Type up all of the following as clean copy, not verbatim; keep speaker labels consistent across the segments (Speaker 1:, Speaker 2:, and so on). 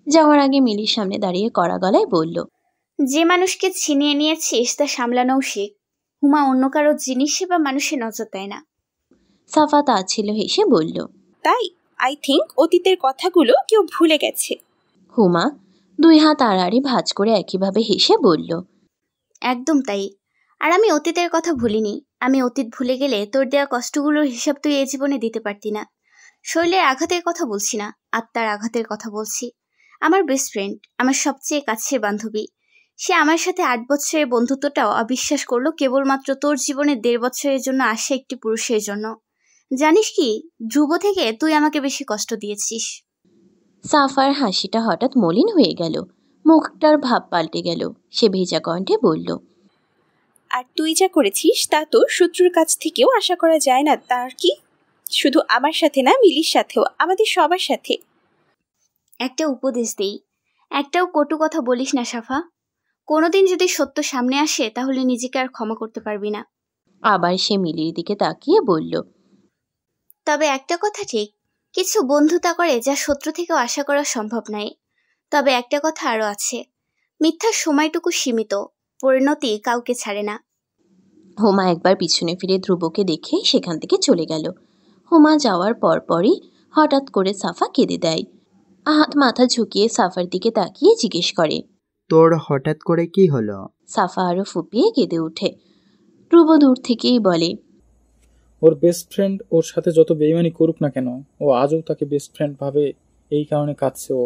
Speaker 1: যাওয়ার আগে মিলির সামনে দাঁড়িয়ে কড়া গলায় বলল,
Speaker 2: যে মানুষকে ছিনিয়ে নিয়েছিস তা সামলানোও শিখ। হুমা অন্য কারো জিনিসে বা মানুষের নজর দেয় না।
Speaker 1: সাফা তাচ্ছিল্য হেসে বলল,
Speaker 3: তাই আই থিঙ্ক অতীতের কথাগুলো কেউ ভুলে গেছে।
Speaker 1: হুমা 2 হাত আড়াআড়ি ভাঁজ করে একইভাবে হেসে বলল,
Speaker 2: একদম তাই। আর আমি অতীতের কথা ভুলিনি। আমি অতীত ভুলে গেলে তোর দেওয়া কষ্টগুলোর হিসাব তুই এই জীবনে দিতে পারতি না। শরীরের আঘাতের কথা বলছি না, আত্মার আঘাতের কথা বলছি। আমার বেস্ট ফ্রেন্ড, আমার সবচেয়ে কাছের বান্ধবী, সে আমার সাথে 8 বছরের বন্ধুত্বটাও অবিশ্বাস করলো কেবলমাত্র তোর জীবনে 1.5 বছরের জন্য আসা একটি পুরুষের জন্য। জানিস কি, ধ্রুব থেকে তুই আমাকে বেশি কষ্ট দিয়েছিস।
Speaker 1: সাফার হাসিটা হঠাৎ মলিন হয়ে গেল, মুখটার ভাব পাল্টে গেল। সে ভেজা কণ্ঠে বলল,
Speaker 3: আর তুই যা করেছিস তা তো শত্রুর কাছ থেকেও আশা করা যায় না। তার কি শুধু আমার সাথে না, মিলির সাথেও, আমাদের সবার সাথে।
Speaker 2: একটা উপদেশ দেই, একটাও কটু কথা বলিস না সাফা। কোনোদিন যদি সত্য সামনে আসে তাহলে নিজেকে আর ক্ষমা করতে পারবি না।
Speaker 1: আবার সে মিলির দিকে তাকিয়ে বলল,
Speaker 2: তবে একটা কথা ঠিক, কিছু বন্ধুতা করে যা শত্রু থেকেও আশা করা সম্ভব নয়। তবে একটা কথা আরও আছে, মিথ্যার সময়টুকু সীমিত, পরিণতি কাউকে ছাড়ে না।
Speaker 1: হুমা একবার পিছনে ফিরে ধ্রুবকে দেখে সেখান থেকে চলে গেল। হুমা যাওয়ার পরপরই হঠাৎ করে সাফা কেঁদে দেয়। আহাত মাথা ঝুঁকিয়ে সাফার দিকে তাকিয়ে জিজ্ঞেস করে,
Speaker 4: তোর হঠাৎ করে কি হলো?
Speaker 1: সাফা আরো ফুপিয়ে কেঁদে ওঠে। ধ্রুব দূর থেকেই বলে,
Speaker 5: ওর বেস্ট ফ্রেন্ড ওর সাথে যত বেইমানি করুক না কেন, ও আজও তাকে বেস্ট ফ্রেন্ড ভাবে, এই কারণে কাঁদছে ও।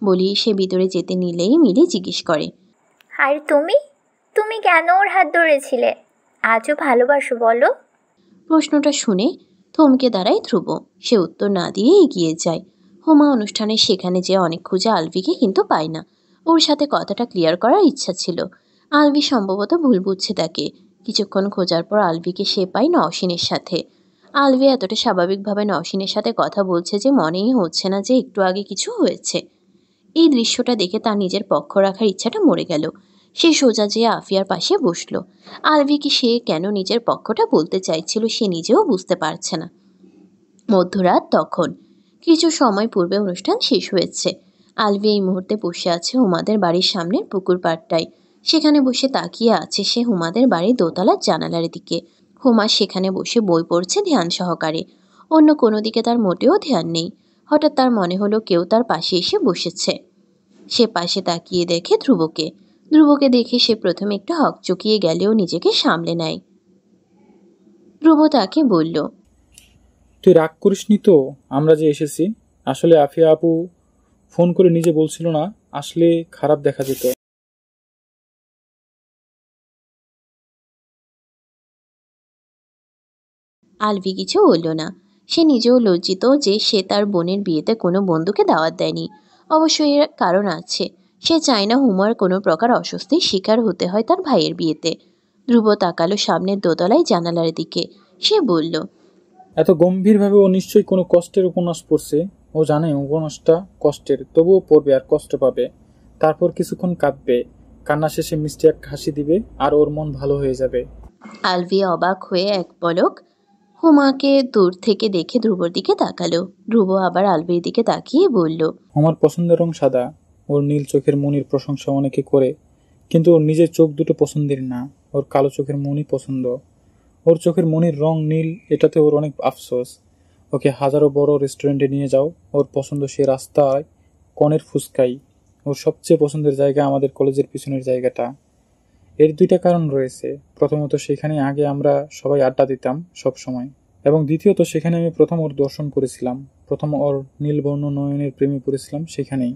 Speaker 1: বলি সে ভিতরে যেতে নিলেই মিলি জিজ্ঞেস করে,
Speaker 6: আর তুমি তুমি কেন ওর হাত ধরেছিলে? আজও ভালোবাসো বলো?
Speaker 1: প্রশ্নটা শুনে থমকে দাঁড়ায় ধ্রুব। সে উত্তর না দিয়ে এগিয়ে যায়। হুমা অনুষ্ঠানের সেখানে যে অনেক খুঁজে আলভিকে কিন্তু পায় না। ওর সাথে কথাটা ক্লিয়ার করার ইচ্ছা ছিল। আলভি সম্ভবত ভুল বুঝছে তাকে। কিছুক্ষণ খোঁজার পর আলভিকে সে পায় নওশিনের সাথে। আলভি এতটা স্বাভাবিকভাবে নওশিনের সাথে কথা বলছে যে মনেই হচ্ছে না যে একটু আগে কিছু হয়েছে। এই দৃশ্যটা দেখে তার নিজের পক্ষ রাখার ইচ্ছাটা মরে গেল। সে সোজা যেয়ে আফিয়ার পাশে বসল। আলভিকে সে কেন নিজের পক্ষটা বলতে চাইছিল সে নিজেও বুঝতে পারছে না। মধ্যরাত তখন। কিছু সময় পূর্বে অনুষ্ঠান শেষ হয়েছে। আলভি এই মুহূর্তে বসে আছে হুমাদের বাড়ির সামনের পুকুর পাড়টায়। সেখানে বসে তাকিয়ে আছে সে হুমাদের বাড়ির দোতলার জানালার দিকে। হুমা সেখানে বসে বই পড়ছে ধ্যান সহকারে। অন্য কোনো দিকে তার মোটেও ধ্যান নেই। হঠাৎ তার মনে হলো কেউ তার পাশে এসে বসেছে। সে পাশে তাকিয়ে দেখে ধ্রুবকে। ধ্রুবকে দেখে সে প্রথমে একটু হকচকিয়ে গেলেও নিজেকে সামলে নেয়। ধ্রুব তাকে বলল,
Speaker 5: তুই রাগ করিসনি তো আমরা যে এসেছি? আসলে আফিয়া আপু ফোন করে নিজে বলছিল না আসলে খারাপ দেখা যেত।
Speaker 1: আলভি কিছু বলল না। সে নিজেও লজ্জিত যে সে তার বোনের বিয়েতে কোনো বন্ধুকে দাওয়াত দেয়নি। অবশ্যই এর কারণ আছে। সে চায় না হুমার কোনো প্রকার অস্বস্তির শিকার হতে হয় তার ভাইয়ের বিয়েতে। ধ্রুব তাকালো সামনের দোতলায় জানালার দিকে। সে বলল,
Speaker 5: এত গম্ভীরভাবে ও নিশ্চয়ই কোনো কষ্টের উপন্যাস পড়ছে। ও জানে উপন্যাসটা কষ্টের, তবুও পড়বে আর কষ্ট পাবে। তারপর কিছুক্ষণ কাঁদবে, কান্না শেষে মিষ্টি এক হাসি দিবে আর ওর মন ভালো হয়ে যাবে।
Speaker 1: আলভি অবাক হয়ে এক পলক হুমাকে দূর থেকে দেখে ধ্রুবর দিকে তাকালো। ধ্রুব আবার আলভির দিকে তাকিয়ে বলল,
Speaker 5: আমার পছন্দের রং সাদা। ওর নীল চোখের মনির প্রশংসা অনেকে করে, কিন্তু ওর নিজের চোখ দুটো পছন্দের না। ওর কালো চোখের মনি পছন্দ। ওর চোখের মনির রং নীল, এটাতে ওর অনেক আফসোস। ওকে হাজারো বড় রেস্টুরেন্টে নিয়ে যাও, ওর পছন্দ সে রাস্তায় কনের ফুসকাই। ওর সবচেয়ে পছন্দের জায়গা আমাদের কলেজের পিছনের জায়গাটা। এর দুইটা কারণ রয়েছে। প্রথমত, সেখানে আগে আমরা সবাই আড্ডা দিতাম সব সময়, এবং দ্বিতীয়ত সেখানে আমি প্রথম ওর দর্শন করেছিলাম, প্রথম ওর নীলবর্ণ নয়নের প্রেমে পড়েছিলাম সেখানেই।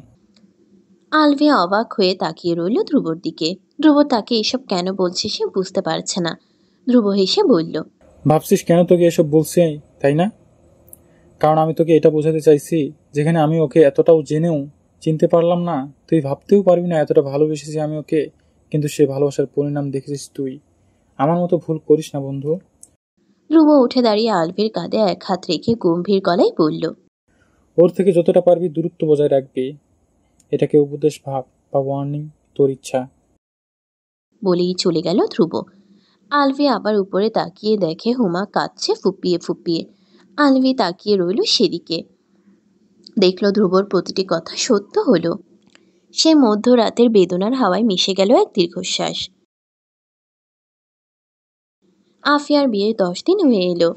Speaker 1: আলভি অবাক হয়ে তাকিয়ে রইল ধ্রুবর দিকে। ধ্রুব তাকে এসব কেন বলছে সে বুঝতে পারছে না। ধ্রুব হেসে বলল,
Speaker 5: ভাবছিস কেন তোকে এসব বলছি, তাই না? কারণ আমি তোকে এটা বোঝাতে চাইছি, যেখানে আমি ওকে এতটাও জেনেও চিনতে পারলাম না, তুই ভাবতেও পারবি না এতটা ভালোবেসেছি আমি ওকে। কিন্তু সে ভালোবাসার পরিণাম দেখেছিস তুই। আমার মতো ভুল করিস না বন্ধু।
Speaker 1: ধ্রুব উঠে দাঁড়িয়ে আলভির কাঁধে এক হাত রেখে গম্ভীর গলায় বলল,
Speaker 5: ওর থেকে যতটা পারবি দূরত্ব বজায় রাখবি। এটাকে উপদেশ ভাব বা ওয়ার্নিং, তোর ইচ্ছা।
Speaker 1: বলেই চলে গেল ধ্রুব। আলভি আবার উপরে তাকিয়ে দেখে হুমা কাঁদছে ফুপিয়ে ফুপিয়ে। আলভি তাকিয়ে রইল সেদিকে। দেখল ধ্রুবর প্রতিটি কথা সত্য হলো। সে মধ্যরাতের বেদনার হাওয়ায় মিশে গেল এক দীর্ঘশ্বাস। আফিয়ার বিয়ের 10 দিন হয়ে এলো।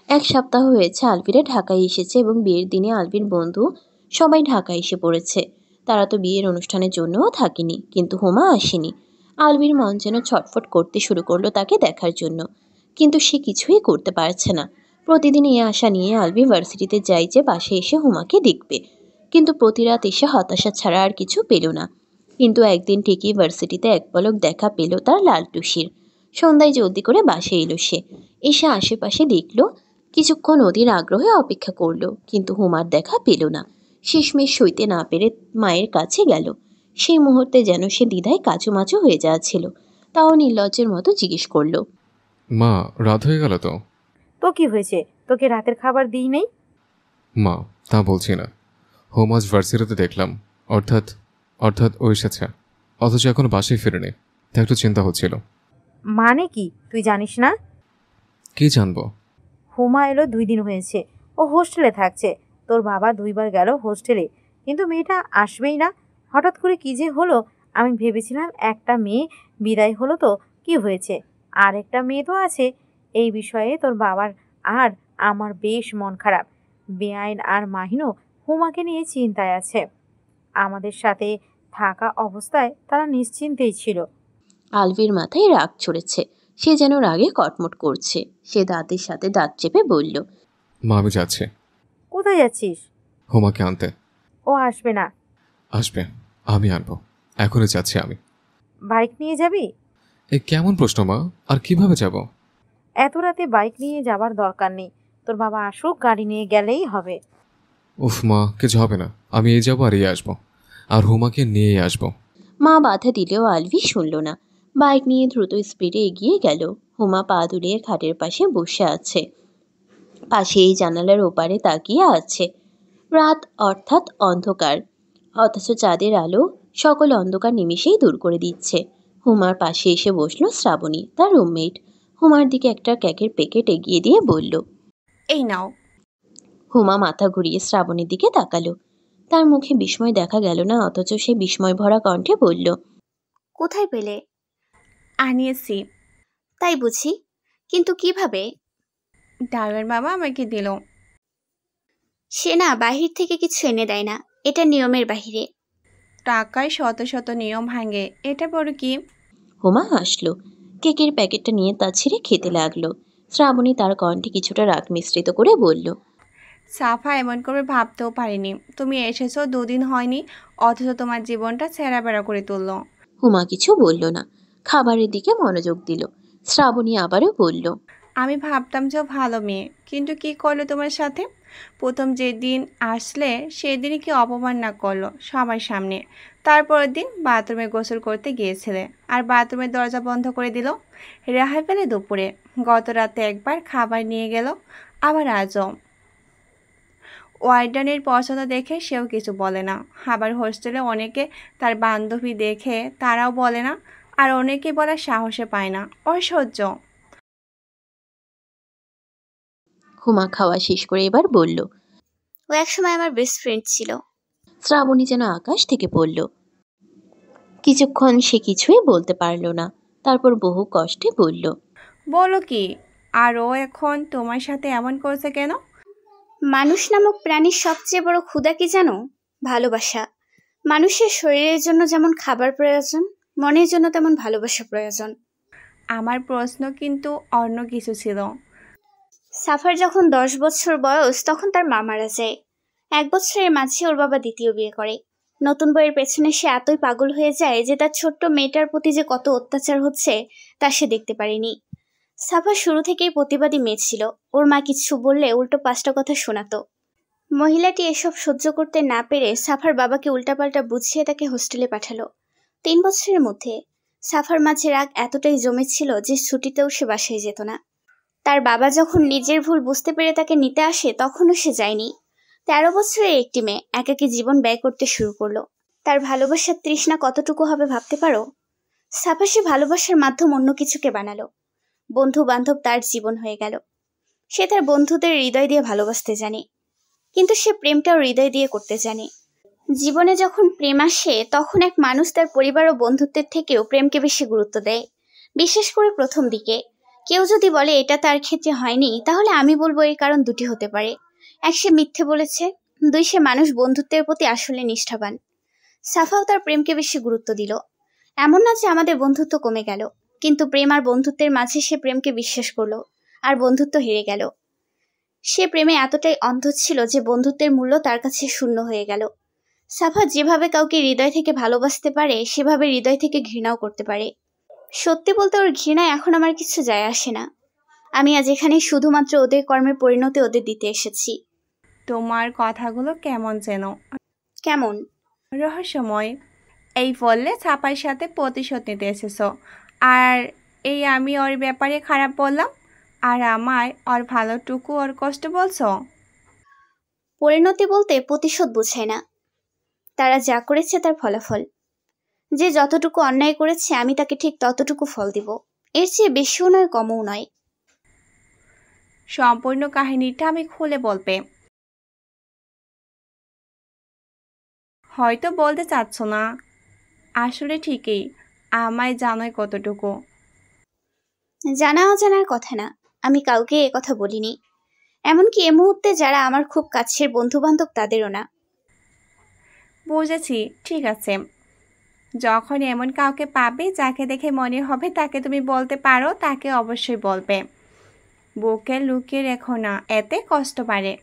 Speaker 1: 1 সপ্তাহ হয়েছে আলভিরা ঢাকায় এসেছে এবং বিয়ের দিনে আলভির বন্ধু সবাই ঢাকায় এসে পড়েছে। তারা তো বিয়ের অনুষ্ঠানের জন্যও থাকেনি, কিন্তু হুমা আসেনি। আলভির মন যেন ছটফট করতে শুরু করলো তাকে দেখার জন্য, কিন্তু সে কিছুই করতে পারছে না। প্রতিদিন এই আশা নিয়ে আলভি ভার্সিটিতে যায় যে বাসে এসে হুমাকে দেখবে, কিন্তু প্রতি রাত এসে হতাশা ছাড়া আর কিছু পেল না। কিন্তু একদিন ঠিকই ভার্সিটিতে এক পলক দেখা পেল তার লালটুসির। সন্ধ্যায় জলদি করে বাসে এলো সে। এসে আশেপাশে দেখল, কিছুক্ষণ অধীর আগ্রহে অপেক্ষা করলো, কিন্তু হুমার দেখা পেল না। শেষমেশ সইতে না পেরে মায়ের কাছে গেল। সেই মুহূর্তে যেন সে দ্বিধায় কাচুমাচু হয়ে যাচ্ছিল। তাও নির্লজ্জের মতো জিজ্ঞেস করলো,
Speaker 7: মা, রাত হয়ে গেল তো?
Speaker 8: তো কি হয়েছে? তোকে রাতের খাবার দিই নেই?
Speaker 7: মা, তা বলছি না। হোম আজ ভার্সিটিতে দেখলাম, অর্থাৎ অর্থাৎ ও এসেছে, অথচ এখনো বাসায় ফিরেনি। তা একটু চিন্তা হচ্ছিল।
Speaker 8: মানে কি তুই জানিস না?
Speaker 7: কি জানবো?
Speaker 8: হুমা এলো 2 দিন হয়েছে। ও হোস্টেলে থাকছে। তোর বাবা 2 বার গেল হোস্টেলে, কিন্তু মেয়েটা আসবেই না। হঠাৎ করে কি যে হলো, আমি ভেবেছিলাম একটা মেয়ে বিদায় হলো তো কি হয়েছে, আর একটা মেয়ে তো আছে। এই বিষয়ে তোর বাবার আর আমার বেশ মন খারাপ। বেআইন আর মাহিনও হুমাকে নিয়ে চিন্তায় আছে। আমাদের সাথে থাকা অবস্থায় তারা নিশ্চিন্তেই ছিল।
Speaker 1: আলভির মাথায় রাগ চড়েছে। সে যেন রাগে কটমট করছে। সে দাঁতের সাথে দাঁত চেপে বলল,
Speaker 7: মা, আমি যাচ্ছি।
Speaker 8: কোথায় যাচ্ছিস?
Speaker 7: হোমাকে আনতে।
Speaker 8: ও আসবে না।
Speaker 7: আসবে, আমি আনবো। এখনই যাচ্ছি আমি।
Speaker 8: বাইক নিয়ে যাবি?
Speaker 7: এ কেমন প্রশ্ন মা? আর কিভাবে যাব?
Speaker 8: এত রাতে বাইক নিয়ে যাবার দরকার নেই। তোর বাবা আসুক, গাড়ি নিয়ে গেলেই হবে।
Speaker 7: উফ মা, কিছু হবে না। আমি এই যাবো আর এই আসবো, আর হোমাকে নিয়েই আসবো।
Speaker 1: মা বাধা দিলেও আলভি শুনল না। বাইক নিয়ে দ্রুত স্পিডে এগিয়ে গেল। হুমা পা দুলিয়ে খাটের পাশে বসে আছে। পাশেই জানালার ওপারে তাকিয়ে আছে। রাত অর্থাৎ অন্ধকার, অথচ চাঁদের আলো সকল অন্ধকার নিমিষেই দূর করে দিচ্ছে। হুমার পাশে এসে বসলো শ্রাবণী, তার রুমমেট। হুমার দিকে একটা কেকের প্যাকেট এগিয়ে দিয়ে বলল,
Speaker 3: এই নাও।
Speaker 1: হুমা মাথা ঘুরিয়ে শ্রাবণীর দিকে তাকালো। তার মুখে বিস্ময় দেখা গেল না, অথচ সে বিস্ময় ভরা কণ্ঠে বলল,
Speaker 2: কোথায় পেলে?
Speaker 3: আনিয়েছি।
Speaker 2: তাই বুঝি, কিন্তু কিভাবে?
Speaker 3: ড্রাইভার বাবা আমাকে দিল।
Speaker 2: সে না বাহির থেকে কিছু এনে দেয় না, এটা নিয়মের বাহিরে।
Speaker 3: টাকায় শত শত নিয়ম ভাঙে, এটা বড় কি?
Speaker 1: হুমা হাসলো। কেকের প্যাকেটটা নিয়ে তা ছিঁড়ে খেতে লাগলো। শ্রাবণী তার কণ্ঠে কিছুটা রাগ মিশ্রিত করে বলল,
Speaker 3: সাফা এমন করে ভাবতেও পারিনি তুমি এসেছো 2 দিন হয়নি, অথচ তোমার জীবনটা ছেঁড়া বেড়া করে তুললো।
Speaker 1: হুমা কিছু বলল না, খাবারের দিকে মনোযোগ দিল। শ্রাবণী আবারও বলল,
Speaker 3: আমি ভাবতাম যে ও ভালো মেয়ে, কিন্তু কি করলো তোমার সাথে? প্রথম যেদিন আসলে সেদিনই কি অপমান না করলো সবার সামনে। তারপরের দিন বাথরুমে গোসল করতে গিয়েছিলে, আর বাথরুমের দরজা বন্ধ করে দিল। রেহাই পেলে দুপুরে। গত রাতে একবার খাবার নিয়ে গেল, আবার আজও। ওয়ার্ডেনের পছন্দ দেখে সেও কিছু বলে না। আবার হোস্টেলে অনেকে তার বান্ধবী দেখে তারাও বলে না, আর অনেকে বলার সাহসে পায় না। অসহ্য।
Speaker 1: হুমা খাওয়া শেষ করে এবার বলল,
Speaker 2: ও একসময় আমার বেস্ট ফ্রেন্ড ছিল।
Speaker 1: শ্রাবণী যেন আকাশ থেকে পড়ল। কিছুক্ষণ সে কিছুই বলতে পারল না। তারপর বহু কষ্টে বলল,
Speaker 3: বলো কি? আর ও এখন তোমার সাথে এমন করছে কেন?
Speaker 2: মানুষ নামক প্রাণীর সবচেয়ে বড় ক্ষুধা কি জানো? ভালোবাসা। মানুষের শরীরের জন্য যেমন খাবার প্রয়োজন, মনের জন্য তেমন ভালোবাসা প্রয়োজন।
Speaker 3: আমার প্রশ্ন কিন্তু অন্য কিছু ছিল।
Speaker 2: সাফার যখন 10 বছর বয়স তখন তার মা মারা যায়। 1 বছরের মাঝে ওর বাবা দ্বিতীয় বিয়ে করে। নতুন বইয়ের পেছনে সে এতই পাগল হয়ে যায় যে তার ছোট্ট মেয়েটার প্রতি যে কত অত্যাচার হচ্ছে তা সে দেখতে পারেনি। সাফা শুরু থেকেই প্রতিবাদী মেয়ে ছিল। ওর মা কিছু বললে উল্টো 5টা কথা শোনাতো। মহিলাটি এসব সহ্য করতে না পেরে সাফার বাবাকে উল্টাপাল্টা বুঝিয়ে তাকে হোস্টেলে পাঠালো। 3 বছরের মধ্যে সাফার মাঝে রাগ এতটাই জমেছিল যে ছুটিতেও সে বাসায় যেত না। তার বাবা যখন নিজের ভুল বুঝতে পেরে তাকে নিতে আসে তখনও সে যায়নি। 13 বছরের একটি মেয়ে একাকী জীবন ব্যয় করতে শুরু করলো। তার ভালোবাসার তৃষ্ণা কতটুকু হবে ভাবতে পারো? সাফা সে ভালোবাসার মাধ্যম অন্য কিছুকে বানালো। বন্ধু বান্ধব তার জীবন হয়ে গেল। সে তার বন্ধুদের হৃদয় দিয়ে ভালোবাসতে জানে, কিন্তু সে প্রেমটাও হৃদয় দিয়ে করতে জানে। জীবনে যখন প্রেম আসে তখন এক মানুষ তার পরিবার ও বন্ধুত্বের থেকেও প্রেমকে বেশি গুরুত্ব দেয়, বিশেষ করে প্রথম দিকে। কেউ যদি বলে এটা তার ক্ষেত্রে হয়নি, তাহলে আমি বলবো এর কারণ দুটি হতে পারে। এক, সে মিথ্যে বলেছে। দুই, সে মানুষ বন্ধুত্বের প্রতি আসলে নিষ্ঠাবান। সাফাও তার প্রেমকে বেশি গুরুত্ব দিল। এমন না যে আমাদের বন্ধুত্ব কমে গেল, কিন্তু প্রেম আর বন্ধুত্বের মাঝে সে প্রেমকে বিশ্বাস করলো, আর বন্ধুত্ব হেরে গেল। সে প্রেমে এতটাই অন্ধ ছিল যে বন্ধুত্বের মূল্য তার কাছে শূন্য হয়ে গেল। সাফা যেভাবে কাউকে হৃদয় থেকে ভালোবাসতে পারে, সেভাবে হৃদয় থেকে ঘৃণাও করতে পারে। সত্যি বলতে ওর ঘৃণায় এখন আমার কিছু যায় আসে না। আমি আজ এখানে শুধুমাত্র ওদের কর্মের পরিণতি ওদের দিতে এসেছি।
Speaker 3: তোমার কথাগুলো কেমন যেন
Speaker 2: কেমন?
Speaker 3: রহস্যময়। এই বললে ছাপার সাথে প্রতিশোধ নিতে এসেছো, আর এই আমি ওর ব্যাপারে খারাপ বললাম, আর আমায় ওর ভালোটুকু ওর কষ্ট বলছো।
Speaker 2: পরিণতি বলতে প্রতিশোধ বোঝায় না, তারা যা করেছে তার ফলাফল। যে যতটুকু অন্যায় করেছে আমি তাকে ঠিক ততটুকু ফল দিব, এর চেয়ে বেশিও নয় কমও নয়।
Speaker 3: সম্পূর্ণ কাহিনীটা আমি খুলে বলবে? হয়তো বলতে চাচ্ছ না। আসলে ঠিকই, আমায় জানোই কতটুকু।
Speaker 2: জানা অজানার কথা না, আমি কাউকে এ কথা বলিনি, এমনকি এ মুহূর্তে যারা আমার খুব কাছের বন্ধু বান্ধব তাদেরও না।
Speaker 3: বুঝেছি, ঠিক আছে। যখন এমন কাউকে পাবে যাকে দেখে মনে হবে তাকে তুমি বলতে পারো, তাকে অবশ্যই বলবে। বুকে লুকিয়ে রেখো না, এতে কষ্ট বাড়ে।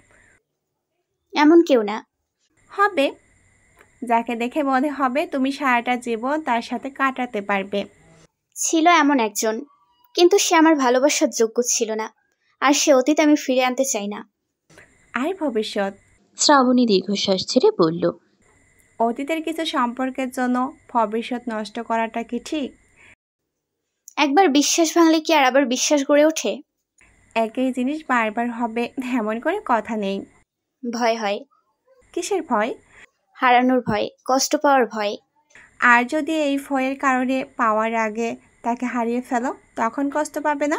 Speaker 2: এমন কেউ না।
Speaker 3: হবে, যাকে দেখে মনে হবে তুমি সারাটা জীবন তার সাথে কাটাতে পারবে।
Speaker 2: ছিল এমন একজন, কিন্তু সে আমার ভালোবাসার যোগ্য ছিল না, আর সে অতীত আমি ফিরে আনতে চাই না।
Speaker 3: আর ভবিষ্যৎ?
Speaker 1: শ্রাবণী দীর্ঘশ্বাস ছেড়ে বলল,
Speaker 3: অতীতের কিছু সম্পর্কের জন্য ভবিষ্যৎ নষ্ট করাটা কি ঠিক?
Speaker 2: একবার বিশ্বাস ভাঙলে কি আর আবার বিশ্বাস গড়ে ওঠে?
Speaker 3: একই জিনিস বারবার হবে এমন করে কথা নেই।
Speaker 2: ভয় হয়।
Speaker 3: কিসের ভয়?
Speaker 2: হারানোর ভয়, কষ্ট পাওয়ার ভয়।
Speaker 3: আর যদি এই ভয়ের কারণে পাওয়ার আগে তাকে হারিয়ে ফেলো, তখন কষ্ট পাবে না?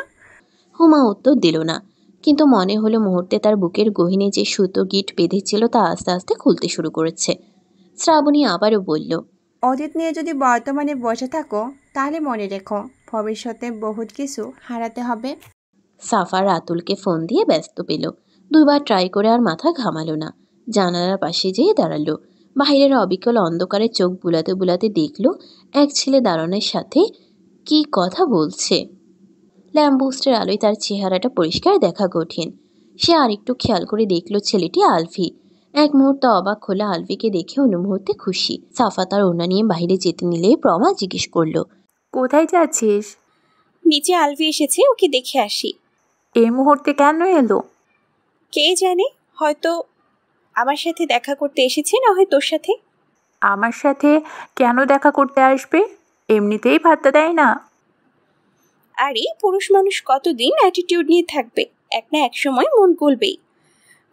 Speaker 1: হুমা উত্তর দিল না, কিন্তু মনে হলো মুহূর্তে তার বুকের গহীনে যে সুতো গিট বেঁধেছিল তা আস্তে আস্তে খুলতে শুরু করেছে। শ্রাবণী আবারও বলল,
Speaker 3: অতীত নিয়ে যদি বর্তমানে বসে থাকো, তাহলে মনে রেখো ভবিষ্যতে বহুত কিছু হারাতে হবে।
Speaker 1: সাফা রাতুলকে ফোন দিয়ে ব্যস্ত পেল। দুইবার ট্রাই করে আর মাথা ঘামালো না। জানালার পাশে যেয়ে দাঁড়ালো। বাইরের অবিকল অন্ধকারে চোখ বুলাতে বুলাতে দেখল এক ছেলে দারোয়ানের সাথে কি কথা বলছে। ল্যাম্পপোস্টের আলোয় তার চেহারাটা পরিষ্কার দেখা কঠিন। সে আরেকটু খেয়াল করে দেখল ছেলেটি আলভি। এক মুহূর্ত অবাক হলো আলভিকে দেখে, অন্য মুহূর্তে খুশি। সাফা তার ওড়না নিয়ে বাইরে যেতে নিলে প্রমা জিজ্ঞেস করলো,
Speaker 9: কোথায় যাচ্ছিস?
Speaker 10: নিচে আলভি এসেছে, ওকে দেখে আসি।
Speaker 9: এই মুহূর্তে কেন এলো?
Speaker 10: কে জানে, হয়তো আমার সাথে দেখা করতে এসেছে, না হয় তোর সাথে।
Speaker 9: আমার সাথে কেন দেখা করতে আসবে? এমনিতেই ভাত্তা দেয় না।
Speaker 10: আরে পুরুষ মানুষ কতদিন অ্যাটিটিউড নিয়ে থাকবে, এক না এক সময় মন গলবেই।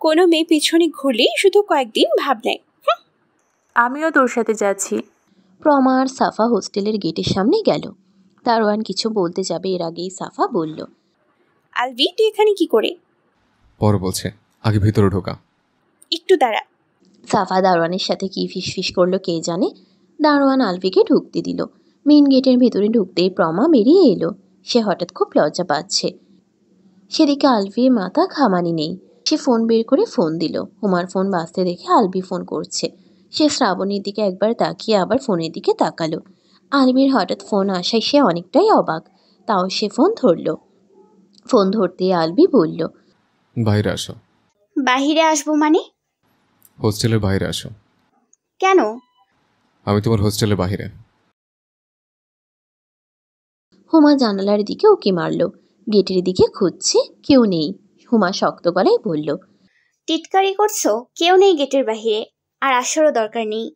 Speaker 10: কোনো মেয়ে পিছনে ঘুরলেই শুধু কয়েকদিন ভাব নেয়।
Speaker 9: আমিও তোর সাথে যাচ্ছি।
Speaker 1: প্রমা আর সাফা হোস্টেলের গেটের সামনে গেল। দারোয়ান কিছু বলতে যাবে এর আগেই সাফা বলল,
Speaker 10: আলভি, তুই এখানে কি করে?
Speaker 7: পরে বলছে, আগে ভিতরে ঢোকা।
Speaker 10: একটু দাঁড়া।
Speaker 1: সাফা দারোয়ানের সাথে কি ফিসফিস করলো কে জানে। দারোয়ান আলভিকে ঢুকতে দিল। মেন গেটের ভেতরে ঢুকতেই প্রমা বেরিয়ে এলো। সে হঠাৎ খুব লজ্জা পাচ্ছে। সেদিকে আলভির মাথা ঘামানি নেই। সে ফোন বের করে ফোন দিল। হুমার ফোন বাজতে দেখে আলভি ফোন করছে। সে শ্রাবণীর দিকে একবার তাকিয়ে আবার ফোনের দিকে তাকালো। আলভির হঠাৎ ফোন আসায় সে অনেকটাই অবাক, তাও সে ফোন ধরল। ফোন ধরতেই আলভি বলল,
Speaker 7: বাইরে আসো।
Speaker 2: বাহিরে আসবো মানে?
Speaker 7: হোস্টেলের বাইরে আসো।
Speaker 2: কেন?
Speaker 7: আমি তোমার হোস্টেলের বাইরে।
Speaker 1: হুমা জানালার দিকে উকি মারল। গেটের দিকে খুঁজছে, কেউ নেই। হুমা শক্ত গলায় বলল,
Speaker 2: টিটকারি করছো? কেউ নেই গেটের বাহিরে, আর আসারও দরকার নেই।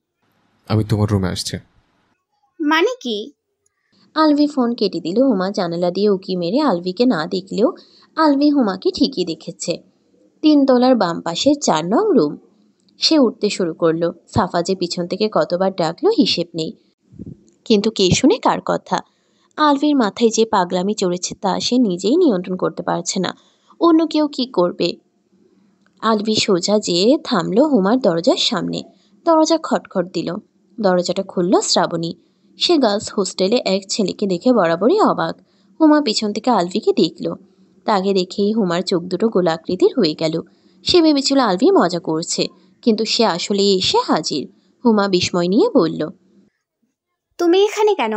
Speaker 7: আমি তোমার রুমে আসছি।
Speaker 2: মানে কি?
Speaker 1: আলভি ফোন কেটে দিল। হুমা জানালা দিয়ে উকি মেরে আলভিকে না দেখলেও আলভি হুমাকে ঠিকই দেখেছে। 3 তলার বাম পাশের 4 নং রুম। সে উঠতে শুরু করলো। সাফা যে পিছন থেকে কতবার ডাকলো হিসেব নেই, কিন্তু কে শুনে কার কথা। আলভির মাথায় যে পাগলামি চড়েছে তা সে নিজেই নিয়ন্ত্রণ করতে পারছে না, অন্য কেউ কি করবে। আলভি সোজা যেয়ে থামলো হুমার দরজার সামনে। দরজা খটখট দিল। দরজাটা খুলল শ্রাবণী। সে গার্লস হোস্টেলে এক ছেলেকে দেখে বরাবরই অবাক। হুমা পিছন থেকে আলভিকে দেখল। তাকে দেখেই হুমার চোখ দুটো গোলাকৃতির হয়ে গেল। সে ভেবেছিল আলভি মজা করছে, কিন্তু সে আসলেই এসে হাজির। হুমা বিস্ময় নিয়ে বলল,
Speaker 2: তুমি এখানে কেন?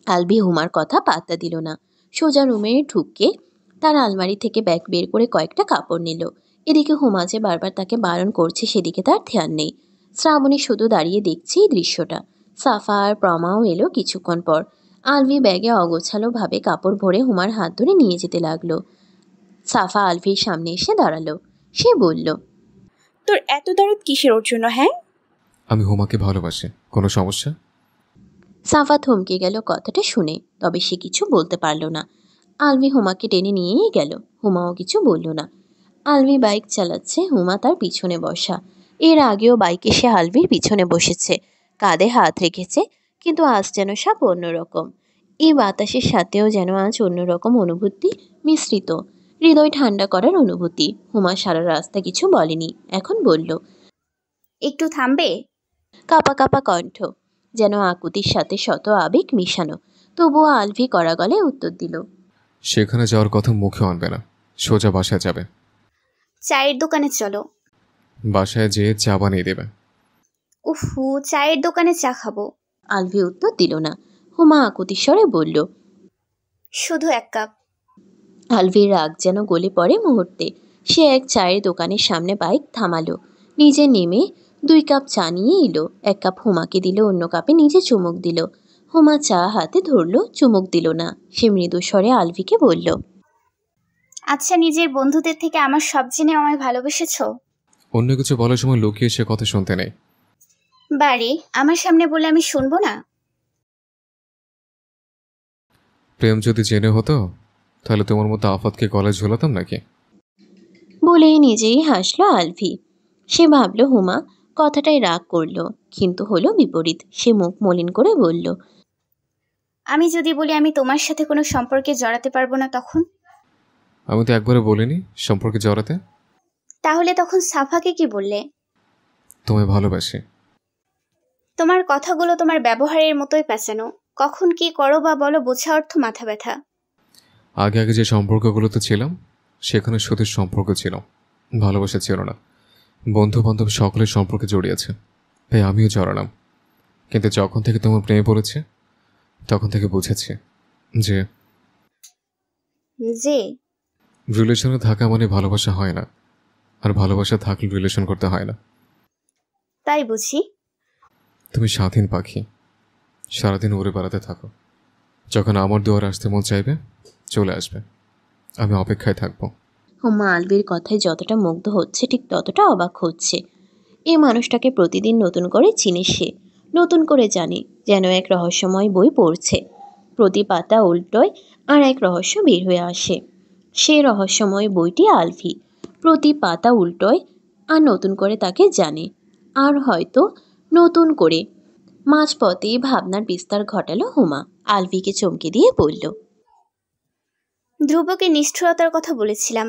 Speaker 1: আলভি হুমার কথা পাত্তা দিল না। সোজা রুমে ঢুকে তার আলমারি থেকে ব্যাগ বের করে কয়েকটা কাপড় নিল। এদিকে হুমা যে বারবার তাকে বারণ করছে সেদিকে তার ধ্যান নেই। শ্রাবণী শুধু দাঁড়িয়ে দেখছে এই দৃশ্যটা। সাফা আর প্রমাও এলো কিছুক্ষণ পর। আলভি ব্যাগে অগোছালো ভাবে কাপড় ভরে হুমার হাত ধরে নিয়ে যেতে লাগলো। সাফা আলভির সামনে এসে দাঁড়ালো। সে বলল,
Speaker 10: তোর এত দরদ কিসের ওর জন্য? হ্যাঁ,
Speaker 7: আমি হুমাকে ভালোবাসি। কোনো সমস্যা?
Speaker 1: সাফা থমকে গেল কথাটা শুনে, তবে সে কিছু বলতে পারল না। আলভি হুমাকে টেনে নিয়েই গেল। হুমাও কিছু বলল না। আলভি বাইক চালাচ্ছে, হুমা তার পিছনে বসা। এর আগেও বাইকে সে আলভির পিছনে বসেছে, কাঁধে হাত রেখেছে, কিন্তু আজ যেন সব অন্যরকম। এই বাতাসের সাথেও যেন আজ অন্যরকম অনুভূতি মিশ্রিত, হৃদয় ঠান্ডা করার অনুভূতি। হুমা সারা রাস্তা কিছু বলেনি, এখন বলল,
Speaker 2: একটু থামবে?
Speaker 1: কাপা কাপা কণ্ঠ, যেন আকুতির সাথে শত আবেগ মিশানো। তবুও আলভি কড়া গলায় উত্তর দিল,
Speaker 7: সেখানে যাওয়ার কথা মুখে আনবে না, সোজা বাসায় যাবে।
Speaker 2: চায়ের দোকানে চলো।
Speaker 7: বাসায় যেয়ে চা বানিয়ে দেবে।
Speaker 2: উফু, চায়ের দোকানে চা খাবো।
Speaker 1: আলভি উত্তর দিল না। হুমা আকুতির স্বরে বলল,
Speaker 2: শুধু এক কাপ।
Speaker 1: আলভির রাগ যেন গলে পড়ে মুহূর্তে। সে এক চায়ের দোকানের সামনে বাইক থামালো, নিজে নেমে 2 কাপ চা নিয়ে এলো। 1 কাপ হুমাকে দিল, অন্য কাপে নিজে চুমুক দিল। হুমা চা হাতে ধরলো, চুমুক দিল না। সে মৃদু স্বরে আলভিকে বলল,
Speaker 2: আচ্ছা, নিজের বন্ধুদের থেকে আমার সব জেনে আমায় ভালোবেসেছো?
Speaker 7: অন্য কিছু বলার সময় লুকিয়ে সে কথা শুনতে নেই।
Speaker 2: বারে, আমার সামনে বলে আমি শুনবো না?
Speaker 7: প্রেম যদি জেনে হতো তাহলে তোমার মতো আফাতকে গলায় ঝোলাতাম নাকি?
Speaker 1: বলেই নিজেই হাসলো আলভি। সে ভাবল হুমা কথাটাই রাগ করলো, কিন্তু হলো বিপরীত। সে মুখ মলিন করে বলল,
Speaker 2: আমি যদি বলি আমি তোমার সাথে কোনো সম্পর্কে জড়াতে পারবো না, তখন?
Speaker 7: আমি তো একবারে বলিনি সম্পর্কে জড়াতে।
Speaker 2: তাহলে তখন সাফাকে কি বললে?
Speaker 7: তোমায় ভালোবাসি।
Speaker 2: তোমার কথাগুলো তোমার ব্যবহারের মতোই পেঁচানো। কখন কি করো বা বলো বোঝা অর্থ মাথা ব্যথা।
Speaker 7: আগে আগে যে সম্পর্কগুলোতে ছিলাম সেখানে শুধু সম্পর্ক ছিল, ভালোবাসা ছিল না। বন্ধু বান্ধব সকলের সম্পর্কে জড়িয়েছে, তাই আমিও জড়ালাম। কিন্তু যখন থেকে তোমার প্রেমে পড়েছে তখন থেকে বুঝেছি যে
Speaker 2: যে
Speaker 7: রিলেশনে থাকা মানে ভালোবাসা হয় না, আর ভালোবাসা থাকলে রিলেশন করতে হয় না।
Speaker 2: তাই বুঝি।
Speaker 7: তুমি স্বাধীন পাখি, সারাদিন উড়ে বেড়াতে থাকো। যখন আমার দুয়ারে আসতে মন চাইবে চলে আসবে, আমি অপেক্ষায় থাকবো।
Speaker 1: হুমা আলভির কথায় যতটা মুগ্ধ হচ্ছে ঠিক ততটা অবাক হচ্ছে। এই মানুষটাকে প্রতিদিন নতুন করে চিনে সে, নতুন করে জানে, যেন এক রহস্যময় বই পড়ছে। প্রতি পাতা উল্টোয় আর এক রহস্য বের হয়ে আসে। সে রহস্যময় বইটি আলভি। প্রতি পাতা উল্টোয় আর নতুন করে তাকে জানে। আর হয়তো নতুন করে মাঝপথেই ভাবনার বিস্তার ঘটালো হুমা। আলভিকে চমকে দিয়ে বলল,
Speaker 2: ধ্রুবকে নিষ্ঠুরতার কথা বলেছিলাম।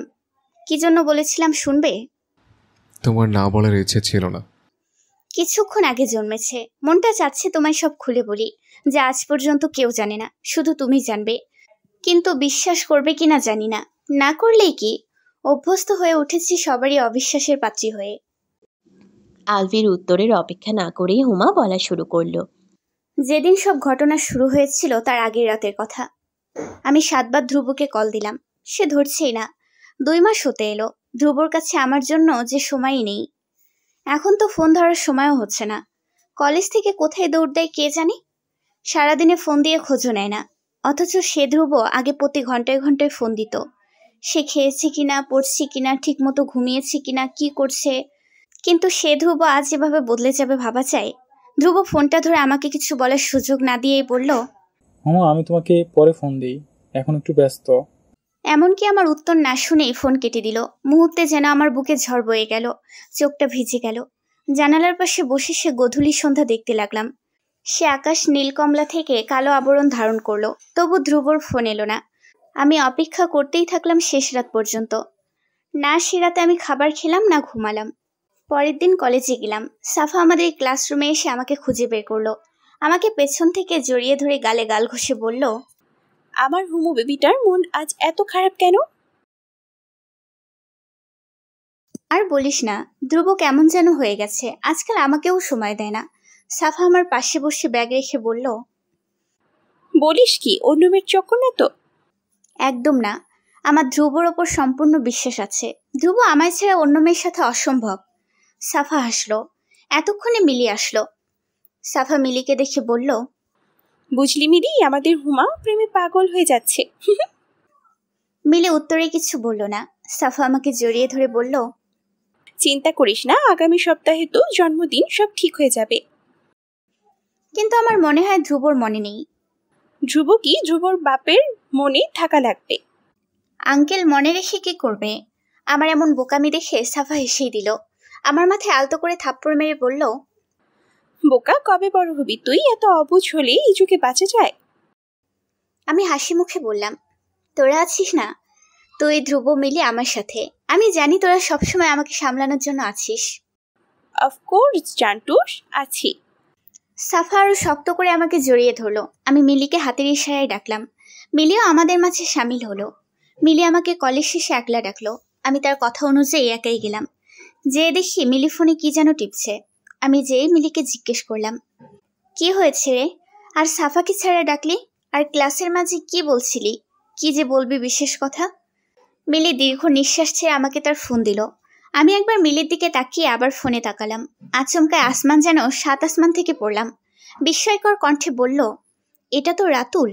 Speaker 2: কি জন্য বলেছিলাম শুনবে?
Speaker 7: তোমার না বলার ইচ্ছে ছিল না।
Speaker 2: কিছুক্ষণ আগে জন্মেছে। মনটা চাচ্ছে তোমায় সব খুলে বলি, যা আজ পর্যন্ত কেউ জানে না, শুধু তুমি জানবে। কিন্তু বিশ্বাস করবে কিনা জানি না। না করলেই কি, অভ্যস্ত হয়ে উঠেছি সবারই অবিশ্বাসের পাত্রী হয়ে।
Speaker 1: আলভির উত্তরের অপেক্ষা না করেই হুমা বলা শুরু করলো,
Speaker 2: যেদিন সব ঘটনা শুরু হয়েছিল তার আগের রাতের কথা। আমি 7 বার ধ্রুবকে কল দিলাম, সে ধরছেই না। 2 মাস হতে এলো। ধ্রুবর কাছে আমার জন্য যে সময়ই নেই। এখন তো ফোন ধরার সময়ও হচ্ছে না। কলেজ থেকে কোথায় দৌড় দেয় কে জানে। সারাদিনে ফোন দিয়ে খোঁজও নেয় না। অথচ সে ধ্রুব আগে প্রতি ঘন্টায় ঘন্টায় ফোন দিত। সে খেয়েছে কিনা, পড়ছে কিনা, ঠিক মতো ঘুমিয়েছে কিনা, কি করছে। কিন্তু সে ধ্রুব আজ এভাবে বদলে যাবে ভাবা চাই। ধ্রুব ফোনটা ধরে আমাকে কিছু বলার সুযোগ না দিয়েই বলল,
Speaker 5: হুমা আমি তোমাকে পরে ফোন দিই, এখন একটু ব্যস্ত।
Speaker 2: এমনকি আমার উত্তর না শুনেই ফোন কেটে দিল। মুহূর্তে যেন আমার বুকে ঝড় বয়ে গেল, চোখটা ভিজে গেল। জানালার পাশে বসে সে গধূলি সন্ধ্যা দেখতে লাগলাম। সে আকাশ নীলকমলা থেকে কালো আবরণ ধারণ করলো, তবু ধ্রুবর ফোন এলো না। আমি অপেক্ষা করতেই থাকলাম শেষ রাত পর্যন্ত। না সে রাতে আমি খাবার খেলাম, না ঘুমালাম। পরের দিন কলেজে গেলাম। সাফা আমাদের ক্লাসরুমে এসে আমাকে খুঁজে বের করলো। আমাকে পেছন থেকে জড়িয়ে ধরে গালে গাল ঘষে বলল,
Speaker 10: আমার হুমু বেবিটার মন আজ এত খারাপ কেন?
Speaker 2: আর বলিস না, ধ্রুব কেমন যেন হয়ে গেছে। আজকাল আমাকেও সময় দেয় না। সাফা আমার পাশে বসে ব্যাগ রেখে বলল,
Speaker 10: বলিস কি, অন্য মেয়ের চক্কর না তো?
Speaker 2: একদম না, আমার ধ্রুবর ওপর সম্পূর্ণ বিশ্বাস আছে। ধ্রুব আমায় ছেড়ে অন্য মেয়ের সাথে অসম্ভব। সাফা হাসলো। এতক্ষণে মিলি আসলো। সাফা মিলিকে দেখে বলল,
Speaker 10: বুঝলি মিলি, আমাদের হুমা প্রেমে পাগল হয়ে যাচ্ছে।
Speaker 2: মিলি উত্তরে কিছু বলল না। সাফা আমাকে জড়িয়ে ধরে বলল,
Speaker 10: চিন্তা করিস না, আগামী সপ্তাহে তো জন্মদিন, সব ঠিক হয়ে যাবে।
Speaker 2: কিন্তু আমার মনে হয় ধ্রুবর মনে নেই।
Speaker 10: ধ্রুব কি, ধ্রুবর বাপের মনে থাকা লাগবে।
Speaker 2: আঙ্কেল মনে রেখে কি করবে? আমার এমন বোকামি দেখে সাফা হেসেই দিল। আমার মাথায় আলতো করে থাপ্পড় মেরে বলল,
Speaker 10: বোকা, কবে বড় হবি তুই? এত অবুঝ হলে এই যুগে বাঁচা যায়?
Speaker 2: আমি হাসি মুখে বললাম, তোরা আছিস না? তুই, ধ্রুব, মিলি আমার সাথে। আমি জানি তোরা সবসময় আমাকে সামলানোর জন্য আছিস।
Speaker 10: অফকোর্স জান্টুস, আছি।
Speaker 2: সাফা আরো শক্ত করে আমাকে জড়িয়ে ধরলো। আমি মিলিকে হাতের ইশারায় ডাকলাম। মিলিও আমাদের মাঝে সামিল হলো। মিলি আমাকে কলেজ শেষে একলা ডাকলো। আমি তার কথা অনুযায়ী একাই গেলাম। যেয়ে দেখি মিলি ফোনে কি যেন টিপছে। আমি যেয়ে মিলিকে জিজ্ঞেস করলাম, কি হয়েছে রে? আর সাফাকে ছাড়া ডাকলি? আর ক্লাসের মাঝে কি বলছিলি? কি যে বলবি বিশেষ কথা? মিলি দীর্ঘ নিঃশ্বাস ছেড়ে আমাকে তার ফোন দিল। আমি একবার মিলির দিকে তাকিয়ে আবার ফোনে তাকালাম। আচমকায় আসমান যেন 7 আসমান থেকে পড়লাম। বিস্ময়কর কণ্ঠে বলল, এটা তো রাতুল।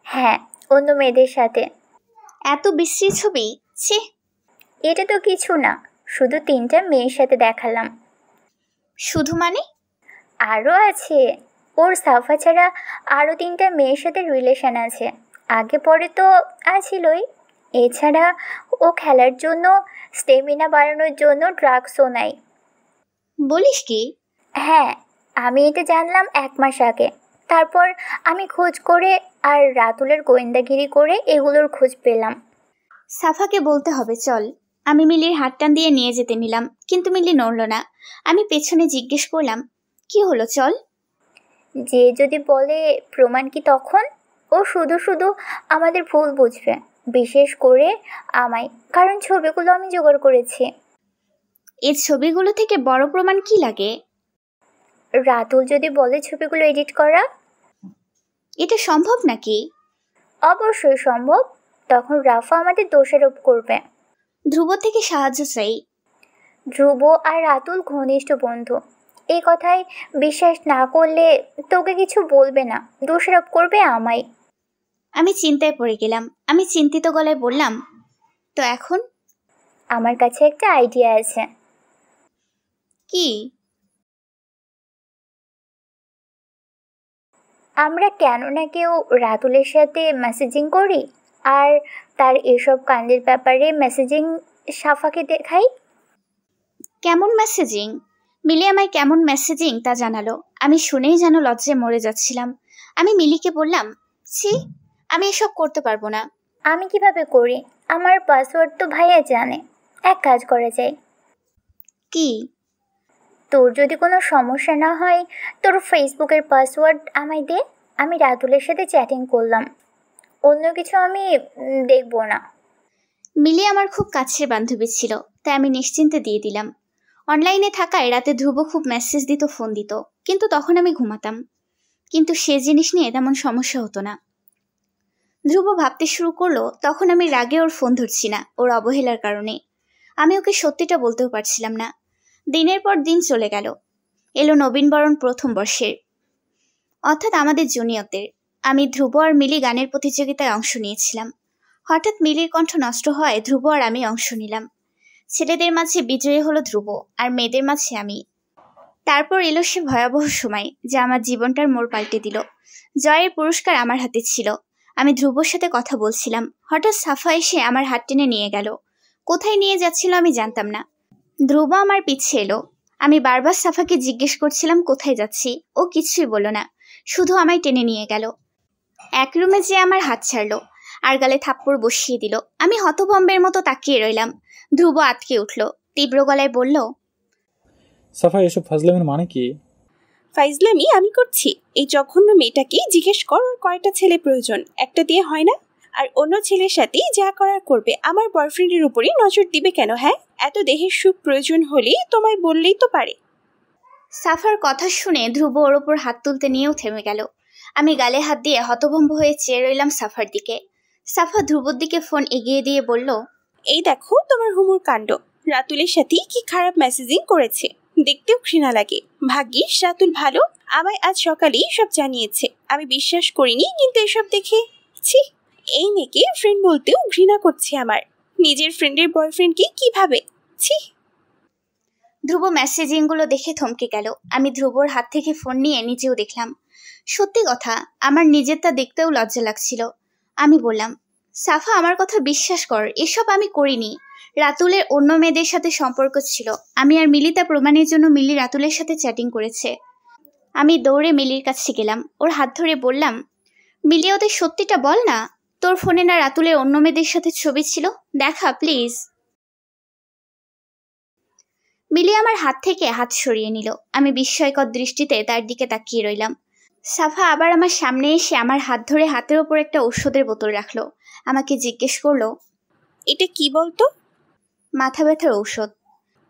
Speaker 6: হ্যাঁ, অন্য মেয়েদের সাথে।
Speaker 2: এত বিশ্রী ছবি, ছি।
Speaker 6: এটা তো কিছু না, শুধু 3টা মেয়ের সাথে দেখালাম।
Speaker 2: শুধু মানে?
Speaker 6: আরও আছে, ওর সাফা ছাড়া আরও 3টা মেয়ের সাথে রিলেশন আছে। আগে পরে তো আছিলই। এছাড়া ও খেলার জন্য, স্টেমিনা বাড়ানোর জন্য ড্রাগসও নেয়।
Speaker 2: বলিস কি?
Speaker 6: হ্যাঁ, আমি এটা জানলাম 1 মাস আগে। তারপর আমি খোঁজ করে আর রাতুলের গোয়েন্দাগিরি করে এগুলোর খোঁজ পেলাম।
Speaker 2: সাফাকে বলতে হবে, চল। আমি মিলির হাত টান দিয়ে নিয়ে যেতে নিলাম, কিন্তু মিলি নড়ল না। আমি পেছনে জিজ্ঞেস করলাম, কি হলো, চল।
Speaker 6: যে যদি বলে প্রমাণ কি, তখন ও শুধু শুধু আমাদের ভুল বুঝবে, বিশেষ করে আমায়, কারণ ছবিগুলো আমি জোগাড় করেছি।
Speaker 2: এই ছবিগুলো থেকে বড় প্রমাণ কি লাগে?
Speaker 6: রাতুল যদি বলে ছবিগুলো এডিট করা।
Speaker 2: এটা সম্ভব নাকি?
Speaker 6: অবশ্যই সম্ভব। তখন রাফা আমাদের দোষারোপ করবে।
Speaker 2: ধ্রুব থেকে সাহায্য চাই।
Speaker 6: ধ্রুব আর রাতুল ঘনিষ্ঠ বন্ধু। এই কথায় বিশ্বাস না করলে তোকে কিছু বলবে না, দোষারোপ করবে আমায়।
Speaker 2: আমি চিন্তায় পড়ে গেলাম। আমি চিন্তিত গলায় বললাম, তো এখন?
Speaker 6: আমার কাছে একটা আইডিয়া আছে।
Speaker 2: কি?
Speaker 6: আমরা কেন না কেউ রাতুলের সাথে মেসেজিং করি, আর তার এসব কাণ্ডের ব্যাপারে মেসেজিং সাফাকে দেখাই।
Speaker 2: কেমন মেসেজিং? মিলি আমায় কেমন মেসেজিং তা জানালো। আমি শুনেই যেন লজ্জায় মরে যাচ্ছিলাম। আমি মিলিকে বললাম, ছি, আমি এসব করতে পারবো না।
Speaker 6: আমি কিভাবে করি? আমার পাসওয়ার্ড তো ভাইয়া জানে। এক কাজ করা যায়।
Speaker 2: কি?
Speaker 6: তোর যদি কোনো সমস্যা না হয়, তোর ফেসবুকের পাসওয়ার্ড আমায় দে। আমি রাতুলের সাথে চ্যাটিং করলাম, অন্য কিছু আমি দেখব না।
Speaker 2: মিলি আমার খুব কাছের বান্ধবী ছিল, তাই আমি নিশ্চিন্তে দিয়ে দিলাম। অনলাইনে থাকায় রাতে ধ্রুব খুব মেসেজ দিত, ফোন দিত, কিন্তু তখন আমি ঘুমাতাম। কিন্তু সে জিনিস নিয়ে তেমন সমস্যা হতো না। ধ্রুব ভাবতে শুরু করলো, তখন আমি রাগে ওর ফোন ধরছি না, ওর অবহেলার কারণে। আমি ওকে সত্যিটা বলতেও পারছিলাম না। দিনের পর দিন চলে গেল। এলো নবীনবরণ প্রথম বর্ষের, অর্থাৎ আমাদের জুনিয়রদের। আমি, ধ্রুব আর মিলি গানের প্রতিযোগিতায় অংশ নিয়েছিলাম। হঠাৎ মিলির কণ্ঠ নষ্ট হওয়ায় ধ্রুব আর আমি অংশ নিলাম। ছেলেদের মাঝে বিজয়ী হলো ধ্রুব, আর মেয়েদের মাঝে আমি। তারপর এলো সে ভয়াবহ সময়, যা আমার জীবনটার মোড় পাল্টে দিল। জয়ের পুরস্কার আমার হাতে ছিল। আমি ধ্রুবর সাথে কথা বলছিলাম, হঠাৎ সাফা এসে আমার হাত টেনে নিয়ে গেল। কোথায় নিয়ে যাচ্ছিল আমি জানতাম না। ধ্রুব আমার পিছে এলো। আমি বারবার সাফাকে জিজ্ঞেস করছিলাম কোথায় যাচ্ছি, ও কিছুই বলল না, শুধু আমায় টেনে নিয়ে গেল। এক রুমে যেয়ে আমার হাত ছাড়লো, আর গালে থাপ্পড় বসিয়ে দিল। আমি হতভম্বের মতো তাকিয়ে রইলাম। ধ্রুব আটকে উঠল, তীব্র গলায় বলল,
Speaker 5: সাফা, এসব ফাজলামের মানে কি?
Speaker 10: ফাইজলামি আমি করছি? এই জঘন্য মেয়েটাকে জিজ্ঞেস কর ওর কয়টা ছেলে প্রয়োজন, একটা দিয়ে হয় না? আর অন্য ছেলের সাথে যা করার করবে, আমার বয়ফ্রেন্ডের উপরই নজর দিবে কেন? হ্যাঁ, এত দেহের সুখ প্রয়োজন হলে তোমায় বললেই তো পারে।
Speaker 2: সাফার কথা শুনে ধ্রুব ওর ওপর হাত তুলতে নিয়েও থেমে গেল। আমি গালে হাত দিয়ে হতভম্ব হয়ে চেয়ে রইলাম সাফার দিকে। সাফা ধ্রুবর দিকে ফোন এগিয়ে দিয়ে বলল,
Speaker 10: এই দেখো তোমার হুমুর কাণ্ড। রাতুলের সাথে কি খারাপ মেসেজিং করেছে, দেখতেও ঘৃণা লাগে। ভাগ্যিস রাতুল ভালো, আমায় আজ সকালেই সব জানিয়েছে। আমি বিশ্বাস করিনি, কিন্তু এসব দেখে ছি, এই মেয়েকে ফ্রেন্ড বলতেও ঘৃণা করছে আমার। নিজের ফ্রেন্ডের বয়ফ্রেন্ডকে কিভাবে, ছি।
Speaker 2: ধ্রুব মেসেজিংগুলো দেখে থমকে গেল। আমি ধ্রুবর হাত থেকে ফোন নিয়ে নিজেও দেখলাম। সত্যি কথা, আমার নিজেরটা দেখতেও লজ্জা লাগছিল। আমি বললাম, সাফা আমার কথা বিশ্বাস কর, এসব আমি করিনি। রাতুলের অন্য মেয়েদের সাথে সম্পর্ক ছিল। আমি আর মিলি তা প্রমাণের জন্য মিলি রাতুলের সাথে চ্যাটিং করেছে। আমি দৌড়ে মিলির কাছে গেলাম, ওর হাত ধরে বললাম, মিলি ওদের সত্যিটা বল না, তোর ফোনে না রাতুলের অন্য মেয়েদের সাথে ছবি ছিল? দেখা প্লিজ। মিলি আমার হাত থেকে হাত সরিয়ে নিল। আমি বিস্ময়কর দৃষ্টিতে তার দিকে তাকিয়ে রইলাম। সাফা আবার আমার সামনে এসে আমার হাত ধরে হাতের ওপর একটা ঔষধের বোতল রাখলো। আমাকে জিজ্ঞেস করলো,
Speaker 10: এটা কি বলতো?
Speaker 2: মাথা ব্যথার ঔষধ।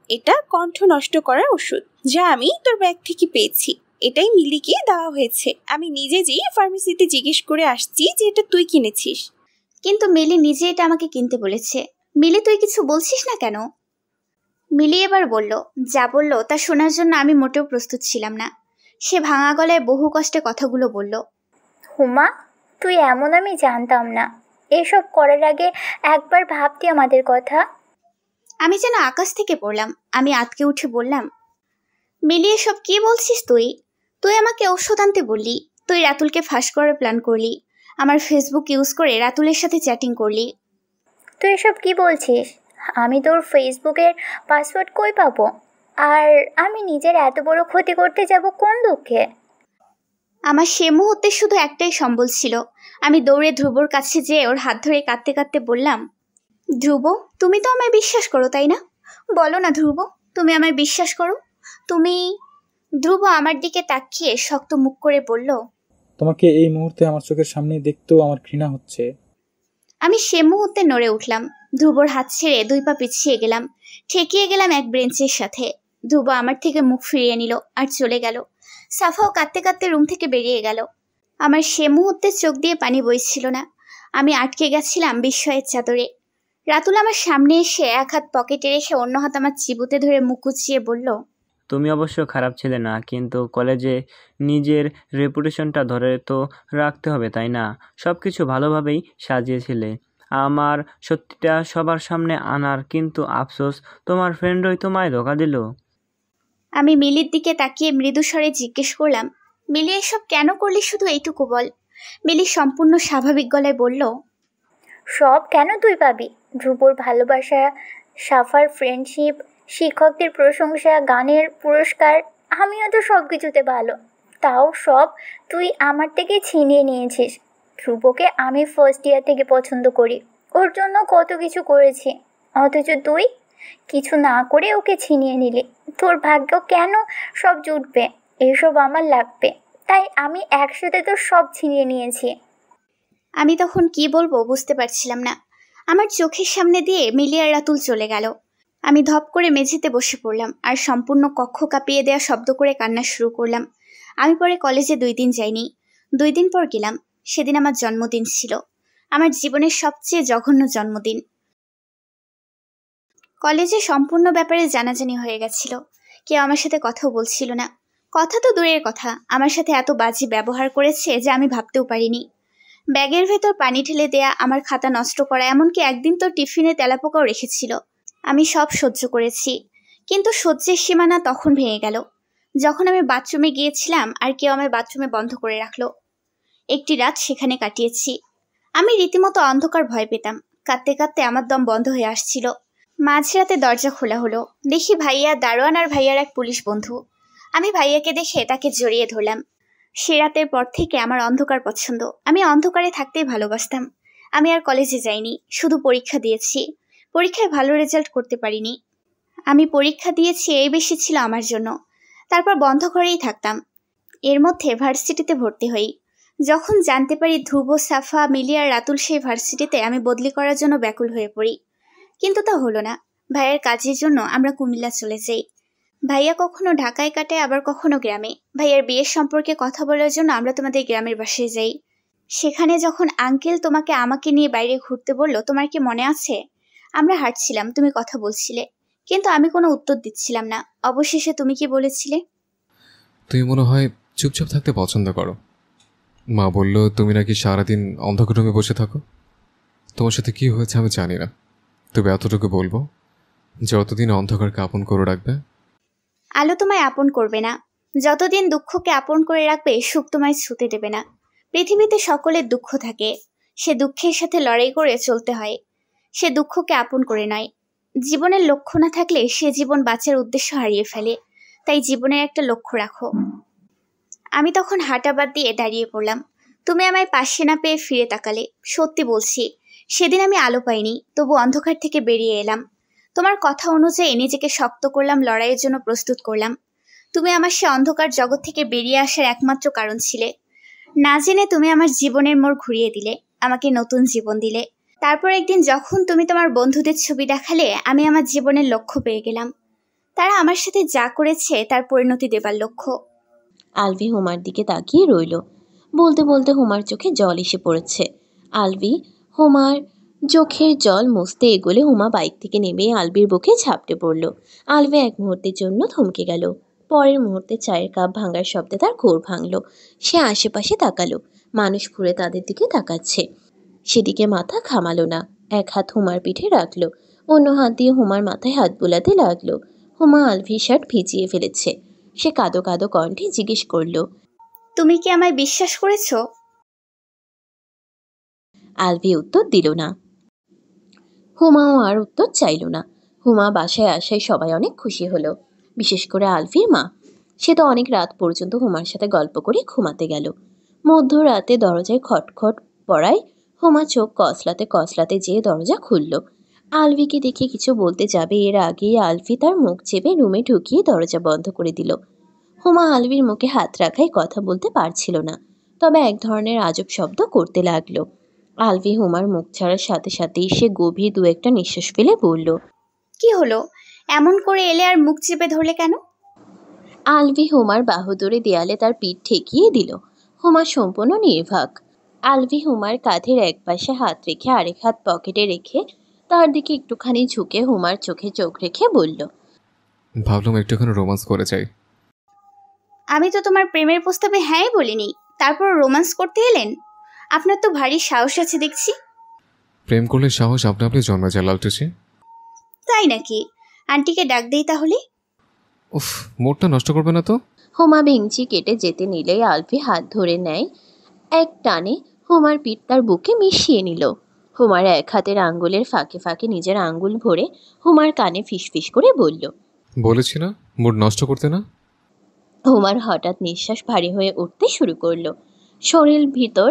Speaker 10: এটা কণ্ঠ নষ্ট করার ওষুধ, যা আমি তোর ব্যাগ থেকে পেয়েছি। এটাই মিলিকে দেওয়া হয়েছে। আমি নিজে যেয়ে ফার্মেসিতে জিজ্ঞেস করে আসছি যে এটা তুই কিনেছিস।
Speaker 2: কিন্তু মিলি নিজে এটা আমাকে কিনতে বলেছে। মিলি, তুই কিছু বলছিস না কেন? মিলি এবার বলল, যা বলল তা শোনার জন্য আমি মোটেও প্রস্তুত ছিলাম না। সে ভাঙা গলায় বহু কষ্টে কথাগুলো বলল।
Speaker 6: হুমা, তুই এমন আমি জানতাম না। এসব করার আগে একবার ভাবতি আমাদের কথা।
Speaker 2: আমি যেন আকাশ থেকে পড়লাম। আমি আতকে উঠে বললাম, মিলি এসব কি বলছিস তুই? তুই আমাকে ঔষধ আনতে বললি, তুই রাতুলকে ফাঁস করার প্ল্যান করলি, আমার ফেসবুক ইউজ করে রাতুলের সাথে চ্যাটিং করলি।
Speaker 6: তুই এসব কি বলছিস? আমি তোর ফেসবুকের পাসওয়ার্ড কই পাবো? আর আমি নিজের এত বড় ক্ষতি করতে যাব কোন দুঃখে?
Speaker 2: আমার সে মুহূর্তে শুধু একটাই সম্বল ছিল। আমি দৌড়ে ধ্রুবর কাছে যেয়ে ওর হাত ধরে কাঁদতে কাঁদতে বললাম, ধ্রুব, তুমি তো আমায় বিশ্বাস করো তাই না? বলো না ধ্রুব, তুমি আমায় বিশ্বাস করো? তুমি। ধ্রুব আমার দিকে তাকিয়ে শক্ত মুখ করে বলল,
Speaker 5: তোমাকে এই মুহূর্তে আমার চোখের সামনে দেখতেও আমার ঘৃণা হচ্ছে।
Speaker 2: আমি সে মুহূর্তে নড়ে উঠলাম। ধ্রুবর হাত ছেড়ে 2 পা পিছিয়ে গেলাম, ঠেকিয়ে গেলাম এক ব্রেঞ্চের সাথে। ধ্রুব আমার থেকে মুখ ফিরিয়ে নিল আর চলে গেল। সাফাও কাঁদতে কাঁদতে রুম থেকে বেরিয়ে গেল। আমার সে মুহূর্তে চোখ দিয়ে পানি বইছিল না। আমি আটকে গেছিলাম বিস্ময়ের চাদরে। রাতুল আমার সামনে এসে এক হাত পকেটে রেখে অন্য হাত আমার চিবুতে ধরে মুখ কুচিয়ে বলল,
Speaker 11: তুমি অবশ্য খারাপ ছেলে না, কিন্তু কলেজে নিজের রেপুটেশনটা ধরে তো রাখতে হবে, তাই না? সব কিছু ভালোভাবেই সাজিয়েছিলে আমার সত্যিটা সবার সামনে আনার, কিন্তু আফসোস তোমার ফ্রেন্ডই তোমায় ধোঁকা দিল।
Speaker 2: আমি মিলির দিকে তাকিয়ে মৃদু স্বরে জিজ্ঞেস করলাম, মিলি এসব কেন করলি, শুধু এইটুকু বল। মিলি সম্পূর্ণ স্বাভাবিক গলায় বলল,
Speaker 6: সব কেন তুই পাবি? ধ্রুবর ভালোবাসা, সাফার ফ্রেন্ডশিপ, শিক্ষকদের প্রশংসা, গানের পুরস্কার, আমিও তো সব কিছুতে ভালো। তাও সব তুই আমার থেকে ছিনিয়ে নিয়েছিস। ধ্রুবকে আমি ফার্স্ট ইয়ার থেকে পছন্দ করি, ওর জন্য কত কিছু করেছি, অথচ তুই কিছু না করে ওকে ছিনিয়ে নিলি। তোর ভাগ্য কেন সব জুটবে, এসব আমার লাগবে, তাই আমি একসাথে তো সব ছিনিয়ে নিয়েছি।
Speaker 2: আমি তখন কি বলবো বুঝতে পারছিলাম না। আমার চোখের সামনে দিয়ে মিলি আর রাতুল চলে গেল। আমি ধপ করে মেঝেতে বসে পড়লাম আর সম্পূর্ণ কক্ষ কাঁপিয়ে দেওয়া শব্দ করে কান্না শুরু করলাম। আমি পরে কলেজে 2 দিন যাইনি। 2 দিন পর গেলাম। সেদিন আমার জন্মদিন ছিল, আমার জীবনের সবচেয়ে জঘন্য জন্মদিন। কলেজে সম্পূর্ণ ব্যাপারে জানাজানি হয়ে গেছিল। কেউ আমার সাথে কথাও বলছিল না। কথা তো দূরের কথা, আমার সাথে এত বাজে ব্যবহার করেছে যে আমি ভাবতেও পারিনি। ব্যাগের ভেতর পানি ঢেলে দেয়া, আমার খাতা নষ্ট করা, এমনকি একদিন তো টিফিনে তেলাপোকাও রেখেছিল। আমি সব সহ্য করেছি, কিন্তু সহ্যের সীমানা তখন ভেঙে গেল যখন আমি বাথরুমে গিয়েছিলাম আর কেউ আমার বাথরুমে বন্ধ করে রাখলো। একটি রাত সেখানে কাটিয়েছি। আমি রীতিমতো অন্ধকার ভয় পেতাম। কাঁদতে কাঁদতে আমার দম বন্ধ হয়ে আসছিল। মাঝরাতে দরজা খোলা হলো। দেখি ভাইয়া, দারোয়ান আর ভাইয়ার এক পুলিশ বন্ধু। আমি ভাইয়াকে দেখে তাকে জড়িয়ে ধরলাম। সে রাতের পর থেকে আমার অন্ধকার পছন্দ। আমি অন্ধকারে থাকতেই ভালোবাসতাম। আমি আর কলেজে যাইনি, শুধু পরীক্ষা দিয়েছি। পরীক্ষায় ভালো রেজাল্ট করতে পারিনি। আমি পরীক্ষা দিয়েছি এই বেশি ছিল আমার জন্য। তারপর বন্ধ করেই থাকতাম। এর মধ্যে ভার্সিটিতে ভর্তি হই। যখন জানতে পারি ধ্রুব, সাফা, মিলি আর রাতুল সেই ভার্সিটিতে, আমি বদলি করার জন্য ব্যাকুল হয়ে পড়ি। কিন্তু তা হলো না। ভাইয়ের কাজের জন্য আমরা কুমিল্লা চলে যাই। ভাইয়া কখনো ঢাকায় কাটে, আবার কখনো গ্রামে। ভাইয়ার বিয়ের সম্পর্কে কথা বলার জন্য আমরা তোমাদের গ্রামের বাসায় যাই। সেখানে যখন আঙ্কেল তোমাকে আমাকে নিয়ে বাইরে ঘুরতে বলল, তোমার কি মনে আছে? আমরা হাঁটছিলাম, তুমি কথা বলছিলে, কিন্তু আমি কোনো উত্তর দিচ্ছিলাম না। অবশেষে তুমি কি বলেছিলে?
Speaker 7: তুমি মনে হয় চুপচাপ থাকতে পছন্দ করো। মা বলল তুমি নাকি সারাদিন অন্ধকার রুমে বসে থাকো। তোমার সাথে কি হয়েছে আমি জানি না, তবে এতটুকু বলবো, যতদিন অন্ধকারকে আপন করে রাখবে।
Speaker 2: আলো তোমায় আপন করবে না। যতদিন দুঃখকে আপন করে রাখবে, সুখ তোমায় ছুতে দেবে না। পৃথিবীতে সকলের দুঃখ থাকে, সে দুঃখের সাথে লড়াই করে চলতে হয়। সে দুঃখকে আপন করে নয়। জীবনের লক্ষ্য না থাকলে সে জীবন বাঁচার উদ্দেশ্য হারিয়ে ফেলে। তাই জীবনের একটা লক্ষ্য রাখো। আমি তখন হাঁটা বাদ দিয়ে দাঁড়িয়ে পড়লাম। তুমি আমায় পাশে না পেয়ে ফিরে তাকালে। সত্যি বলছি, সেদিন আমি আলো পাইনি, তবু অন্ধকার থেকে বেরিয়ে এলাম। তোমার কথা অনুযায়ী নিজেকে শক্ত করলাম, লড়াইয়ের জন্য প্রস্তুত করলাম। তুমি আমার সে অন্ধকার জগৎ থেকে বেরিয়ে আসার একমাত্র কারণ ছিলে। না জেনে তুমি আমার জীবনের মোড় ঘুরিয়ে দিলে, আমাকে নতুন জীবন দিলে। তারপর একদিন যখন তুমি তোমার বন্ধুদের ছবি দেখালে, আমি আমার জীবনের লক্ষ্য পেয়ে গেলাম। তারা আমার সাথে যা করেছে তার পরিণতি দেবার লক্ষ্য।
Speaker 1: আলভি হুমার দিকে তাকিয়ে রইল। বলতে বলতে হুমার চোখে জল এসে পড়েছে। আলভি হুমার চোখের জল মুছতে এগোলে হুমা বাইক থেকে নেমে আলভির বুকে ঝাপটে পড়ল। আলভি এক মুহূর্তের জন্য থমকে গেল। পরের মুহূর্তে চায়ের কাপ ভাঙার শব্দে তার ঘোর ভাঙল। সে আশেপাশে তাকালো। মানুষ ঘুরে তাদের দিকে তাকাচ্ছে। সেদিকে মাথা ঘামালো না। এক হাত হুমার পিঠে রাখলো, অন্য হাত দিয়ে হুমার মাথায় হাত বুলাতে লাগলো। হুমা আলভির শার্ট ভিজিয়ে ফেলেছে। সে কাঁদো কাঁদো কণ্ঠে জিজ্ঞেস করল,
Speaker 2: তুমি কি আমায় বিশ্বাস করেছো?
Speaker 1: আলভি উত্তর দিল না। হুমাও আর উত্তর চাইল না। হুমা বাসায় আসায় সবাই অনেক খুশি হলো, বিশেষ করে আলভির মা। সে তো অনেক রাত পর্যন্ত হুমার সাথে গল্প করে ঘুমাতে গেল। মধ্যরাতে দরজায় খটখট পড়ায় হুমা চোখ কসলাতে কসলাতে যেয়ে দরজা খুলল। আলভিকে দেখে কিছু বলতে যাবে এর আগেই আলভি তার মুখ চেপে রুমে ঢুকিয়ে দরজা বন্ধ করে দিল। হুমা আলভির মুখে হাত রাখায় কথা বলতে পারছিল না, তবে এক ধরনের আজব শব্দ করতে লাগলো। আলভি হুমার মুখ ছাড়ার সাথে সাথেই সে গভীর দু একটা নিঃশ্বাস ফেলে বলল,
Speaker 2: কি হলো? এমন করে এলে আর মুখ চেপে ধরলে কেন?
Speaker 1: আলভি হুমার বাহু ধরে দেয়ালে তার পিঠ ঠেকিয়ে দিল। হুমা সম্পূর্ণ নির্বাক। আলভি হুমার কাঁধের এক পাশে হাত রেখে আরেক হাত পকেটে রেখে তার দিকে একটুখানি ঝুঁকে হুমার চোখে চোখ রেখে বলল,
Speaker 7: ভাবলাম একটুখানি রোমান্স করে যাই।
Speaker 2: আমি তো তোমার প্রেমের প্রস্তাবে হ্যাঁই বলিনি, তারপর রোম্যান্স করতে এলেন? আপনার তো ভারী সাহস আছে দেখছি।
Speaker 7: প্রেম করলে সাহস আপনা আপনি জন্মে যায় লালটুচি।
Speaker 2: তাই নাকি? আন্টিকে ডাক দেই তাহলে।
Speaker 7: উফ, মোড়টা নষ্ট করবে না তো।
Speaker 1: হুমা ভেঙচি কেটে যেতে নিলেই আলভি হাত ধরে নেয়। এক টানে হুমার পিঠ তার বুকে মিশিয়ে নিল। হুমার এক হাতের আঙ্গুলের ফাঁকে ফাঁকে নিজের আঙ্গুল ভরে হুমার কানে ফিসফিস করে বলল,
Speaker 7: বলেছি না মুড নষ্ট করতে না।
Speaker 1: হুমার হঠাৎ নিঃশ্বাস ভারী হয়ে উঠতে শুরু করলো। শরীর ভিতর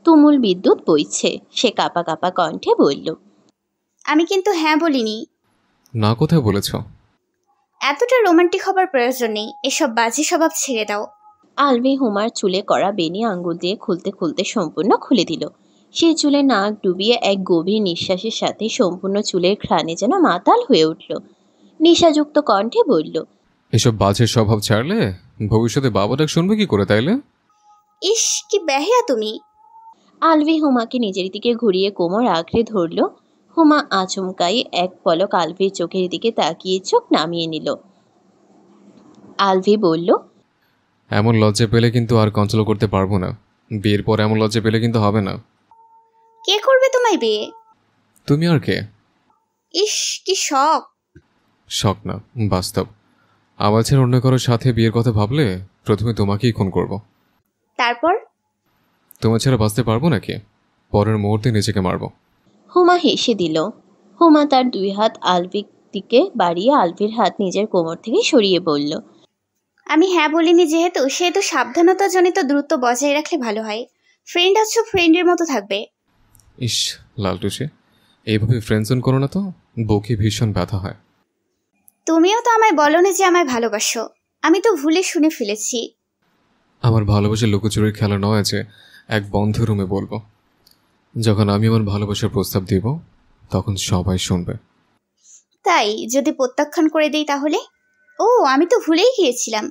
Speaker 1: তুমুল বিদ্যুৎ বইছে। সে কাঁপা কাঁপা কণ্ঠে বলল,
Speaker 2: আমি কিন্তু হ্যাঁ বলিনি।
Speaker 7: না কোথায় বলেছ?
Speaker 2: এতটা রোমান্টিক হবার প্রয়োজন নেই, এসব বাজে স্বভাব ছেড়ে দাও।
Speaker 1: আলভি হুমার চুলে করা বেনি আঙ্গুল দিয়ে খুলতে খুলতে সম্পূর্ণ খুলে দিল। সে চুলে নাক ডুবিয়ে এক গভীর নিঃশ্বাসের সাথে সম্পূর্ণ চুলের ঘ্রাণে যেন মাতাল হয়ে উঠল। নেশাযুক্ত কণ্ঠে বলল,
Speaker 7: এসব বাজে স্বভাব ছাড়লে ভবিষ্যতে বাবা ডাক শুনবে কি করে তাইলে?
Speaker 2: ইস, কি বেহিয়া তুমি।
Speaker 1: আলভি হুমাকে নিজের দিকে ঘুরিয়ে কোমর আঁকড়ে ধরল। হুমা আচমকাই এক পলক আলভির চোখের দিকে তাকিয়ে চোখ নামিয়ে নিল। আলভি বলল,
Speaker 7: এমন লজ্জা পেলে কিন্তু আর কন্ট্রোল করতে পারবো না। বিয়ের পর এমন লজ্জা পেলে কিন্তু হবে না।
Speaker 2: কে করবে তোমায় বিয়ে?
Speaker 7: তুমি আর কে?
Speaker 2: ইস, কি শখ।
Speaker 7: শখ না, বাস্তব। আমার ছেড়ে অন্য কারোর সাথে বিয়ের কথা ভাবলে প্রথমে তোমাকেই খুন করব।
Speaker 2: তারপর?
Speaker 7: তোমার ছাড়া বাঁচতে পারবো নাকি? পরের মুহূর্তে নিজেকে মারবো।
Speaker 1: হুমা হেসে দিল। হুমা তার দুই হাত আলভির দিকে বাড়িয়ে আলভির হাত নিজের কোমর থেকে সরিয়ে বলল,
Speaker 2: আমি হ্যাঁ বলিনি যেহেতু, সেহেতু সাবধানতাজনিত দূরত্ব বজায় রাখলে ভালো হয়। ফ্রেন্ড আছো, ফ্রেন্ডের মতো থাকবে।
Speaker 7: ইস লালটুসি, এইভাবে ফ্রেন্ডজন করো না তো, বুকে ভীষণ ব্যথা হয়।
Speaker 2: তুমিও তো আমায় বলো না যে আমায় ভালোবাসো। আমি তো ভুলে শুনে ফেলেছি।
Speaker 7: আমার ভালোবাসার লুকোচুরির খেলা নয় যে এক বন্ধ রুমে বলবো। যখন আমি আমার ভালোবাসার প্রস্তাব দিব তখন সবাই শুনবে।
Speaker 2: তাই যদি প্রত্যাখ্যান করে দেই তাহলে? ও, আমি তো ভুলেই গিয়েছিলাম।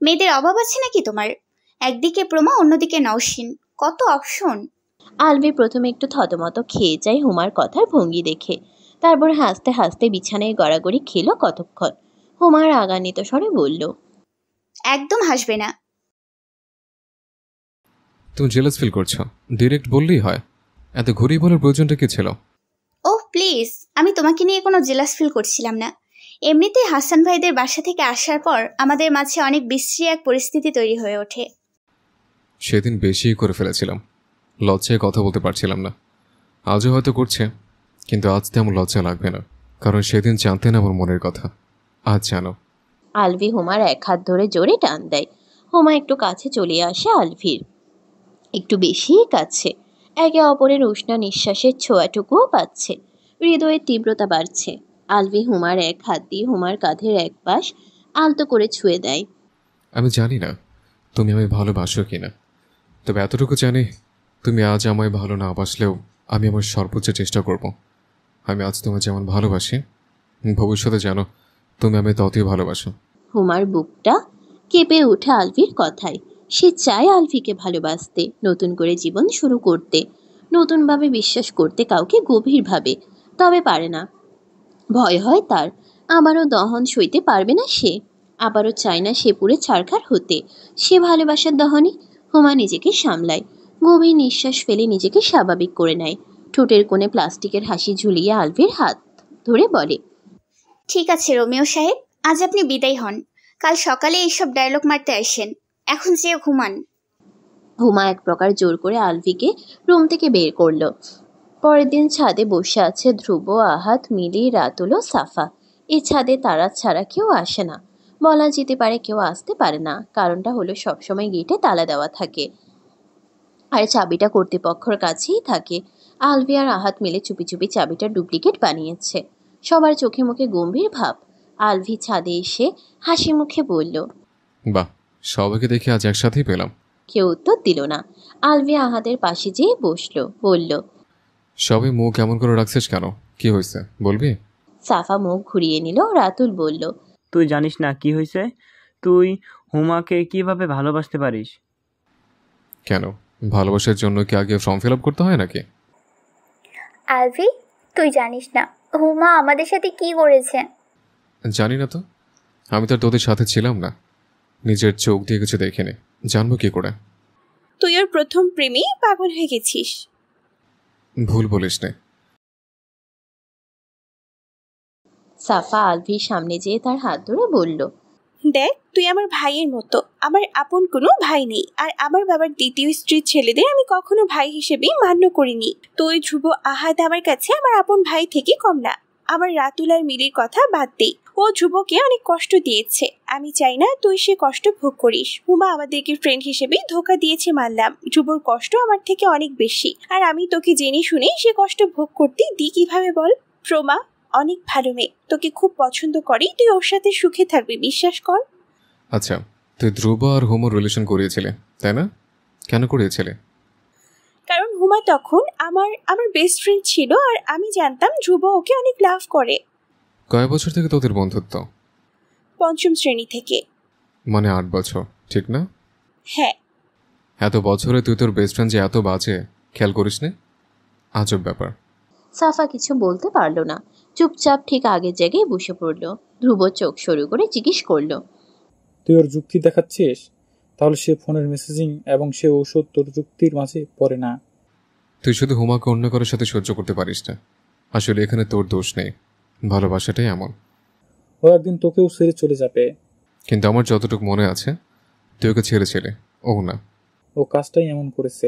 Speaker 2: মেয়েদের অভাব আছে নাকি তোমার? একদিকে প্রমা, অন্যদিকে নওশিন, কত অপশন।
Speaker 1: আলভি প্রথমে একটু থতমত খেয়ে যায় হুমার কথার ভঙ্গি দেখে, তারপর হাসতে হাসতে বিছানায় গড়াগড়ি খেলো কতক্ষণ। হুমার রাগান্বিত স্বরে বলল,
Speaker 2: একদম হাসবে না।
Speaker 7: তুমি জেলাস ফিল করছো, ডিরেক্ট বললেই হয়। এত ঘুরিয়ে বলার প্রয়োজনটা কি ছিল?
Speaker 2: ওহ প্লিজ, আমি তোমাকে নিয়ে কোনো জেলাস ফিল করছিলাম না। এমনিতেই হাসান ভাইদের বাসা থেকে আসার পর আমাদের মাঝে অনেক বিশ্রী এক পরিস্থিতি তৈরি হয়ে ওঠে।
Speaker 7: সেদিন বেশি করে ফেলেছিলাম, লজ্জায় কথা বলতে পারছিলাম না। আজও হয়তো করছে, কিন্তু আজ তেমন লজ্জা লাগবে না, কারণ সেদিন জানতেন আমার মনের কথা, আজ জানো।
Speaker 1: আলভি হুমার এক হাত ধরে জোরে টান দেয়। হুমা একটু কাছে চলে আসে আলভির, একটু বেশিই কাছে। একে অপরের উষ্ণ নিঃশ্বাসের ছোঁয়াটুকুও পাচ্ছে। হৃদয়ের তীব্রতা বাড়ছে। আলভি হুমার এক হাত দিয়ে হুমার কাঁধের এক পাশ আলতো করে ছুঁয়ে দেয়।
Speaker 7: আমি জানি না তুমি আমায় ভালোবাসো কিনা, তবে এতটুকু জানি তুমি আজ আমায় ভালো না বাসলেও আমি আমার সর্বোচ্চ চেষ্টা করব। আমি আজ তোমায় যেমন ভালোবাসি, ভবিষ্যতে জানো তুমি আমি ততই ভালোবাসো।
Speaker 1: হুমার বুকটা কেঁপে ওঠে আলভির কথায়। সে চায় আলভিকে ভালোবাসতে, নতুন করে জীবন শুরু করতে, নতুনভাবে বিশ্বাস করতে কাউকে গভীরভাবে, তবে পারে না। ভয় হয় তার, আবারও দহন সইতে পারবে না সে, আবারও চায় না সে পুরে ছারখার হতে। সে ভালোবাসার দহনে হুমা নিজেকে সামলায়, গভীর নিঃশ্বাস ফেলে নিজেকে স্বাভাবিক করে নেয়। ঠোঁটের কোণে প্লাস্টিকের হাসি ঝুলিয়ে আলভির হাত ধরে বলে,
Speaker 2: ঠিক আছে রোমিও সাহেব, আজ আপনি বিদায় হন। কাল সকালে এইসব ডায়লগ মারতে আসেন। এখন যেয়ে ঘুমান।
Speaker 1: হুমা এক প্রকার জোর করে আলভিকে রুম থেকে বের করলো। পরের দিন ছাদে বসে আছে ধ্রুব, আহাত, মিলি, রাতুল ও সাফা। এই ছাদে তারা ছাড়া কেউ আসে না, বলা যেতে পারে কেউ আসতে পারে না। কারণটা হলো সবসময় গেটে তালা দেওয়া থাকে, আর চাবিটা কর্তৃপক্ষের কাছেই থাকে। আলভি আর আহাত মিলে চুপি চুপি চাবিটা ডুপ্লিকেট বানিয়েছে। সবার চোখে মুখে গম্ভীর ভাব। আলভি ছাদে এসে হাসি মুখে বলল,
Speaker 7: বাহ, সবাইকে দেখে আজ একসাথেই পেলাম।
Speaker 1: কেউ উত্তর দিল না। আলভি আহাদের পাশে যেয়ে বসলো, বলল,
Speaker 7: সবাই মুখ কেমন করে রাখছিস কেন, কি হয়েছে বলবি?
Speaker 1: সাফা মুখ ঘুরিয়ে নিল। রাতুল বলল,
Speaker 11: তুই জানিস না কি হয়েছে? তুই হুমাকে কিভাবে ভালোবাসতে পারিস?
Speaker 7: কেন, ভালোবাসার জন্য কি আগে ফর্ম ফিল আপ করতে হয় নাকি?
Speaker 6: আলভি, তুই জানিস না হুমা আমাদের সাথে কি করেছে?
Speaker 7: জানি না তো, আমি তো আর তোদের সাথে ছিলাম না, নিজের চোখ দিয়ে কিছু দেখিনি, জানবো কি করে?
Speaker 10: তুই ওর প্রথম প্রেমে পাগল হয়ে গেছিস।
Speaker 7: ভুল বলিস নে।
Speaker 1: সাফা আলভির সামনে যেয়ে তার হাত ধরে বলল,
Speaker 10: দেখ, তুই আমার ভাইয়ের মতো। আমার আপন কোনো ভাই নেই, আর আমার বাবার দ্বিতীয় স্ত্রীর ছেলেদের আমি কখনো ভাই হিসেবে মান্য করিনি। তুই ধ্রুব, আহাদ আমার কাছে আমার আপন ভাই থেকে কম না। আমার রাতুল আর মিলির কথা বাদ দে, ও ধ্রুবকে অনেক কষ্ট দিয়েছে। আমি চাই না তুই সে কষ্ট ভোগ করিস। হুমা আমাদেরকে ফ্রেন্ড হিসেবে ধোকা দিয়েছে মানলাম, ধ্রুবর কষ্ট আমার থেকে অনেক বেশি, আর আমি তোকে জেনে শুনে সে কষ্ট ভোগ করতে দিই কিভাবে বল? প্রমা অনেক ভালো মেয়ে, তোকে খুব পছন্দ করে, তুই ওর সাথে সুখে থাকবি, বিশ্বাস কর।
Speaker 7: আচ্ছা, তুই ধ্রুব আর হোমোর রিলেশন করিয়েছিলে তাই না? কেন করিয়েছিলে?
Speaker 10: কারণ হুমা তখন আমার আমার বেস্ট ফ্রেন্ড ছিল, আর আমি জানতাম ধ্রুব ওকে অনেক লাভ করে।
Speaker 7: কয় বছর থেকে তোদের বন্ধুত্ব?
Speaker 10: পঞ্চম শ্রেণী থেকে।
Speaker 7: মানে 8 বছর, ঠিক না?
Speaker 10: হ্যাঁ।
Speaker 7: এত বছরে তুই তোর বেস্ট ফ্রেন্ড যে এত বাজে, খেয়াল করিস নে? আজব ব্যাপার।
Speaker 1: সাফা কিছু বলতে পারলো না, চুপচাপ ঠিক আগের জায়গায় বসে পড়ল। ধ্রুব চোখ সরু করে জিজ্ঞেস করলো,
Speaker 5: তুই ওর যুক্তি দেখাচ্ছিস? তাহলে সে ফোনের মেসেজিং এবং সে ঔষধ তোর যুক্তির মাঝে পড়ে না।
Speaker 7: তুই শুধু হুমাকে অন্য কারোর সাথে সহ্য করতে পারিস না, আসলে এখানে তোর দোষ নেই, ভালোবাসাটাই এমন।
Speaker 5: ও একদিন তোকেও ছেড়ে চলে যাবে।
Speaker 7: কিন্তু আমার যতটুকু মনে আছে তুই ওকে ছেড়েছিলে, ও না।
Speaker 5: ও কাজটাই এমন করেছে।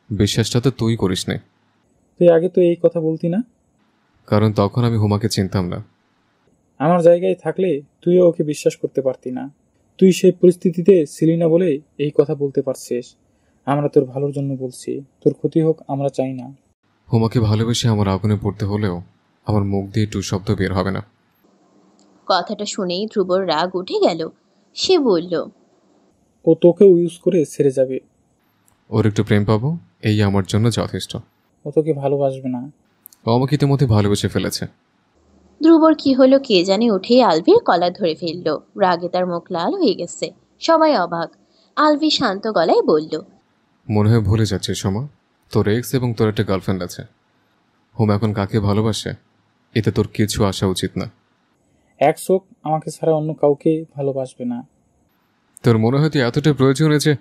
Speaker 7: বিশ্বাসটা তো তুই করিস নে।
Speaker 5: তুই আগে তো এই কথা বলতি না।
Speaker 7: কারণ তখন আমি হুমাকে চিনতাম না।
Speaker 5: আমার জায়গায় থাকলে তুইও ওকে বিশ্বাস করতে পারতি না। তুই সেই পরিস্থিতিতে ছিলি না বলে এই কথা বলতে পারছিস। আমরা তোর ভালোর জন্য বলছি, তোর ক্ষতি হোক আমরা চাই না।
Speaker 7: হুমাকে ভালোবেসে আমার আগুনে পড়তে হলেও আমার মুখ দিয়ে টু শব্দ বের হবে না।
Speaker 1: কথাটা শুনেই ধ্রুবর রাগ উঠে গেল। সে বলল,
Speaker 5: ও তোকেও ইউজ করে ছেড়ে যাবে।
Speaker 7: ওর একটু প্রেম পাবো, এই আমার জন্য যথেষ্ট।
Speaker 5: ও তোকে ভালোবাসবে না।
Speaker 7: ও আমাকে ইতিমধ্যে ভালোবেসে ফেলেছে।
Speaker 1: ধ্রুবর কি হলো কে জানে উঠে আলভির কলার ধরে ফেলল। রাগে তার মুখ লাল হয়ে গেছে। সবাই অবাক। আলভি শান্ত গলায় বলল,
Speaker 7: মনে হয় ভুলে যাচ্ছিস সোমা, তোর এক্স এবং তোর একটা গার্লফ্রেন্ড আছে। হোম এখন কাকে ভালোবাসে এতে তোর কিছু আসা উচিত না।
Speaker 5: এক শোক আমাকে ছাড়া অন্য কাউকে ভালোবাসবে না।
Speaker 7: তোর মনে হয় তুই এতটাই প্রয়োজন যে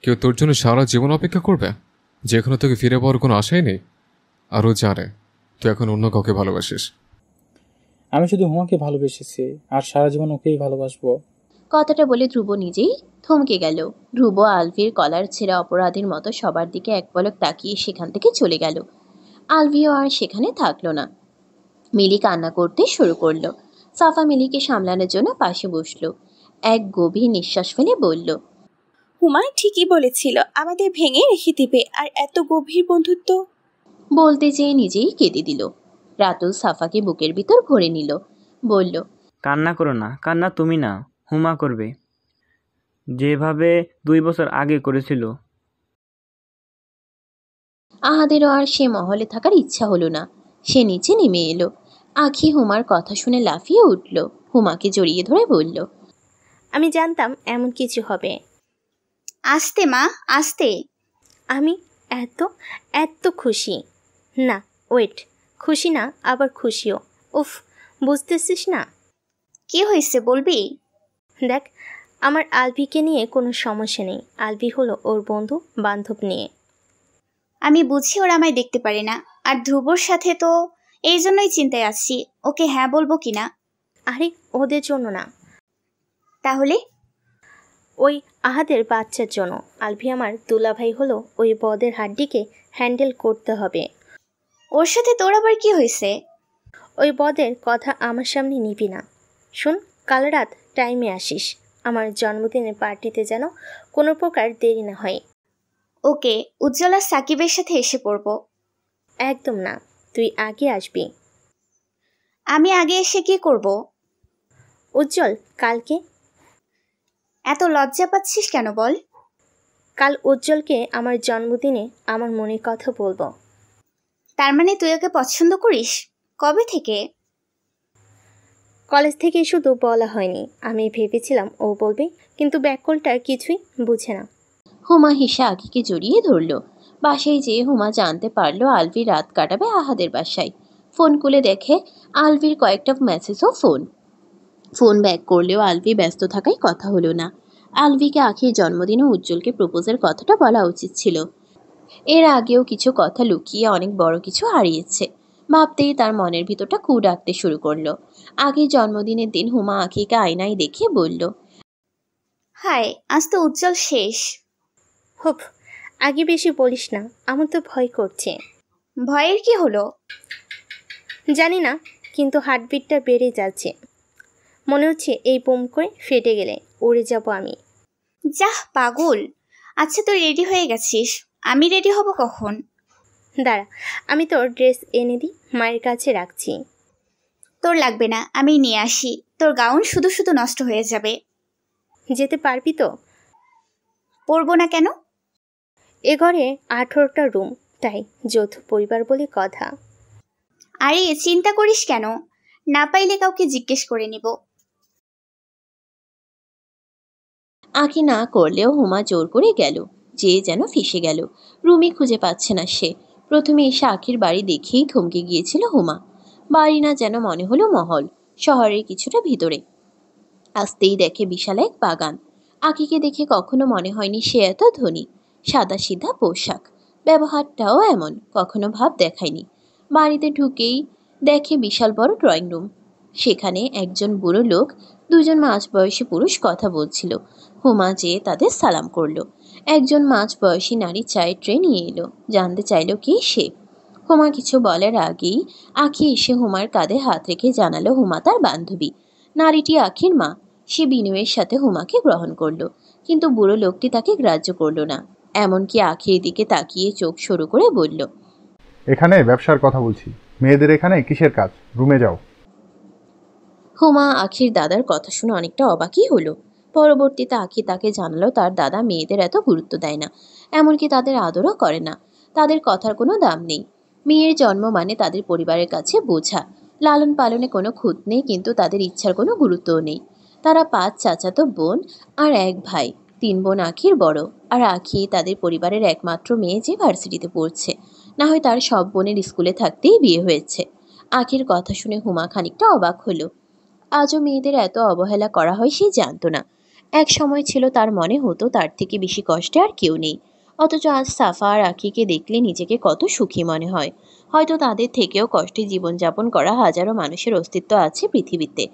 Speaker 7: কেউ তোর জন্য সারা জীবন অপেক্ষা করবে, যেখানে তোকে ফিরে পাওয়ার কোনো আশাই নেই। আরও জানে তুই এখন অন্য কাউকে ভালোবাসিস।
Speaker 5: আমি শুধু হুমাকে ভালোবেসেছি আর সারা জীবন ওকেই ভালোবাসবো।
Speaker 1: কথাটা বলে ধ্রুব নিজেই থমকে গেল। ধ্রুব আলভির কলার ছেঁড়া অপরাধীর মতো সবার দিকে এক পলক তাকিয়ে সেখান থেকে চলে গেল। আলভিও আর সেখানে থাকলো না। মিলি কান্না করতে শুরু করলো। সাফা মিলিকে সামলানোর জন্য পাশে বসলো। এক গভীর নিঃশ্বাস ফেলে বলল,
Speaker 10: হুমা ঠিকই বলেছিল, আমাদের ভেঙে রেখে দিবে। আর এত গভীর বন্ধুত্ব।
Speaker 1: বলতে চেয়ে নিজেই কেঁদে দিল। রাতুল সাফাকে বুকের ভিতর ভরে নিল। বলল,
Speaker 11: কান্না করো না, কান্না তুমি না, হুমা করবে, যেভাবে 2 বছর আগে করেছিল।
Speaker 1: আহাদেরও আর সে মহলে থাকার ইচ্ছা হলো না। সে নিচে নেমে এলো। আখি হুমার কথা শুনে লাফিয়ে উঠল। হুমাকে জড়িয়ে ধরে বলল,
Speaker 2: আমি জানতাম এমন কিছু হবে। আস্তে মা, আস্তে। আমি এত এত খুশি না। ওয়েট, খুশি না আবার খুশিও। উফ, বুঝতেছিস না কি হয়েছে বলবি? দেখ, আমার আলভিকে নিয়ে কোনো সমস্যা নেই। আলভি হলো ওর বন্ধু বান্ধব নিয়ে। আমি বুঝি ওরা আমায় দেখতে পারে না। আর ধ্রুবর সাথে তো এই জন্যই চিন্তায় আছি, ওকে হ্যাঁ বলবো কিনা। আরে ওদের জন্য না, তাহলে ওই আহাদের বাচ্চার জন্য। আলভি আমার দুলাভাই হলো, ওই বদের হাড্ডিকে হ্যান্ডেল করতে হবে। ওর সাথে তোর আবার কি হয়েছে? ওই বদের কথা আমার সামনে নিবি না। শোন, কাল রাত টাইমে আসিস। আমার জন্মদিনের পার্টিতে যেন কোনো প্রকার দেরি না হয়। ওকে, উজ্জ্বলা সাকিবের সাথে এসে পড়ব। একদম না, তুই আগে আসবি। আমি আগে এসে কি করব? উজ্জ্বল, কালকে এত লজ্জা পাচ্ছিস কেন বল? কাল উজ্জ্বলকে আমার জন্মদিনে আমার মনের কথা বলবো। তার মানে তুই ওকে পছন্দ করিস? কবে থেকে? কলেজ থেকে শুধু বলা হয়নি, আমি ভেবেছিলাম ও বলবে, কিন্তু ব্যাককলটার কিছুই বুঝে না।
Speaker 1: হুমা হেসে আখিকে জড়িয়ে ধরল। বাসায় যেয়ে হুমা জানতে পারলো আলভি রাত কাটাবে আহাদের বাসায়। ফোন খুলে দেখে আলভির কয়েকটা মেসেজ ও ফোন ব্যাক করলেও আলভি ব্যস্ত থাকায় কথা হলো না। আলভিকে আখির জন্মদিনে উজ্জ্বলকে প্রপোজের কথাটা বলা উচিত ছিল। এর আগেও কিছু কথা লুকিয়ে অনেক বড় কিছু হারিয়েছে। ভাবতেই তার মনের ভিতরটা কু ডাকতে শুরু করলো। আগের জন্মদিনের দিন হুমা আখিকে আয়নায় দেখে বলল,
Speaker 2: হাই, আজ তো উজ্জ্বল শেষ। হুপ, আগে বেশি বলিস না, আমার তো ভয় করছে। ভয়ের কি হলো? জানি না, কিন্তু হার্টবিটটা বেড়ে যাচ্ছে। মনে হচ্ছে এই বোম করে ফেটে গেলে উড়ে যাব আমি। যাহ পাগল। আচ্ছা, তুই রেডি হয়ে গেছিস? আমি রেডি হব কখন? দাঁড়া, আমি তোর ড্রেস এনে দিই, মায়ের কাছে রাখছি। তোর লাগবে না, আমি নিয়ে আসি। তোর গাউন শুধু শুধু নষ্ট হয়ে যাবে। যেতে পারবি তো? পরবো না কেন? এ ঘরে 18টা রুম, তাই যৌথ পরিবার বলে কথা। আরে চিন্তা করিস কেন, না পাইলে কাউকে জিজ্ঞেস করে নিব।
Speaker 1: আঁকি না করলেও হুমা জোর করে গেল। যে যেন ফেসে গেল। রুমই খুঁজে পাচ্ছে না সে। প্রথমে এসে আখির বাড়ি দেখেই থমকে গিয়েছিল হুমা। বাড়ি না, যেন মনে হলো মহল, শহরের কিছুটা ভিতরে। আসতেই দেখে বিশাল এক বাগান। আখিকে দেখে কখনো মনে হয়নি সে এত ধনী। সাদা সিধা পোশাক, ব্যবহারটাও এমন, কখনো ভাব দেখায়নি। বাড়িতে ঢুকেই দেখে বিশাল বড় ড্রয়িং রুম। সেখানে একজন বুড়ো লোক, দুজন মাঝবয়সী পুরুষ কথা বলছিল। হুমা যেয়ে তাদের সালাম করলো। একজন মাঝবয়সী নারী চায়ের ট্রে নিয়ে এলো। জানতে চাইলো কে সে। হুমা কিছু বলার আগেই আখি এসে হুমার কাঁধে হাত রেখে জানালো হুমা তার বান্ধবী। নারীটি আখির মা। সে বিনয়ের সাথে হুমাকে গ্রহণ করলো, কিন্তু বুড়ো লোকটি তাকে গ্রাহ্য করলো না। এমনকি আখির দিকে তাকিয়ে চোখ সরু করে বলল,
Speaker 12: এখানে ব্যবসার কথা বলছি, মেয়েদের এখানে কিসের কাজ? রুমে যাও।
Speaker 1: হুমা আখির দাদার কথা শুনে অনেকটা অবাকই হলো। পরবর্তীতে আখি তাকে জানালো তার দাদা মেয়েদের এত গুরুত্ব দেয় না, এমনকি তাদের আদরও করে না। তাদের কথার কোনো দাম নেই। মেয়ের জন্ম মানে তাদের পরিবারের কাছে বোঝা। লালন পালনে কোনো খুঁত নেই, কিন্তু তাদের ইচ্ছার কোনো গুরুত্বও নেই। তারা 5 চাচাতো বোন আর 1 ভাই। 3 বোন আখির বড়, আর আখি তাদের পরিবারের একমাত্র মেয়ে যে ভার্সিটিতে পড়ছে। না হয় তার সব বোনের স্কুলে থাকতেই বিয়ে হয়েছে। আখির কথা শুনে হুমা খানিকটা অবাক হলো। আজও মেয়েদের এত অবহেলা করা হয় সে জানতো না। এক সময় ছিল তার মনে হতো তার থেকে বেশি কষ্টে আর কেউ নেই। অথচ আজ সাফা আর আখিকে দেখলে নিজেকে কত সুখী মনে হয়। হয়তো তাদের থেকেও কষ্টে জীবনযাপন করা হাজারো মানুষের অস্তিত্ব আছে পৃথিবীতে।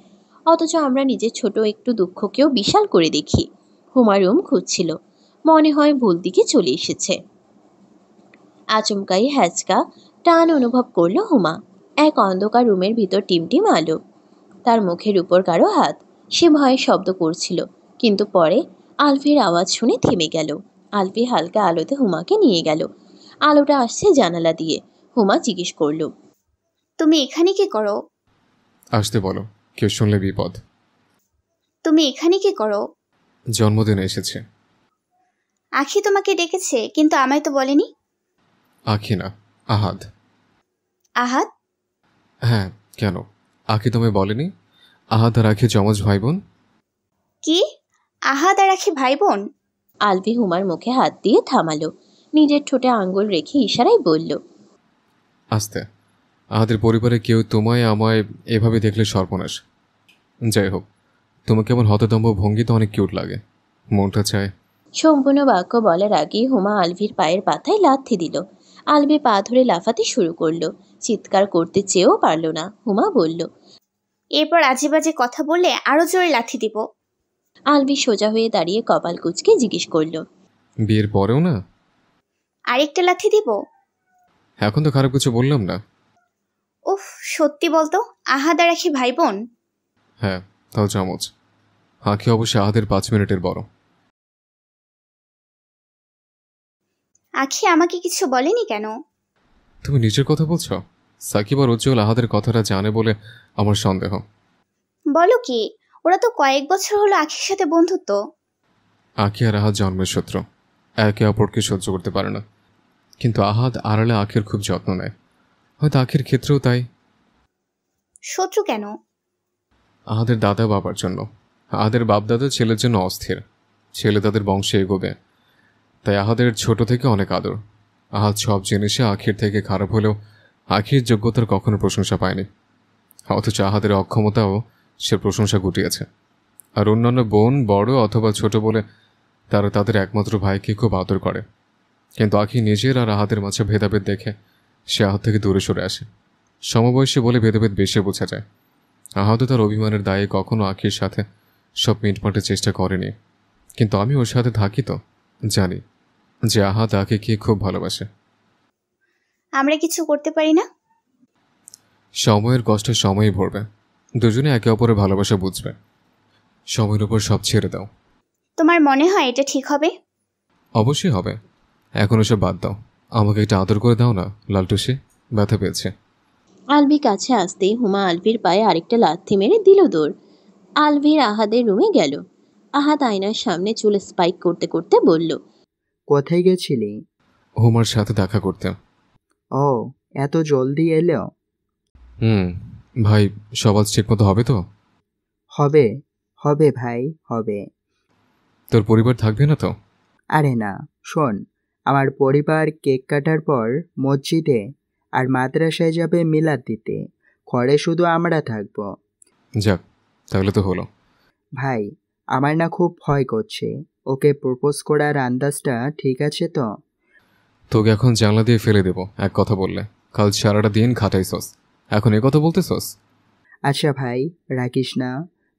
Speaker 1: অথচ আমরা নিজের ছোট একটু দুঃখকেও বিশাল করে দেখি। হুমা রুম খুঁজছিল, মনে হয় ভুল দিকে চলে এসেছে। আচমকাই হ্যাচকা টান অনুভব করলো হুমা। এক অন্ধকার রুমের ভিতর টিমটিম আলো, তার মুখের উপর কারো হাত। সে ভয়ে শব্দ করছিল, কিন্তু পরে আলফির আওয়াজ শুনে থেমে গেল। আলফি হালকা আলোতে হুমাকে নিয়ে গেল। আলোটা আসছে জানালা দিয়ে। হুমা জিজ্ঞেস করল,
Speaker 2: তুমি এখানে কি করো?
Speaker 7: আসতে বলো, কেউ শুনলে বিপদ।
Speaker 2: তুমি এখানে কি করো?
Speaker 7: জন্মদিনে এসেছে।
Speaker 2: আখি তোমাকে ডেকেছে, কিন্তু আমায় তো বলেনি।
Speaker 7: আখি না, আহাদ।
Speaker 2: আহাদ?
Speaker 7: হ্যাঁ, কেন? আখি তোমায় বলেনি আহাদ আর আখি যমজ ভাই বোন?
Speaker 2: কি? আহাদ আর আখি ভাই বোন?
Speaker 1: আলফি হুমার মুখে হাত দিয়ে থামালো। নিজের ঠোঁটে আঙ্গুল রেখে ইশারায় বলল,
Speaker 7: আস্তে। আহাদের পরিবারে কেউ তোমায় আমায় এভাবে দেখলে সর্বনাশ। যাই হোক, তোমাকে এমন হতদম্ব ভঙ্গিতে অনেক কিউট লাগে, মনটা চায়।
Speaker 1: সম্পূর্ণ বাক্য বলার আগেই হুমা আলভির পায়ের পাতায় লাথি দিল। আলভি পা ধরে লাফাতে শুরু করলো। চিৎকার করতে চেয়েও পারল না। হুমা বলল,
Speaker 2: এরপর আজেবাজে কথা বললে আরো জোরে লাথি দিব।
Speaker 1: আলভি সোজা হয়ে দাঁড়িয়ে কপাল কুঁচকে জিজ্ঞেস করল,
Speaker 7: বিয়ের পরেও না?
Speaker 2: আরেকটা লাথি দিব?
Speaker 7: এখন তো খারাপ কিছু বললাম না।
Speaker 2: উফ, সত্যি বলতো, আহাদ আর আখি ভাই বোন?
Speaker 7: হ্যাঁ, তাও যমজ। আখি অবশ্য আহাদের 5 মিনিটের বড়।
Speaker 2: আখি আমাকে কিছু বলেনি কেন?
Speaker 7: তুমি নিজের কথা বলছো? সাকিব আর উজ্জ্বল আহাদের কথাটা জানে বলে আমার সন্দেহ।
Speaker 2: বলো কি? ওরা তো কয়েক বছর হলো আখির সাথে বন্ধুত্ব।
Speaker 7: আখি আর আহাদ জন্মের শত্রু, একে অপরকে সহ্য করতে পারে না। কিন্তু আহাদ আড়ালে আখির খুব যত্ন নেয়, হয়তো আখির ক্ষেত্রেও তাই।
Speaker 2: শত্রু কেন?
Speaker 7: আহাদের দাদা বাবার জন্য। আহাদের বাপদাদা ছেলের জন্য অস্থির, ছেলে তাদের বংশে এগোবে, তাই আহাদের ছোট থেকে অনেক আদর। আহাদ সব জিনিসে আখির থেকে খারাপ হলেও আখির যোগ্যতার কখনো প্রশংসা পায়নি, অথচ আহাদের অক্ষমতাও সে প্রশংসা গুটিয়েছে। আর অন্যান্য বোন বড় অথবা ছোট বলে তারা তাদের একমাত্র ভাইকে খুব আদর করে। কিন্তু আখি নিজের আর আহাদের মাঝে ভেদাভেদ দেখে সে আহাদ থেকে দূরে সরে আসে। সমবয়সী বলে ভেদাভেদ বেশি বোঝা যায়। আহাদও তার অভিমানের দায়ে কখনো আখির সাথে সব মিটমাটের চেষ্টা করেনি। কিন্তু আমি ওর সাথে থাকি তো জানি যে আহাদ আখিকে খুব ভালোবাসে।
Speaker 2: আমরা কিছু করতে পারি না?
Speaker 7: সময়ের কষ্টে সময়ই ভরবে, দুজনে একে অপরের ভালোবাসা বুঝবে। সময়ের উপর সব ছেড়ে দাও।
Speaker 2: তোমার মনে হয় এটা ঠিক হবে?
Speaker 7: অবশ্যই হবে। এখন ওসব বাদ দাও, আমাকে একটা আদর করে দাও না লালটুসি, ব্যথা পেয়েছে।
Speaker 1: আলভি কাছে আসতেই হুমা আলভির পায়ে আরেকটা লাথি মেরে দিল দৌড়। আলভির আহাদের রুমে গেল। আহাদ আয়নার সামনে চুল স্পাইক করতে করতে বলল,
Speaker 4: কোথায় গেছিলি?
Speaker 7: হুমার সাথে দেখা করতে।
Speaker 4: ও, এত জলদি এলো?
Speaker 7: ভাই, সব ঠিক মতো হবে তো?
Speaker 4: হবে, হবে ভাই, হবে।
Speaker 7: তোর পরিবার থাকবে না তো?
Speaker 4: আরে না, শোন, আমার পরিবার কেক কাটার পর মসজিদে আর মাদ্রাসায় যাবে মিলাদ দিতে। ঘরে শুধু আমরা থাকবো।
Speaker 7: যাক, তাহলে তো হলো।
Speaker 4: ভাই, আমার না খুব ভয় করছে। ওকে প্রপোজ করার আন্দাজটা ঠিক আছে তো?
Speaker 7: তোকে এখন জানলা দিয়ে ফেলে দেবো এক কথা বললে। কাল সারাটা দিন খাটাইছস, এখন এ কথা বলতেছস?
Speaker 4: আচ্ছা ভাই, রাখিস না,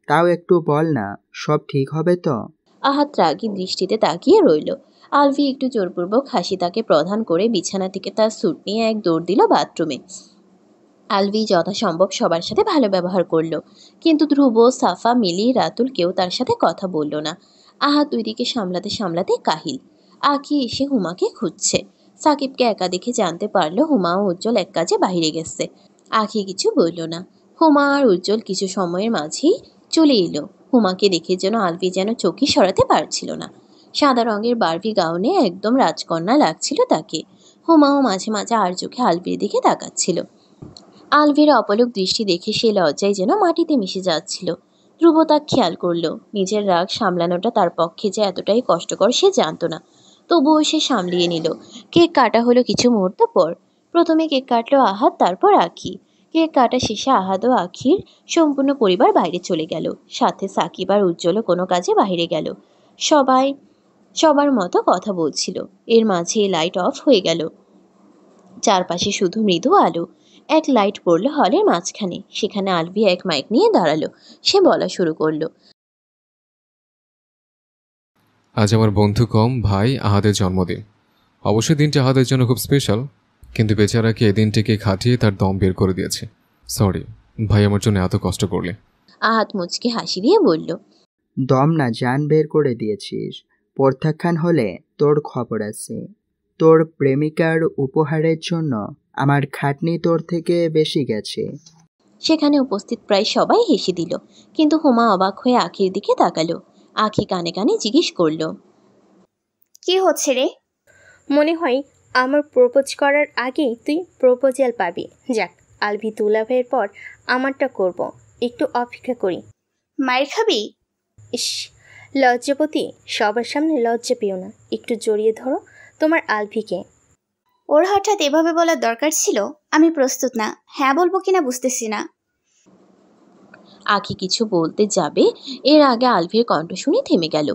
Speaker 4: তাও একটু বল না, সব ঠিক হবে তো?
Speaker 1: আহাদ রাগী দৃষ্টিতে তাকিয়ে রইল। আলভি একটু জোরপূর্বক হাসি তাকে প্রধান করে বিছানা থেকে তার স্যুট নিয়ে এক দৌড় দিল বাথরুমে। আলভি যথাসম্ভব সবার সাথে ভালো ব্যবহার করলো, কিন্তু ধ্রুব, সাফা, মিলি, রাতুল কেউ তার সাথে কথা বলল না। আহাদ দুই দিকে সামলাতে সামলাতে কাহিল। আখি এসে হুমাকে খুঁজছে। সাকিবকে একা দেখে জানতে পারলো হুমা ও উজ্জ্বল এক কাজে বাইরে গেছে। আখি কিছু বলল না। হুমা আর উজ্জ্বল কিছু সময়ের মাঝেই চলে এলো। হুমাকে দেখে যেন আলভি যেন চোখই সরাতে পারছিল না। সাদা রঙের বারবি গাউনে একদম রাজকন্যা লাগছিল তাকে। হুমাও মাঝে মাঝে আর চোখে আলভির দিকে তাকাচ্ছিল। আলভির অপলক দৃষ্টি দেখে সে লজ্জায় যেন মাটিতে মিশে যাচ্ছিল। ধ্রুব তা খেয়াল করলো। নিজের রাগ সামলানোটা তার পক্ষে যে এতটাই কষ্টকর সে জানতো না, তবুও সে সামলিয়ে নিল। কেক কাটা হলো কিছু মুহূর্ত পর। প্রথমে কেক কাটলো আহাদ, তারপর আখি। কেক কাটা শেষে আহাদ ও আখির সম্পূর্ণ পরিবার বাইরে চলে গেল। সাথে সাকিব আর উজ্জ্বলও কোনো কাজে বাইরে গেল। সবাই সবার মতো কথা বলছিল। এর মাঝে লাইট অফ হয়ে গেল। চারপাশে শুধু মৃদু আলো। এক লাইট পড়লো হলের মাঝখানে। সেখানে আলভি এক মাইক নিয়ে দাঁড়ালো। সে বলা শুরু করলো,
Speaker 7: আজ আমার বন্ধু কম ভাই আহাদের জন্মদিন। অবশ্যই দিনটা আহাদের জন্য খুব স্পেশাল, কিন্তু বেচারাকে এই দিনটিকে খাটিয়ে তার দম বের করে দিয়েছে। সরি ভাই, আমার জন্য এত কষ্ট করলে।
Speaker 1: আহাদ মুচকে হাসি দিয়ে বলল,
Speaker 4: দম না জান বের করে দিয়েছিস। প্রত্যাখ্যান হলে তোর খবর আছে। তোর প্রেমিকার উপহারের জন্য আমার খাটনি তোর থেকে বেশি গেছে।
Speaker 1: সেখানে উপস্থিত প্রায় সবাই হেসে দিল, কিন্তু হুমা অবাক হয়ে আখির দিকে তাকালো। আখি কানে কানে জিজ্ঞেস করলো,
Speaker 2: কি হচ্ছে রে?
Speaker 12: মনে হয় আমার প্রপোজ করার আগেই তুই প্রপোজাল পাবি। যাক, আলভি তুলাভের পর আমারটা করব, একটু অপেক্ষা করি।
Speaker 2: মায়ের খাবি?
Speaker 12: ইস, লজ্জাপতি, সবার সামনে লজ্জা পেও না। একটু জড়িয়ে ধরো তোমার আলভিকে।
Speaker 2: ওর হঠাৎ এভাবে বলার দরকার ছিল? আমি প্রস্তুত না। হ্যাঁ বলবো কিনা বুঝতেছি না।
Speaker 1: আখি কিছু বলতে যাবে, এর আগে আলভির কণ্ঠ শুনে থেমে গেল।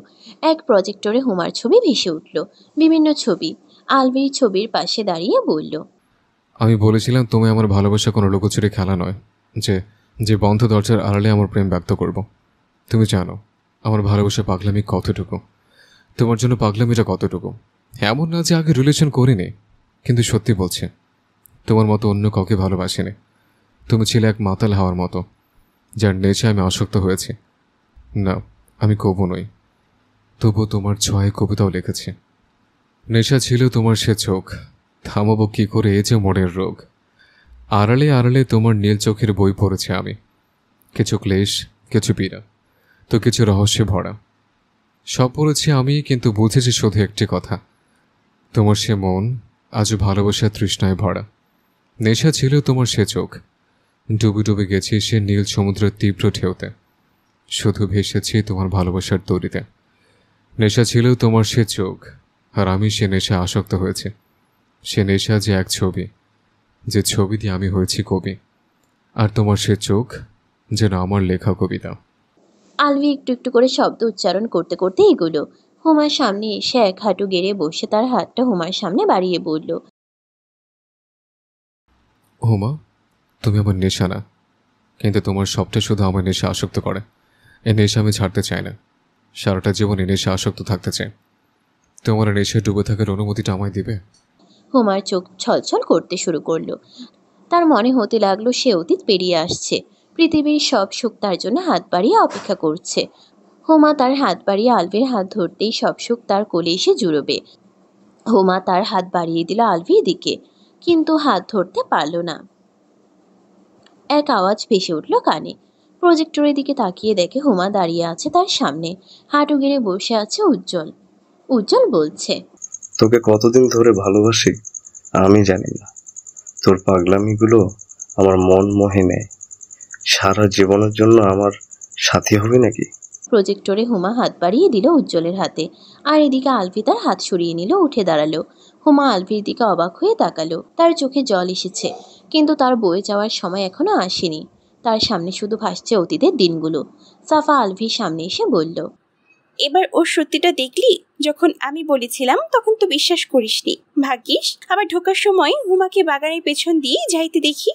Speaker 1: এক প্রজেক্টরে হুমার ছবি ভেসে উঠল, বিভিন্ন ছবি। আলভির ছবির পাশে দাঁড়িয়ে বলল,
Speaker 7: আমি বলেছিলাম তুমি আমার ভালোবাসা কোনো লুকোচুরি খেলা নয়, যে যে বন্ধ দরজার আড়ালে আমার প্রেম ব্যক্ত করব। তুমি জানো আমার ভালোবাসা পাগলামি কতটুকু, তোমার জন্য পাগলামিটা কতটুকু। এমন না যে আগে রিলেশন করিনি, কিন্তু সত্যি বলছি তোমার মতো অন্য কাউকে ভালোবাসিনি। তুমি ছিলে এক মাতাল হাওয়ার মতো, যার নেশে আমি আসক্ত হয়েছি। না, আমি কবু নই, তবু তোমার ছয় কবিতাও লিখেছি। নেশা ছিল তোমার সে চোখ, থামাবো কি করে এ যে মনের রোগ। আড়ালে আড়ালে তোমার নীল চোখের বই পড়েছি আমি, কিছু ক্লেশ, কিছু পীড়া, তো কিছু রহস্যে ভরা। সব পড়েছি আমি, কিন্তু বুঝেছি শুধু একটি কথা, তোমার সে মন আজও ভালোবাসার তৃষ্ণায় ভরা। নেশা ছিল তোমার সে চোখ, ডুবে ডুবে গেছি সে নীল সমুদ্রের তীব্র ঢেউতে, শুধু ভেসেছি তোমার ভালোবাসার তরিতে। নেশা ছিল তোমার সে চোখ, আর আমি সে নেশা আসক্ত হয়েছি। সে নেশা যে এক ছবি, যে ছবি দিয়ে আমি হয়েছি কবি, আর তোমার সে চোখ যেন আমার লেখা কবিতা।
Speaker 1: আলভি একটু একটু করে শব্দ উচ্চারণ করতে করতে এগোলো। হুমার সামনে এসে এক হাঁটু গেড়ে বসে তার হাতটা হুমার সামনে বাড়িয়ে বলল,
Speaker 7: হুমা, তুমি আমার নেশা না, কিন্তু তোমার সবটা শুধু আমার নেশা আসক্ত করে। এই নেশা আমি ছাড়তে চাই না, সারাটা জীবন এই নেশা আসক্ত থাকতে চাই। তোমার নেশায় ডুবে থাকার অনুমতিটা আমায় দিবে?
Speaker 1: হুমার চোখ ছলছল করতে শুরু করলো। তার মনে হতে লাগলো সে অতীত পেরিয়ে আসছে। পৃথিবীর সব সুখ তার জন্য হাত বাড়িয়ে অপেক্ষা করছে। হুমা তার হাত বাড়িয়ে আলভির হাত ধরতেই সব সুখ তার কোলে এসে জুড়বে। হুমা তার হাত বাড়িয়ে দিল আলভির দিকে, কিন্তু হাত ধরতে পারল না। এক আওয়াজ ভেসে উঠল কানে। প্রজেক্টরের দিকে তাকিয়ে দেখে হুমা দাঁড়িয়ে আছে তার সামনে, হাঁটু গেড়ে বসে আছে উজ্জ্বল। উজ্জ্বল বলছে,
Speaker 13: তোকে কতদিন ধরে ভালোবাসি আমি জানি না। তোর পাগলামিগুলো আমার মন মোহে নেয়। সারা জীবনের জন্য আমার সাথী হবে নাকি?
Speaker 1: প্রজেক্টরে হুমা হাত বাড়িয়ে দিল উজ্জ্বলের হাতে, আর এদিকে আলভি তার হাত সরিয়ে নিল, উঠে দাঁড়ালো। হুমা আলভির দিকে অবাক হয়ে তাকালো। তার চোখে জল এসেছে, কিন্তু তার বয়ে যাওয়ার সময় এখনো আসেনি। তার সামনে শুধু ভাসছে অতীতের দিনগুলো। সাফা আলভির সামনে এসে বলল,
Speaker 10: এবার ওর সত্যিটা দেখলি? যখন আমি বলেছিলাম তখন তো বিশ্বাস করিসনি। ভাগ্যিস আবার ঢোকার সময় হুমাকে বাগানের পেছন দিয়ে যাইতে দেখি।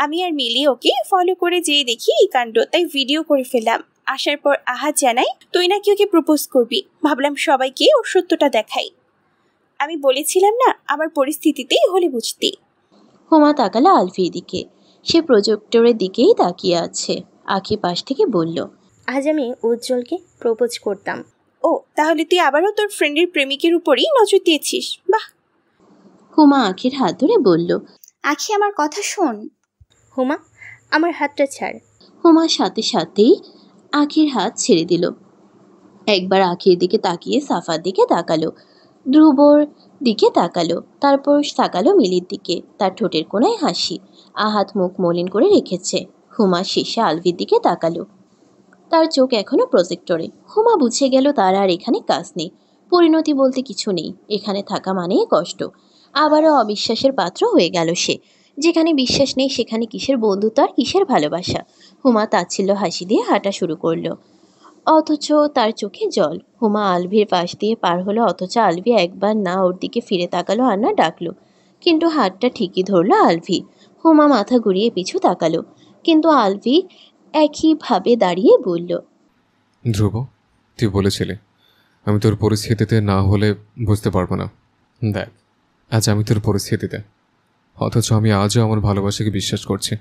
Speaker 10: আমি আর মিলি ওকে ফলো করে যেয়ে দেখি এই কাণ্ড, তাই ভিডিও করে ফেললাম। আসার পর আহাদ জানাই তুই নাকি ওকে প্রপোজ করবি। ভাবলাম সবাইকে ওর সত্যটা দেখাই। আমি বলেছিলাম না আমার পরিস্থিতিতেই হলে বুঝতি।
Speaker 1: হুমা তাকালো আলভির দিকে। সে প্রজেক্টরের দিকেই তাকিয়ে আছে। আখি পাশ থেকে বলল,
Speaker 12: আজ আমি উজ্জ্বলকে প্রপোজ করতাম।
Speaker 10: ও, তাহলে তুই আবারও তোর ফ্রেন্ডের প্রেমিকের উপরই নজর দিয়েছিস? বাহ।
Speaker 1: হুমা আখির হাত ধরে বলল,
Speaker 2: আখি আমার কথা শোন।
Speaker 12: হুমা, আমার হাতটা ছাড়।
Speaker 1: হুমা সাথে সাথেই আখির হাত ছেড়ে দিল। একবার আখির দিকে তাকিয়ে সাফার দিকে তাকালো, ধ্রুবর দিকে তাকালো, তারপর তাকালো মিলির দিকে। তার ঠোঁটের কোণায় হাসি। আহাত মুখ মলিন করে রেখেছে। হুমা শেষে আলভির দিকে তাকালো। তার চোখ এখনো প্রজেক্টরে। হুমা বুঝে গেল তার আর এখানে কাজ নেই, পরিণতি বলতে কিছু নেই। এখানে থাকা মানেই কষ্ট। আবারও অবিশ্বাসের পাত্র হয়ে গেল সে। যেখানে বিশ্বাস নেই সেখানে কিসের বন্ধুত্ব আর কিসের ভালোবাসা। হুমা তাচ্ছিল্য হাসি দিয়ে হাঁটা শুরু করলো, অথচ তার চোখে জল। হুমা আলভির পাশ দিয়ে পার হলো, অথচ আলভি একবার না ওর দিকে ফিরে তাকালো আর না ডাকলো। কিন্তু হাতটা ঠিকই ধরলো আলভি। হুমা মাথা ঘুরিয়ে পিছু তাকালো, কিন্তু আলভি একইভাবে দাঁড়িয়ে বলল,
Speaker 7: ধ্রুব, তুই বলেছিলি আমি তোর পরিস্থিতিতে না হলে বুঝতে পারবো না। দেখ, আজ আমি তোর পরিস্থিতিতে, অথচ আমি আজও আমার ভালোবাসাকে বিশ্বাস করছি।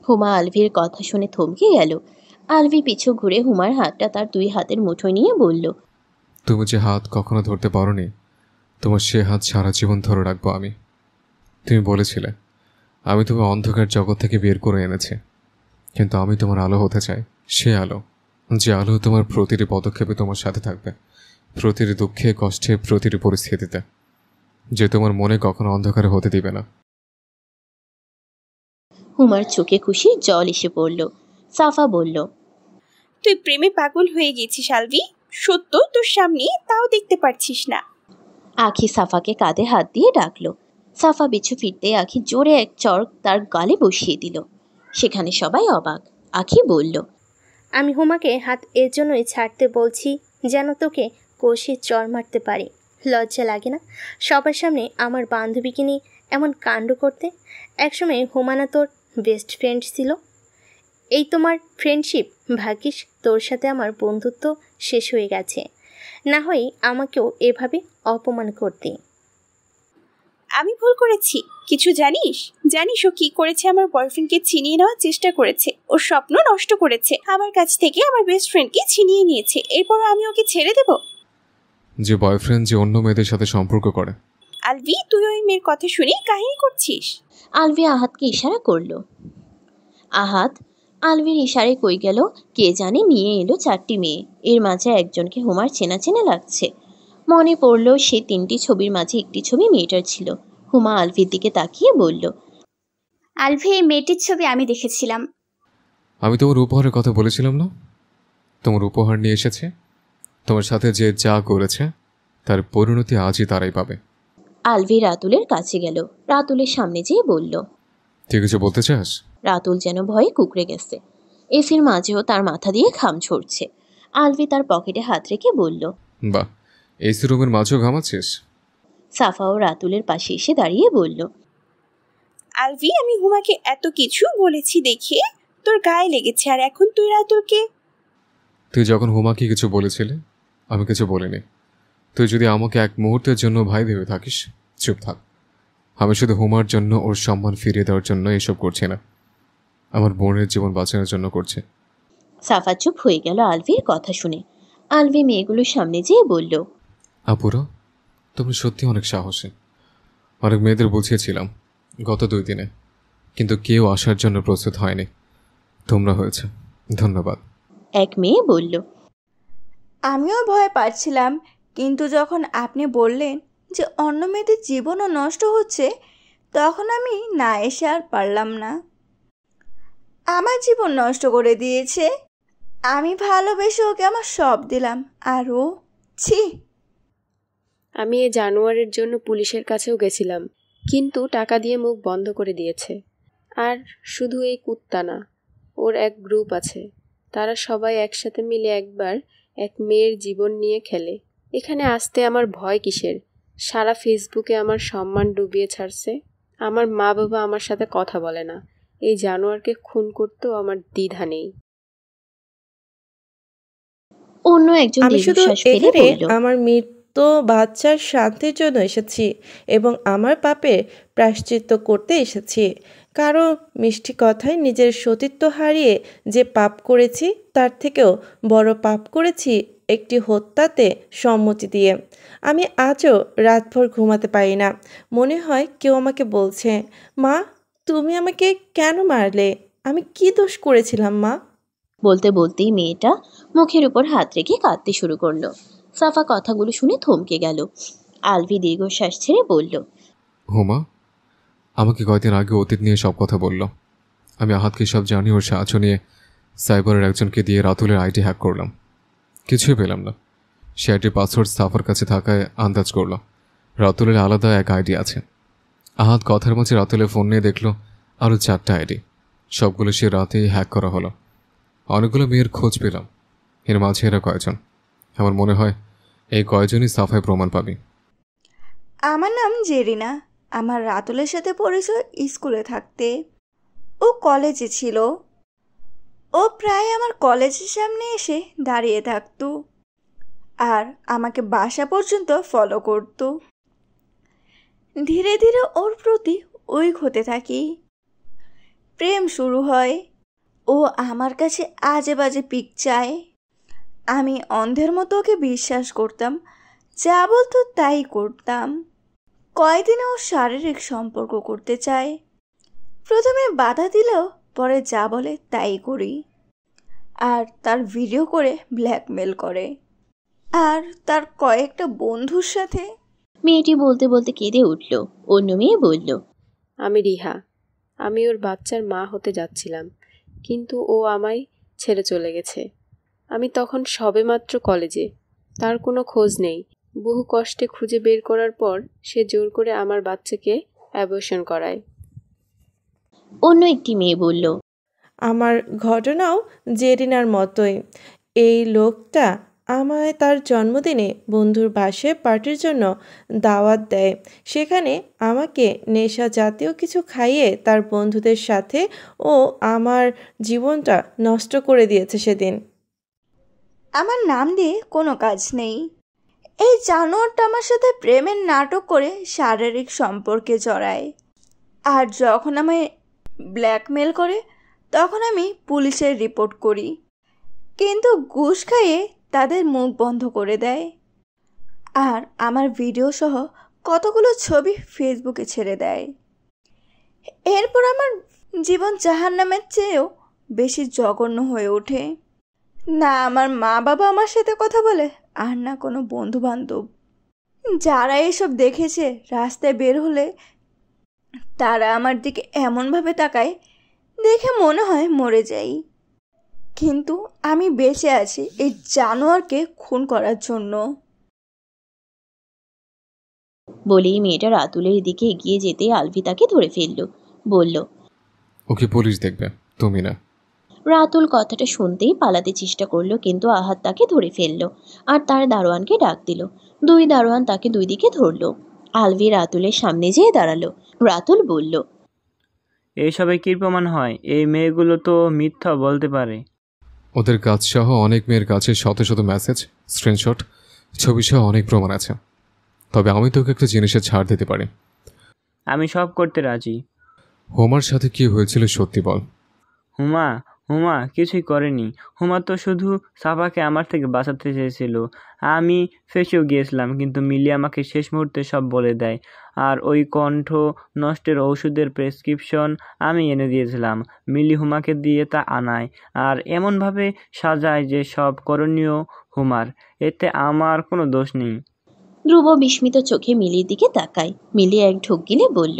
Speaker 1: হুমা আলভির কথা শুনে থমকে গেল। আলভি পিছু ঘুরে হুমার হাতটা তার দুই হাতের মুঠোয় নিয়ে বলল,
Speaker 7: তুমি যে হাত কখনো ধরতে পারোনি, তোমার সে হাত সারা জীবন ধরে রাখবো আমি। তুমি বলেছিলে আমি তোমার অন্ধকার জগৎ থেকে বের করে এনেছি, কিন্তু আমি তোমার আলো হতে চাই। সে আলো, যে আলো তোমার প্রতিটি পদক্ষেপে তোমার সাথে থাকবে, প্রতিটি দুঃখে কষ্টে প্রতিটি পরিস্থিতিতে, যে তোমার মনে কখনো অন্ধকারে হতে দিবে না।
Speaker 1: হুমার চোখে খুশি জল এসে পড়ল। সাফা বলল,
Speaker 10: তুই প্রেমে পাগল হয়ে গেছিস আলভি, সত্য তোর সামনে, তাও দেখতে পারছিস না।
Speaker 1: আখি সাফাকে কাঁধে হাত দিয়ে ডাকলো। সাফা পিছু ফিরতে আখি জোরে এক চড় তার গালে বসিয়ে দিল। সেখানে সবাই অবাক। আখি বলল,
Speaker 12: আমি হুমাকে হাত এর জন্যই ছাড়তে বলছি যেন তোকে কষে চর মারতে পারি। লজ্জা লাগে না সবার সামনে আমার বান্ধবীকে নিয়ে এমন কাণ্ড করতে? একসময় হুমানা তোর বেস্ট ফ্রেন্ড ছিল, এই তোমার ফ্রেন্ডশিপ। ভাগ্যিস তোর সাথে আমার বন্ধুত্ব শেষ হয়ে গেছে, না হয় আমাকেও এভাবে অপমান করতে।
Speaker 10: আমি ভুল করেছি, কিছু জানিস? জানিস ও কি করেছে? আমার বয়ফ্রেন্ডকে ছিনিয়ে নেওয়ার চেষ্টা করেছে, ওর স্বপ্ন নষ্ট করেছে, আমার কাছ থেকে আমার বেস্ট ফ্রেন্ডকে ছিনিয়ে নিয়েছে। এরপর আমি ওকে ছেড়ে দেব?
Speaker 7: যে বয়ফ্রেন্ড যে অন্য মেয়েদের সাথে সম্পর্ক করে।
Speaker 10: আলভি, তুই ওই মেয়ের কথা শুনে কাহিনী করছিস।
Speaker 1: আলভি আহাতকে ইশারা করলো। আহাত আলভির ইশারায় কই গেল কে জানে নিয়ে এলো 4টি মেয়ে। এর মাঝে একজনকে হুমার চেনা চেনা লাগছে। মনে পড়ল সে 3টি ছবির মাঝে একটি ছবি মেয়েটার ছিল। হুমা আলভির দিকে তাকিয়ে বলল,
Speaker 2: আলভি, এই মেয়েটির ছবি আমি দেখেছিলাম।
Speaker 7: আমি তোমার উপহারের কথা বলেছিলাম না? তোমার উপহার নিয়ে এসেছে। তোমার সাথে যে যা করেছে তার পরিণতি আজই তারাই পাবে।
Speaker 1: আলভি রাতুলের কাছে গেল। রাতুলের সামনে যেয়ে বলল,
Speaker 7: তুই কিছু বলতে চাস?
Speaker 1: রাতুল যেন ভয়ে কুকড়ে গেছে। এসির মাঝেও তার মাথা দিয়ে ঘাম ঝরছে। আলভি তার পকেটে হাত রেখে বলল,
Speaker 7: বাহ, এসি রুমের মাঝেও ঘামাচ্ছিস?
Speaker 1: সাফাও রাতুলের পাশে এসে দাঁড়িয়ে বলল,
Speaker 10: আলভি, আমি হুমাকে এত কিছু বলেছি দেখে তোর গায়ে লেগেছে, আর এখন তুই রাতুলকে?
Speaker 7: তুই যখন হুমাকে কিছু বলেছিলি আমি কিছু বলিনি। তুই যদি আমাকে এক মুহূর্তের জন্য ভাই ভেবে থাকিস, চুপ থাক। আমি শুধু হুমার জন্য, ওর সম্মান ফিরিয়ে দেওয়ার জন্য এসব করছি না, আমার বোনের জীবন বাঁচানোর জন্য করছে।
Speaker 1: সাফা চুপ হয়ে গেল আলভির কথা শুনে। আলভি মেয়েগুলোর সামনে যেয়ে বলল,
Speaker 7: আপুরা, তুমি সত্যি অনেক সাহসী। অনেক মেয়েদের বুঝিয়েছিলাম গত 2 দিনে, কিন্তু কেউ আসার জন্য প্রস্তুত হয়নি। তোমরা হয়েছে, ধন্যবাদ।
Speaker 1: এক মেয়ে বলল,
Speaker 14: আমিও ভয় পাচ্ছিলাম, কিন্তু যখন আপনি বললেন যে অন্য মেয়েদের জীবনও নষ্ট হচ্ছে, তখন আমি না এসে আর পারলাম না। আমার জীবন নষ্ট করে দিয়েছে। আমি ভালোবেসে ওকে আমার সব দিলাম, আর ও ছি।
Speaker 15: আমি এই জানোয়ারের জন্য পুলিশের কাছেও গেছিলাম, কিন্তু টাকা দিয়ে মুখ বন্ধ করে দিয়েছে। আর শুধু এই কুত্তা না, ওর এক গ্রুপ আছে, তারা সবাই একসাথে মিলে একবার এক মেয়ের জীবন নিয়ে খেলে। এখানে আসতে আমার ভয় কিসের? সারা ফেসবুকে আমার সম্মান ডুবিয়ে ছাড়ছে। আমার মা বাবা আমার সাথে কথা বলে না। এই জানোয়ারকে খুন করতেও আমার দ্বিধা নেই।
Speaker 1: অন্য একজন
Speaker 16: আমি শুধু
Speaker 1: দীর্ঘশ্বাস ফেলে
Speaker 16: এখানে
Speaker 1: বলল,
Speaker 16: আমার মৃত বাচ্চার শান্তির জন্য এসেছি এবং আমার পাপের প্রায়শ্চিত্ত করতে এসেছি। কারো মিষ্টি কথায় নিজের সতীত্ব হারিয়ে যে পাপ করেছি, তার থেকেও বড় পাপ করেছি একটি হত্যাতে সম্মতি দিয়ে। আমি আজও রাতভর ঘুমাতে পারি না। মনে হয় কেউ আমাকে বলছে, মা, তুমি আমাকে কেন মারলে? আমি কি দোষ করেছিলাম মা?
Speaker 1: বলতে বলতেই মেয়েটা মুখের উপর হাত রেখে কাঁদতে শুরু করলো। সাফা কথাগুলো শুনে থমকে গেল। আলভি দীর্ঘশ্বাস ছেড়ে বলল,
Speaker 7: হুমা আমাকে কয়েকদিন আগে অতীত নিয়ে সব কথা বলল। আমি আহাতকে সব জানি, ওর সাহায্য নিয়ে সাইবারের একজনকে দিয়ে রাতুলের আইডি হ্যাক করলাম। কিছুই পেলাম না। সে আইডির পাসওয়ার্ড সাফার কাছে থাকায় আন্দাজ করলো রাতুলের আলাদা এক আইডি আছে। আহাত কথার মাঝে রাতুলের ফোন নিয়ে দেখলো আরও 4টা আইডি, সবগুলো সে রাতেই হ্যাক করা হলো। অনেকগুলো মেয়ের খোঁজ পেলাম, এর মাঝে এরা কয়জন। আমার মনে হয় এই কয়জনই সাফায় প্রমাণ পাবি।
Speaker 14: আমার নাম জেরিনা। আমার রাতুলের সাথে পরিচয় স্কুলে থাকতে। ও কলেজে ছিল। ও প্রায় আমার কলেজের সামনে এসে দাঁড়িয়ে থাকতো আর আমাকে বাসা পর্যন্ত ফলো করতো। ধীরে ধীরে ওর প্রতি উইক হতে থাকি। প্রেম শুরু হয়। ও আমার কাছে আজে বাজে পিক চায়। আমি অন্ধের মতো ওকে বিশ্বাস করতাম, যা বলতো তাই করতাম। কয়দিনে ও শারীরিক সম্পর্ক করতে চায়। প্রথমে বাধা দিলেও পরে যা বলে তাই করি। আর তার ভিডিও করে ব্ল্যাকমেল করে। আর তার কয়েকটা বন্ধুর সাথে।
Speaker 1: মেয়েটি বলতে বলতে কেঁদে উঠল। অন্য মেয়ে বলল,
Speaker 15: আমি রিহা। আমি ওর বাচ্চার মা হতে যাচ্ছিলাম, কিন্তু ও আমায় ছেড়ে চলে গেছে। আমি তখন সবেমাত্র কলেজে। তার কোনো খোঁজ নেই। বহু কষ্টে খুঁজে বের করার পর সে জোর করে আমার বাচ্চাকে অ্যাবর্শন করায়।
Speaker 1: অন্য একটি মেয়ে বলল,
Speaker 16: আমার ঘটনাও জেরিনার মতোই। এই লোকটা আমায় তার জন্মদিনে বন্ধুর বাসায় পার্টির জন্য দাওয়াত দেয়। সেখানে আমাকে নেশা জাতীয় কিছু খাইয়ে তার বন্ধুদের সাথে ও আমার জীবনটা নষ্ট করে দিয়েছে সেদিন।
Speaker 14: আমার নাম দিয়ে কোনো কাজ নেই। এই জানোয়ারটা আমার সাথে প্রেমের নাটক করে শারীরিক সম্পর্কে জড়ায়। আর যখন আমায় ব্ল্যাকমেল করে তখন আমি পুলিশের রিপোর্ট করি, কিন্তু ঘুষ খাইয়ে তাদের মুখ বন্ধ করে দেয়। আর আমার ভিডিও সহ কতগুলো ছবি ফেসবুকে ছেড়ে দেয়। এরপর আমার জীবন জাহান্নামের চেয়েও বেশি জঘন্য হয়ে ওঠে। না আমার মা বাবা আমার সাথে কথা বলে, আর না কোনো বন্ধু বান্ধব। যারা এসব দেখেছে রাস্তায় বের হলে তারা আমার দিকে এমনভাবে তাকায়, দেখে মনে হয় মরে যাই। কিন্তু আমি বেঁচে আছি এই জানোয়ারকে খুন করার জন্য।
Speaker 1: বলেই মেয়েটা রাতুলের দিকে এগিয়ে যেতে আলভি তাকে ধরে ফেলল। বলল,
Speaker 7: ওকে পুলিশ দেখবে, তুমি না।
Speaker 1: রাতুল কথাটা শুনতেই পালাতে চেষ্টা করলো, কিন্তু আহাত তাকে ধরে ফেলল আর তার দারোয়ানকে ডাক দিল। দুই দারোয়ান তাকে দুই দিকে ধরলো। আলভি রাতুলের সামনে যেয়ে দাঁড়ালো। রাতুল বলল,
Speaker 11: এইসবে কি প্রমাণ হয়? এই মেয়েগুলো তো মিথ্যা বলতে পারে।
Speaker 7: ওদের কাজ সহ অনেক মেয়ের কাছে শত শত মেসেজ, স্ক্রিনশট, ছবি সহ অনেক প্রমাণ আছে। তবে আমি তোকে একটা জিনিসের ছাড় দিতে পারি।
Speaker 11: আমি সব করতে রাজি।
Speaker 7: হোমার সাথে কি হয়েছিল সত্যি বল।
Speaker 11: হুমা কিছুই করেনি। হুমা তো শুধু সাফাকে আমার থেকে বাঁচাতে চেয়েছিল। আমি ফেসেও গিয়েছিলাম, কিন্তু মিলি আমাকে শেষ মুহূর্তে সব বলে দেয়। আর ওই কণ্ঠ নষ্টের ওষুধের প্রেসক্রিপশন আমি এনে দিয়েছিলাম। মিলি হুমাকে দিয়ে তা আনায় আর এমনভাবে সাজায় যে সব করণীয় হুমার। এতে আমার কোনো দোষ নেই।
Speaker 1: ধ্রুব বিস্মিত চোখে মিলির দিকে তাকায়। মিলি এক ঢোক গিলে বলল,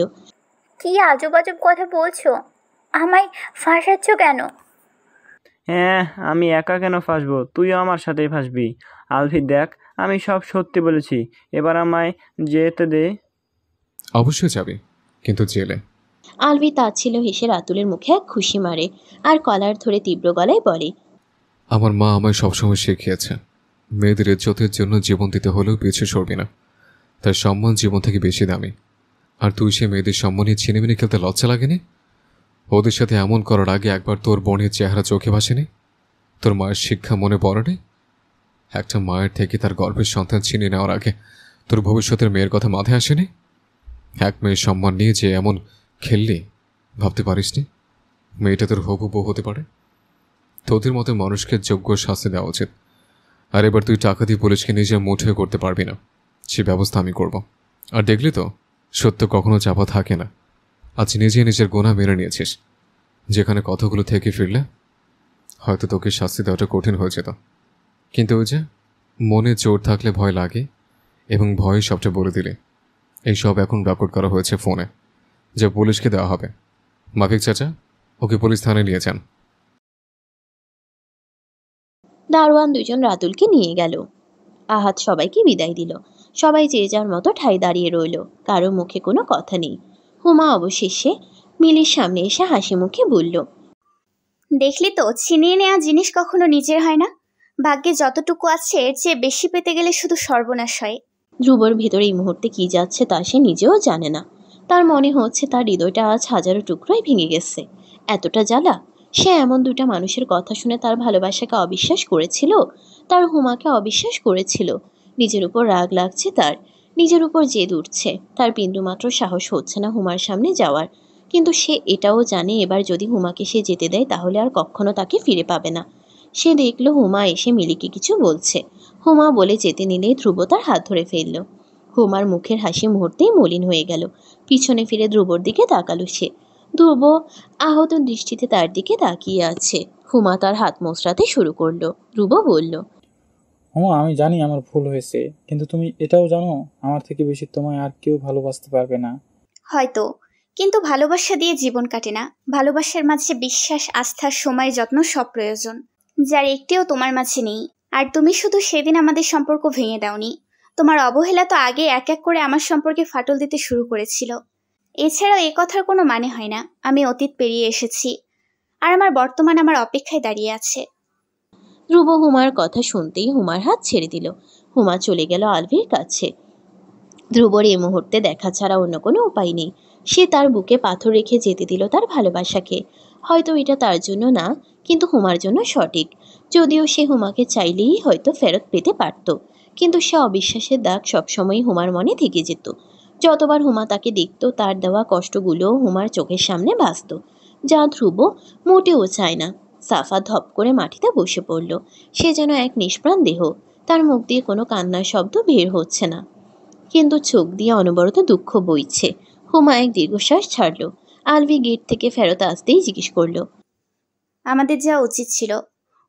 Speaker 6: কি আজব আজব কথা বলছো? আমায় ফাঁসাচ্ছ কেন?
Speaker 11: হ্যাঁ, আমি একা কেন ফাঁসবো? তুইও আমার সাথেই ফাঁসবি। আলভি দেখ, আমি সব সত্যি বলেছি। এবার আমায় যেতে দে।
Speaker 7: অবশ্যই যাবি, কিন্তু জেলে।
Speaker 1: আলভি তাচ্ছিল হেসে রাতুলের মুখে এক খুশি মারে আর কলার ধরে তীব্র গলায় বলে,
Speaker 7: আমার মা আমায় সবসময় শিখিয়েছে, মেয়েদের ইজ্জতের জন্য জীবন দিতে হলেও পিছু সরবি না। তার সম্মান জীবন থেকে বেশি দামি। আর তুই সে মেয়েদের সম্মানে ছিনিমিনি খেলতে লজ্জা লাগেনি? ওদের সাথে এমন করার আগে একবার তোর বোনের চেহারা চোখে ভাসেনি? তোর মায়ের শিক্ষা মনে পড়েনি? একটা মায়ের থেকে তার গর্ভের সন্তান ছিনিয়ে নেওয়ার আগে তোর ভবিষ্যতের মেয়ের কথা মাথায় আসেনি? এক মেয়ের সম্মান নিয়ে যে এমন খেললি, ভাবতে পারিসনি মেয়েটা তোর হবু বউ হতে পারে? তোদের মতো মানুষকে যোগ্য শাস্তি দেওয়া উচিত। আর এবার তুই টাকা দিয়ে পুলিশকে নিজের মুঠোয় করতে পারবি না, সে ব্যবস্থা আমি করব। আর দেখলি তো, সত্য কখনো চাপা থাকে না। আজ নিজে নিজের গোনা মেরে নিয়েছিস। যেখানে কথাগুলো থেকে ফিরলে হয়তো তোকে শাস্তি দেওয়াটা কঠিন হয়ে যেত, কিন্তু ওই যে মনে চোট থাকলে ভয় লাগে এবং ভয় সবটা বলে দিলে। এইসব এখন রেকর্ড করা হয়েছে ফোনে, যা পুলিশকে দেওয়া হবে। মাফিক চাচা, ওকে পুলিশ থানায় নিয়ে যান।
Speaker 1: দারোয়ান দুজন রাতুলকে নিয়ে গেল। আহাত সবাইকে বিদায় দিল। সবাই যে যার মতো ঠাই দাঁড়িয়ে রইল, কারো মুখে কোনো কথা নেই। হুমা অবশেষে মিলির সামনে এসে হাসি মুখে বলল,
Speaker 2: দেখলি তো, ছিনিয়ে নেওয়া জিনিস কখনো নিজের হয় না। ভাগ্যে যতটুকু আছে এর চেয়ে বেশি পেতে গেলে শুধু সর্বনাশ হয়।
Speaker 1: ধ্রুবর ভেতরে এই মুহূর্তে কি যাচ্ছে তা সে নিজেও জানে না। তার মনে হচ্ছে তার হৃদয়টা আজ হাজারো টুকরোয় ভেঙে গেছে। এতটা জ্বালা! সে এমন দুটা মানুষের কথা শুনে তার ভালোবাসাকে অবিশ্বাস করেছিল, তার হুমাকে অবিশ্বাস করেছিল। নিজের উপর রাগ লাগছে তার, নিজের উপর জেদ উঠছে। তার বিন্দুমাত্র সাহস হচ্ছে না হুমার সামনে যাওয়ার। কিন্তু সে এটাও জানে এবার যদি হুমাকে সে যেতে দেয় তাহলে আর কখনো তাকে ফিরে পাবে না। সে দেখল হুমা এসে মিলিকে কিছু বলছে। হুমা বলে যেতে নিলেই ধ্রুব তার হাত ধরে ফেলল। হুমার মুখের হাসি মুহূর্তেই মলিন হয়ে গেল। পিছনে ফিরে ধ্রুবর দিকে তাকালো সে। ধ্রুব আহত দৃষ্টিতে তার দিকে তাকিয়ে আছে। হুমা তার হাত মোচড়াতে শুরু করলো। ধ্রুব বলল,
Speaker 5: হুমা, আমি জানি আমার ভুল হয়েছে, কিন্তু তুমি এটাও জানো আমার থেকে বেশি তোমায় আর কেউ ভালোবাসতে পারবে না।
Speaker 2: হয়তো, কিন্তু ভালোবাসা দিয়ে জীবন কাটে না। ভালোবাসার মাঝে বিশ্বাস, আস্থা, সময়, যত্ন সব প্রয়োজন, যার একটিও তোমার মাঝে নেই। আর তুমি শুধু সেদিন আমাদের সম্পর্ক ভেঙে দাওনি, তোমার অবহেলা তো আগে এক এক করে আমার সম্পর্কে ফাটল দিতে শুরু করেছিল। এছাড়াও এ কথার কোনো মানে হয় না। আমি অতীত পেরিয়ে এসেছি, আর আমার বর্তমান আমার অপেক্ষায় দাঁড়িয়ে আছে।
Speaker 1: ধ্রুব হুমার কথা শুনতেই হুমার হাত ছেড়ে দিল। হুমা চলে গেল আলভির কাছে। ধ্রুবর এই মুহূর্তে দেখা ছাড়া অন্য কোনো উপায় নেই। সে তার বুকে পাথর রেখে যেতে দিল তার ভালোবাসাকে। হয়তো এটা তার জন্য না, কিন্তু হুমার জন্য সঠিক। যদিও সে হুমাকে চাইলেই হয়তো ফেরত পেতে পারত, কিন্তু সে অবিশ্বাসের দাগ সবসময় হুমার মনে থেকে যেত। যতবার হুমা তাকে দেখত তার দেওয়া কষ্টগুলোও হুমার চোখের সামনে ভাসত, যা ধ্রুব মোটেও চায় না। সাফা ধপ করে মাটিতে বসে পড়ল। সে যেন এক নিষ্প্রাণ দেহ। তার মুখ দিয়ে কোনো কান্নার শব্দ বের হচ্ছে না, কিন্তু চোখ দিয়ে অনবরত দুঃখ বইছে। হুমা এক দীর্ঘশ্বাস ছাড়ল। আলভি গেট থেকে ফেরত আসতেই জিজ্ঞেস করল,
Speaker 2: আমাদের যা উচিত ছিল,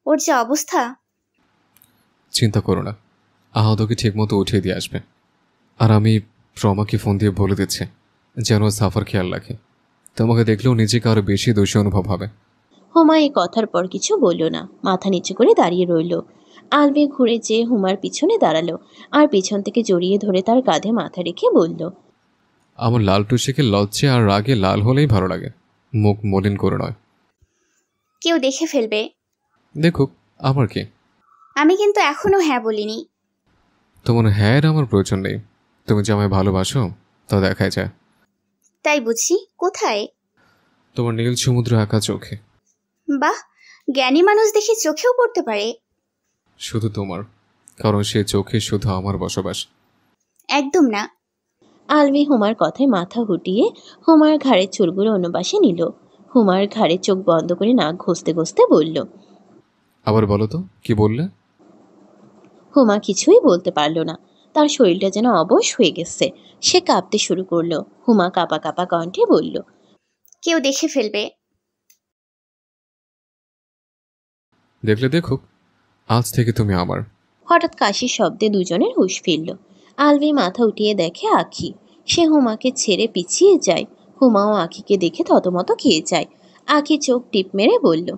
Speaker 2: ওর যে অবস্থা।
Speaker 7: চিন্তা করো না, আহতকে ঠিকমতো উঠিয়ে দিয়ে আসবে। আর আমি রমাকে ফোন দিয়ে বলে দিচ্ছি যেন সাফার খেয়াল রাখে। তোমাকে দেখলেও নিজেকে আরো বেশি দোষী অনুভব হবে।
Speaker 1: হুমা এই কথার পর কিছু বলল না, মাথা নিচু করে দাঁড়িয়ে রইল। আলভি ঘুরে যেয়ে হুমার পিছনে দাঁড়ালো আর পিছন থেকে জড়িয়ে ধরে তার কাঁধে মাথা রেখে বলল,
Speaker 7: আমার লাল টুসিকে লজ্জে আর রাগে লাল হলেই ভালো লাগে, মুখ মলিন করে নয়।
Speaker 2: কেউ দেখে ফেলবে।
Speaker 7: দেখুক, আমার কি?
Speaker 2: আমি কিন্তু এখনো হ্যাঁ বলিনি।
Speaker 7: তোমার হ্যাঁ আমার প্রয়োজন নেই। তুমি যে আমায় ভালোবাসো তা দেখায় যায়।
Speaker 2: তাই বুঝি? কোথায়?
Speaker 7: তোমার নীল সমুদ্র একা চোখে।
Speaker 2: বাহ, জ্ঞানী মানুষ দেখি চোখেও পড়তে পারে।
Speaker 7: শুধু তোমার, কারণ সে চোখে শুধু আমার বসবাস।
Speaker 2: একদম না।
Speaker 1: আলভি হুমার কথায় মাথা হুটিয়ে হুমার ঘাড়ের চুলগুলো অন্য পাশে নিল। হুমার ঘাড়ে চোখ বন্ধ করে নাক ঘষতে ঘষতে বলল,
Speaker 7: আবার বলো তো, কি বললে?
Speaker 1: হুমা কিছুই বলতে পারল না। তার শরীরটা যেন অবশ হয়ে গেছে। সে কাঁপতে শুরু করলো। হুমা কাঁপা কাঁপা কণ্ঠে বলল,
Speaker 2: কেউ দেখে ফেলবে।
Speaker 7: দেখলে দেখুক, আজ থেকে তুমি আমার।
Speaker 1: হঠাৎ কাশির শব্দে দুজনের হুঁশ ফিরল। আলভি মাথা উঠিয়ে দেখে আঁখি। সে হুমাকে ছেড়ে পিছিয়ে যায়। হুমাও আঁখিকে দেখে থতমত খেয়ে যায়। আঁখি চোখ টিপ মেরে বলল,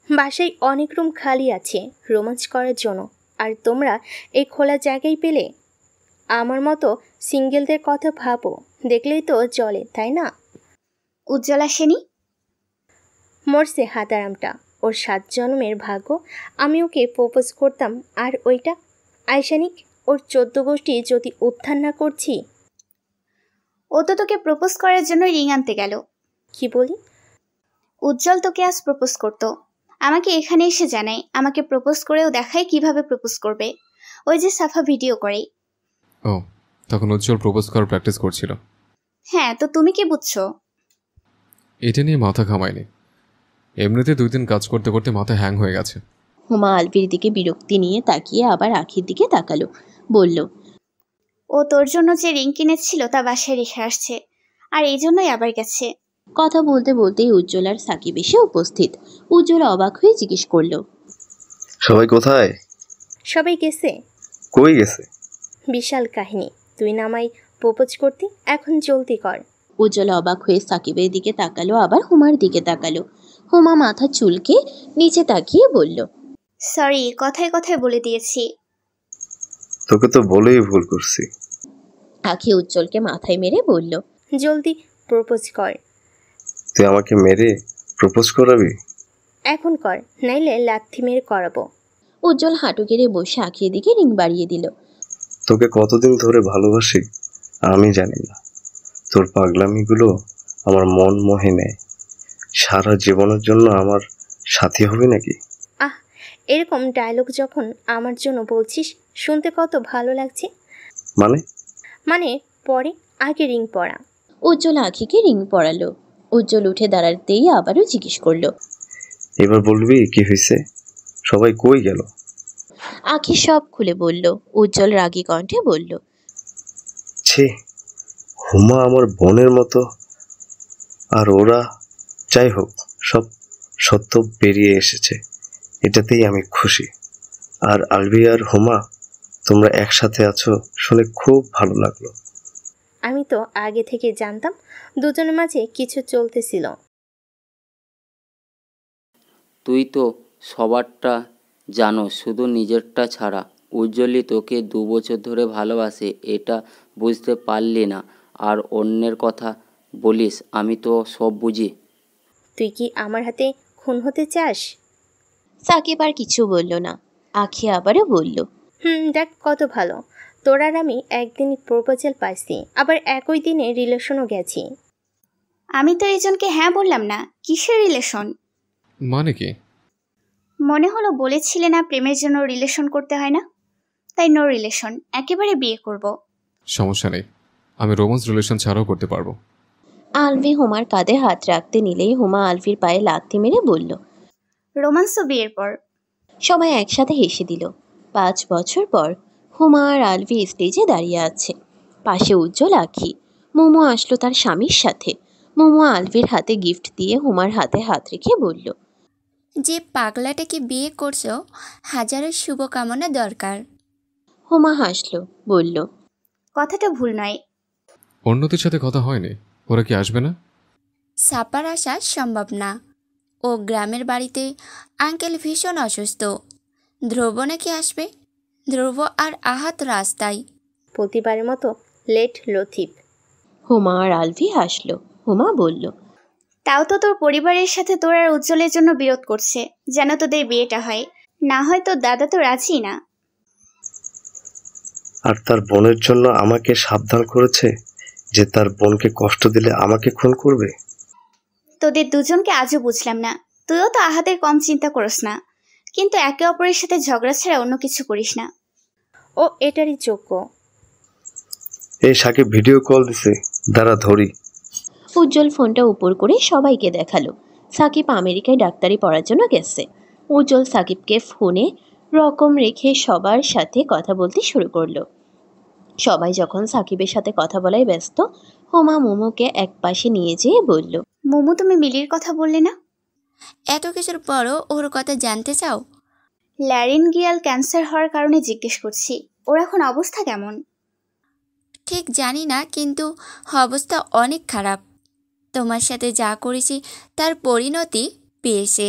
Speaker 12: বাসায় অনেক রুম খালি আছে রোমাঞ্চ করার জন্য, আর তোমরা এই খোলা জায়গায় পেলে। আমার মতো সিঙ্গেলদের কথা ভাবো, দেখলেই তো চলে, তাই না?
Speaker 2: উজ্জ্বলা সেনী
Speaker 12: মরছে হাতারামটা, ওর 7 জন্মের ভাগ্য আমি ওকে প্রপোজ করতাম। আর ওইটা আইসানিক, ওর 14 গোষ্ঠী যদি উত্থান না করছি।
Speaker 2: ও তো তোকে প্রপোজ করার জন্য রিং আনতে গেল।
Speaker 12: কি বলি?
Speaker 2: উজ্জ্বল তোকে আজ প্রপোজ করতো। আমাকে এখানে এসে জানায়, আমাকে প্রপোজ করেও দেখায় কিভাবে প্রপোজ করবে। ওই যে সাফা ভিডিও করে।
Speaker 7: ও, তখন উজ্জ্বল প্রপোজ করার প্র্যাকটিস করছিল।
Speaker 2: হ্যাঁ, তো তুমি কি বুঝছো?
Speaker 7: এটা নিয়ে মাথা ঘামায়নি। এমনিতে 2 দিন কাজ করতে করতে মাথা হ্যাং হয়ে গেছে।
Speaker 1: হুমা আলভির দিকে বিরক্তি নিয়ে তাকিয়ে আবার আঁখির দিকে তাকালো। বলল,
Speaker 2: ও তোর জন্য যে রিং কিনেছিল তা বাসায় রেখে আসছে, আর এই জন্যই আবার গেছে।
Speaker 1: কথা বলতে বলতেই উজ্জ্বল আর সাকিব এসে উপস্থিত। উজ্জ্বল অবাক হয়ে জিজ্ঞেস করলো,
Speaker 13: সবাই কোথায়?
Speaker 12: সবাই গেছে।
Speaker 13: কই গেছে?
Speaker 12: বিশাল কাহিনী, তুই নামাই প্রপোজ করতি, এখন জলদি কর।
Speaker 1: উজ্জ্বল অবাক হয়ে সাকিবের দিকে তাকালো, আবার হুমার দিকে তাকালো। হুমা মাথা চুলকে নিচে তাকিয়ে বলল,
Speaker 2: সরি, কথায় কথায় বলে দিয়েছি।
Speaker 13: তোকে তো বলেই ভুল করছি।
Speaker 1: আখি উজ্জ্বলকে মাথায় মেরে বলল,
Speaker 12: জলদি প্রপোজ কর।
Speaker 13: তুই আমাকে মেরে প্রপোজ করাবি?
Speaker 12: এখন কর, নাইলে লাথি মেরে করাবো।
Speaker 1: উজ্জ্বল হাঁটু গেড়ে বসে আখির দিকে রিং বাড়িয়ে দিল।
Speaker 13: তোকে কতদিন ধরে ভালোবাসি আমি জানি না। তোর পাগলামিগুলো আমার মন মোহে নেয়। সারা জীবনের জন্য আমার সাথী হবে নাকি?
Speaker 12: আহ, এরকম ডায়লগ যখন আমার জন্য বলছিস শুনতে কত ভালো লাগছে।
Speaker 13: মানে
Speaker 12: পরে, আগে রিং পরা।
Speaker 1: উজ্জ্বল আখিকে রিং পরালো। উজ্জ্বল উঠে দাঁড়াতেই আবারও জিজ্ঞেস করলো,
Speaker 13: এবার বলবি কি হয়েছে? সবাই কই গেল?
Speaker 1: আখি সব খুলে বলল। উজ্জ্বল রাগী কণ্ঠে বলল,
Speaker 13: ছি, হুমা আমার বোনের মতো, আর ওরা, যাই হোক, সব সত্য বেরিয়ে এসেছে, এটাতেই আমি খুশি। আর আলভি আর হুমা, তোমরা একসাথে আছো শুনে খুব ভালো লাগলো।
Speaker 12: আমি তো আগে থেকে জানতাম দুজনের মাঝে কিছু চলতেছিল।
Speaker 17: তুই তো সবারটা জানো, শুধু নিজেরটা ছাড়া। উজ্জ্বলই তোকে 2 বছর ধরে ভালোবাসে, এটা বুঝতে পারলি না, আর অন্যের কথা বলিস। আমি তো সব বুঝি।
Speaker 12: তুই কি আমার হাতে খুন হতে চাস?
Speaker 1: সাকিব আর কিছু বলল না। আখি আবারও বলল,
Speaker 12: দেখ কত ভালো, তোর আর আমি একদিনই প্রপোজাল পাইছি, আবার একই দিনে রিলেশনও গেছি।
Speaker 2: আমি তো এইজনকে হ্যাঁ বললাম না, কিসের রিলেশন?
Speaker 7: মানে কি?
Speaker 2: মনে হলো বলেছিলে না প্রেমের জন্য রিলেশন করতে হয় না, তাই নো রিলেশন, একেবারে বিয়ে করব।
Speaker 7: সমস্যা নেই, আমি রোমান্স রিলেশন ছাড়াও করতে পারবো।
Speaker 1: আলভি হুমার কাঁধে হাত রাখতে নিলেই হুমা আলভির পায়ে লাথি মেরে বলল,
Speaker 2: রোমান্স তো বিয়ের পর।
Speaker 1: সবাই একসাথে হেসে দিল। 5 বছর পর হুমা আর আলভি স্টেজে দাঁড়িয়ে আছে। পাশে উজ্জ্বল, আখি। মোমো আসলো তার স্বামীর সাথে। মোমো আলভির হাতে গিফট দিয়ে হুমার হাতে হাত রেখে বলল,
Speaker 18: যে পাগলাটাকে বিয়ে করছো, হাজারো শুভকামনা দরকার।
Speaker 1: হুমা হাসলো, বলল,
Speaker 2: কথাটা ভুল নয়।
Speaker 7: অন্যদের সাথে কথা হয়নি, ওরা কি আসবে না?
Speaker 18: সাপার আসা সম্ভব না। ও গ্রামের বাড়িতে আঙ্কেল ভীষণ অসুস্থ। ধ্রুব নাকি আসবে। ধ্রুব আর আহাত রাস্তায়।
Speaker 12: প্রতিবারের মতো লেট লতিফ।
Speaker 1: হুমা আর আলভি হাসলো। হুমা বলল,
Speaker 2: তাও তো তোর পরিবারের সাথে তোর আর উজ্জ্বলের জন্য বিরোধ করছে, যেন তোদের বিয়েটা হয়। না হয় তোর দাদা তো রাজি না।
Speaker 13: আর তার বোনের জন্য আমাকে সাবধান করেছে যে তার বোনকে কষ্ট দিলে আমাকে খুন করবে।
Speaker 2: তোদের দুজনকে আজও বুঝলাম না। তুইও তো আহাদের কম চিন্তা করিস না, কিন্তু একে অপরের সাথে ঝগড়া ছাড়া অন্য কিছু করিস না।
Speaker 12: ও এটারই যোগ্য।
Speaker 13: এই সাকিব ভিডিও কল দিছে, দাঁড়া ধরি।
Speaker 1: উজ্জ্বল ফোনটা উপর করে সবাইকে দেখালো। সাকিব আমেরিকায় ডাক্তারি পড়ার জন্য গেছে। উজ্জ্বল সাকিবকে ফোনে রকম রেখে সবার সাথে কথা বলতে শুরু করলো। সবাই যখন সাকিবের সাথে কথা বলায় ব্যস্ত, হুমা মোমোকে এক পাশে নিয়ে যেয়ে বলল,
Speaker 2: মোমো, তুমি মিলির কথা বললে না?
Speaker 18: এত কিছুর পরও ওর কথা জানতে চাও?
Speaker 2: ল্যারিনগিয়াল ক্যান্সার হওয়ার কারণে জিজ্ঞেস করছি। ওর এখন অবস্থা কেমন?
Speaker 18: ঠিক জানি না, কিন্তু অবস্থা অনেক খারাপ। তোমার সাথে যা করেছি তার পরিণতি পেয়েছে।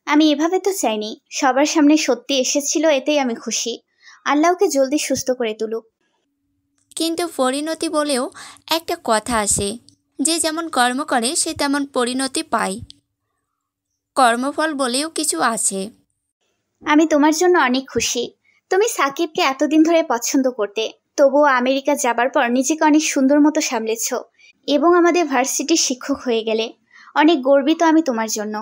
Speaker 2: আমি এভাবে তো চাইনি। সবার সামনে সত্যি এসেছিল, এতেই আমি খুশি। আল্লাহকে জলদি সুস্থ করে তুলুক।
Speaker 18: কিন্তু পরিণতি বলেও একটা কথা আছে, যে যেমন কর্ম করে সে তেমন পরিণতি পায়। কর্মফল বলেও কিছু আছে।
Speaker 2: আমি তোমার জন্য অনেক খুশি। তুমি সাকিবকে এতদিন ধরে পছন্দ করতে, তবুও আমেরিকা যাবার পর নিজেকে অনেক সুন্দর মতো সামলেছ এবং আমাদের ভার্সিটির শিক্ষক হয়ে গেলে। অনেক গর্বিত আমি তোমার জন্য।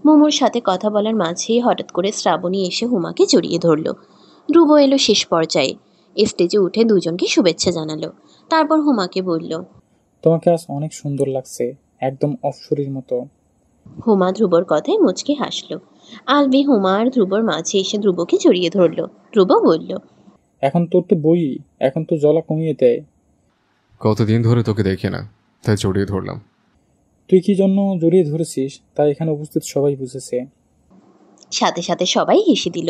Speaker 1: মোমোর সাথে কথা বলার মাঝেই হঠাৎ করে শ্রাবণী এসে হুমাকে জড়িয়ে ধরল। ধ্রুব এলো শেষ পর্যায়ে। স্টেজে উঠে দুজনকে শুভেচ্ছা জানালো। তারপর হুমাকে বলল,
Speaker 5: তোমাকে আজ অনেক সুন্দর লাগছে, একদম অপসরীর মতো।
Speaker 1: হুমা ধ্রুবর কথায় মুচকি হাসলো। আলভি হুমা আর ধ্রুবর মাঝে এসে ধ্রুবকে জড়িয়ে ধরল। ধ্রুব বলল,
Speaker 5: এখন তোর তো বই, এখন তো জলা কমিয়ে দেয়।
Speaker 7: কতদিন ধরে তোকে দেখি না, তাই জড়িয়ে ধরলাম।
Speaker 5: তুই কি জন্য জড়িয়ে ধরেছিস তা এখানে উপস্থিত সবাই বুঝেছে।
Speaker 1: সাথে সাথে সবাই হেসে দিল।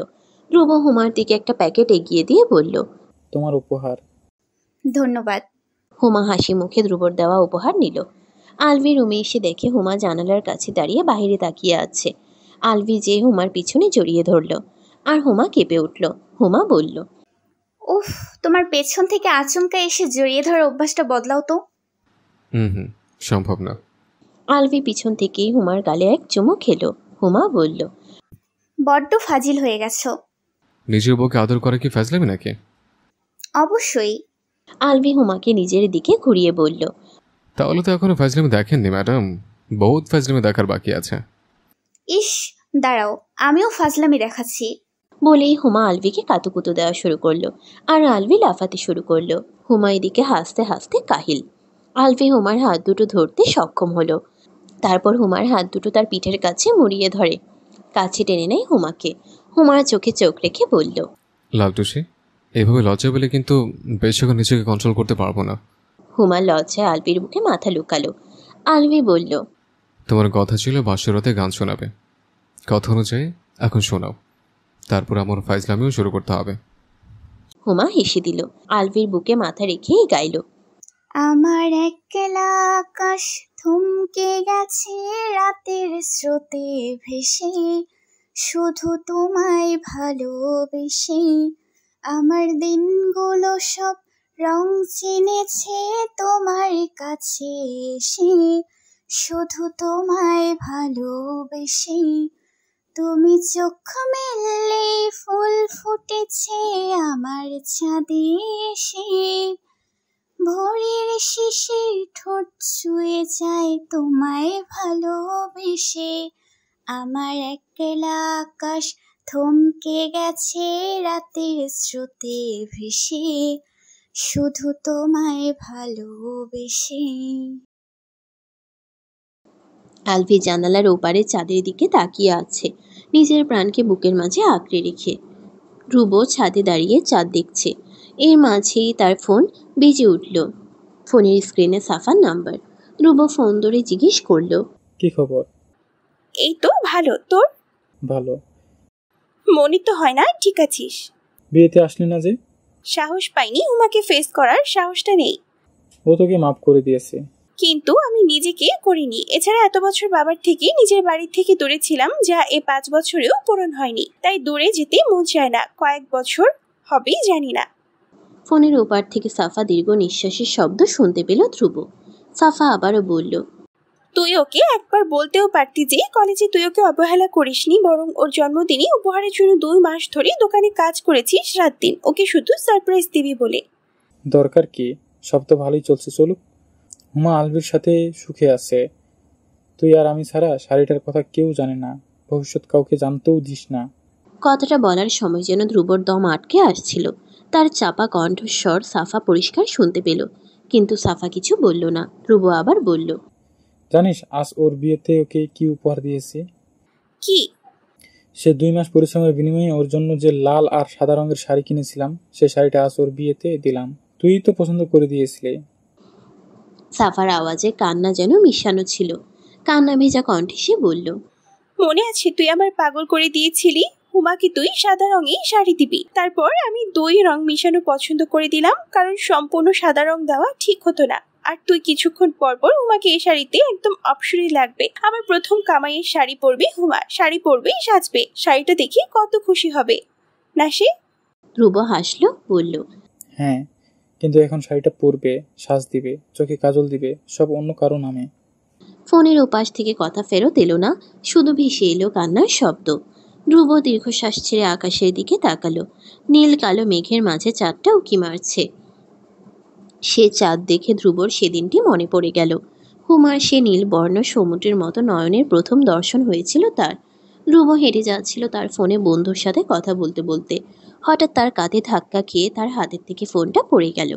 Speaker 1: ধ্রুব হুমার দিকে একটা প্যাকেট এগিয়ে দিয়ে বলল,
Speaker 5: তোমার উপহার।
Speaker 2: ধন্যবাদ।
Speaker 1: হুমা হাসি মুখে ধ্রুবর দেওয়া উপহার নিল। আলভি রুমে এসে দেখে হুমা জানালার কাছে দাঁড়িয়ে বাইরে তাকিয়ে আছে। আলভি যে হুমার পিছনে জড়িয়ে ধরল, আর হুমা কেঁপে উঠল। হুমা বলল,
Speaker 2: উফ, তোমার পেছন থেকে আচমকা এসে জড়িয়ে ধরার অভ্যাসটা বদলাও তো।
Speaker 7: হুম, সম্ভব না।
Speaker 1: আলভি পিছন থেকেই হুমার গালে এক চুমু খেলো। হুমা বলল,
Speaker 2: বড্ড ফাজিল হয়ে গেছো।
Speaker 7: নিজের বউকে আদর করা কি ফাজলামি নাকি?
Speaker 2: অবশ্যই।
Speaker 1: আলভি হুমাকে নিজের দিকে ঘুরিয়ে বলল,
Speaker 7: তাহলে তো এখনো ফাজলামি দেখেননি ম্যাডাম, বহুত ফাজলামি দেখার বাকি আছে।
Speaker 2: ইস, দাঁড়াও, আমিও ফাজলামি দেখাচ্ছি।
Speaker 1: বলেই হুমা আলভিকে কাতুকুতু দেওয়া শুরু করলো, আর আলভি লাফাতে শুরু করলো। হুমা এদিকে হাসতে হাসতে কাহিল। আলভি হুমার হাত দুটো ধরতে সক্ষম হলো। তারপর হুমার হাত দুটো তার পিঠের কাছে মুড়িয়ে ধরে কাছে টেনে নেয় হুমাকে। হুমার চোখে চোখ রেখে বলল,
Speaker 7: লালটুসি, এভাবে লজ্জা পেলে কিন্তু বেশিক্ষণ নিজেকে কন্ট্রোল করতে পারবো না।
Speaker 1: হুমা লজ্জায় আলভির বুকে মাথা লুকালো। আলভি বলল,
Speaker 7: তোমার কথা ছিল বাসরাতে গান শোনাবে, কথা অনুযায়ী এখন শোনাও, তারপর আমার ফাইজলামিও শুরু করতে হবে।
Speaker 1: হুমা হেসে দিল। আলভির বুকে মাথা রেখেই গাইল,
Speaker 2: আমার একলা আকাশ থমকে গেছে রাতের স্রোতে ভেসে, শুধু তোমায় ভালোবেসে আমার দিনগুলো সব রং চিনেছে তোমার কাছে এসে, শুধু তোমায় ভালোবেসে তুমি চোখ মেললে ফুল ফুটেছে আমার ছাদে এসে, ভোরের শিশির ঠোঁট ছুঁয়ে যায় তোমায় ভালোবেসে, আমার একলা আকাশ থমকে গেছে রাতের স্রোতে ভেসে, শুধু তোমায় ভালোবেসে।
Speaker 1: আলভি জানালার ওপারে চাঁদের দিকে তাকিয়ে আছে, নিজের প্রাণকে বুকের মাঝে আঁকড়ে রেখে। ধ্রুব ছাদে দাঁড়িয়ে চাঁদ দেখছে। এর মাঝেই তার ফোন বেজে উঠল। ফোনের স্ক্রিনে সাফার নাম্বার। ধ্রুব ফোন ধরে জিজ্ঞেস করলো,
Speaker 5: কি খবর?
Speaker 10: এই তো ভালো, তোর?
Speaker 5: ভালো।
Speaker 10: মনে তো হয় না ঠিক আছিস।
Speaker 5: বিয়েতে আসলি না যে?
Speaker 10: সাহস পাইনি, উমাকে ফেস করার সাহসটা নেই।
Speaker 5: ও তোকে মাফ করে দিয়েছে।
Speaker 10: কিন্তু আমি নিজেকে করিনি। এছাড়া এত বছর বাবার থেকে নিজের বাড়ির থেকে দূরে ছিলাম, যা এ 5 বছরেও পূরণ হয়নি। তাই দূরে যেতে মন চায় না। কয়েক বছর হবে জানি না।
Speaker 1: ফোনের ওপার থেকে সাফা দীর্ঘ নিঃশ্বাসের শব্দ শুনতে পেল ধ্রুব। সাফা আবারও বলল,
Speaker 10: তুই ওকে একবার বলতেও পারতি যে কলেজে তুই ওকে অবহেলা করিসনি, বরং ওর জন্মদিনে উপহারের জন্য 2 মাস ধরে দোকানে কাজ করেছিস রাত দিন, ওকে শুধু সারপ্রাইজ দিবি বলে।
Speaker 5: দরকার কি? সব তো ভালোই চলছে, চলুক। হুমা আলভির সাথে সুখে আছে। তুই আর আমি ছাড়া শাড়িটার কথা কেউ জানে না, ভবিষ্যৎ কাউকে জানতেও দিস না।
Speaker 1: কথাটা বলার সময় যেন ধ্রুবর দম আটকে আসছিল। তার চাপা কণ্ঠস্বর সাফা পরিষ্কার শুনতে পেল, কিন্তু সাফা কিছু বলল না। ধ্রুব আবার বলল,
Speaker 5: জানিস আজ ওর বিয়েতে ওকে কি উপহার দিয়েছি?
Speaker 10: কি?
Speaker 5: সে 2 মাস পরিশ্রমের বিনিময়ে ওর জন্য যে লাল আর সাদা রঙের শাড়ি কিনেছিলাম, সে শাড়িটা আজ ওর বিয়েতে দিলাম। তুই তো পছন্দ করে দিয়েছিলি।
Speaker 1: সাফার আওয়াজে কান্না যেন মিশানো ছিল। কান্না ভেজা কণ্ঠে সে বলল,
Speaker 10: মনে আছে তুই আমার পাগল করে দিয়েছিলি? হুমাকে তুই সাদা রঙেই শাড়ি দিবি, তারপর আমি 2 রং মিশানো পছন্দ করে দিলাম, কারণ সম্পূর্ণ সাদা রং দেওয়া ঠিক হতো না। আর তুই কিছুক্ষণ পর পর হুমাকে এই শাড়িতে একদম অপসরি লাগবে, আমার প্রথম কামাইয়ের শাড়ি পরবে হুমা, শাড়ি পরবেই সাজবে, শাড়িটা দেখে কত খুশি হবে না সে?
Speaker 1: ধ্রুব হাসলো, বলল,
Speaker 5: হ্যাঁ, কিন্তু এখন শাড়িটা পরবে, সাজ দিবে, চোখে কাজল দিবে, সব অন্য কারো নামে।
Speaker 1: ফোনের ওপাশ থেকে কথা ফেরত এলো না, শুধু ভেসে এলো কান্নার শব্দ। ধ্রুব দীর্ঘশ্বাস ছেড়ে আকাশের দিকে তাকালো। নীল কালো মেঘের মাঝে চাঁদটা উঁকি মারছে। সে চাঁদ দেখে ধ্রুবর সেদিনটি মনে পড়ে গেল। হুমার সে নীল বর্ণ সমুদ্রের মতো নয়নের প্রথম দর্শন হয়েছিল তার। ধ্রুব হেঁটে যাচ্ছিল তার ফোনে বন্ধুর সাথে কথা বলতে বলতে। হঠাৎ তার কাঁধে ধাক্কা খেয়ে তার হাতের থেকে ফোনটা পড়ে গেল।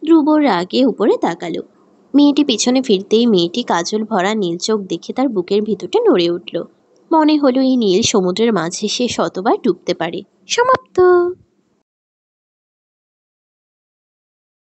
Speaker 1: ধ্রুব রাগে উপরে তাকালো। মেয়েটি পিছনে ফিরতেই মেয়েটি কাজল ভরা নীল চোখ দেখে তার বুকের ভিতরটা নড়ে উঠল। মনে হলো এই নীল সমুদ্রের মাঝে সে শতবার ডুবতে পারে। সমাপ্ত।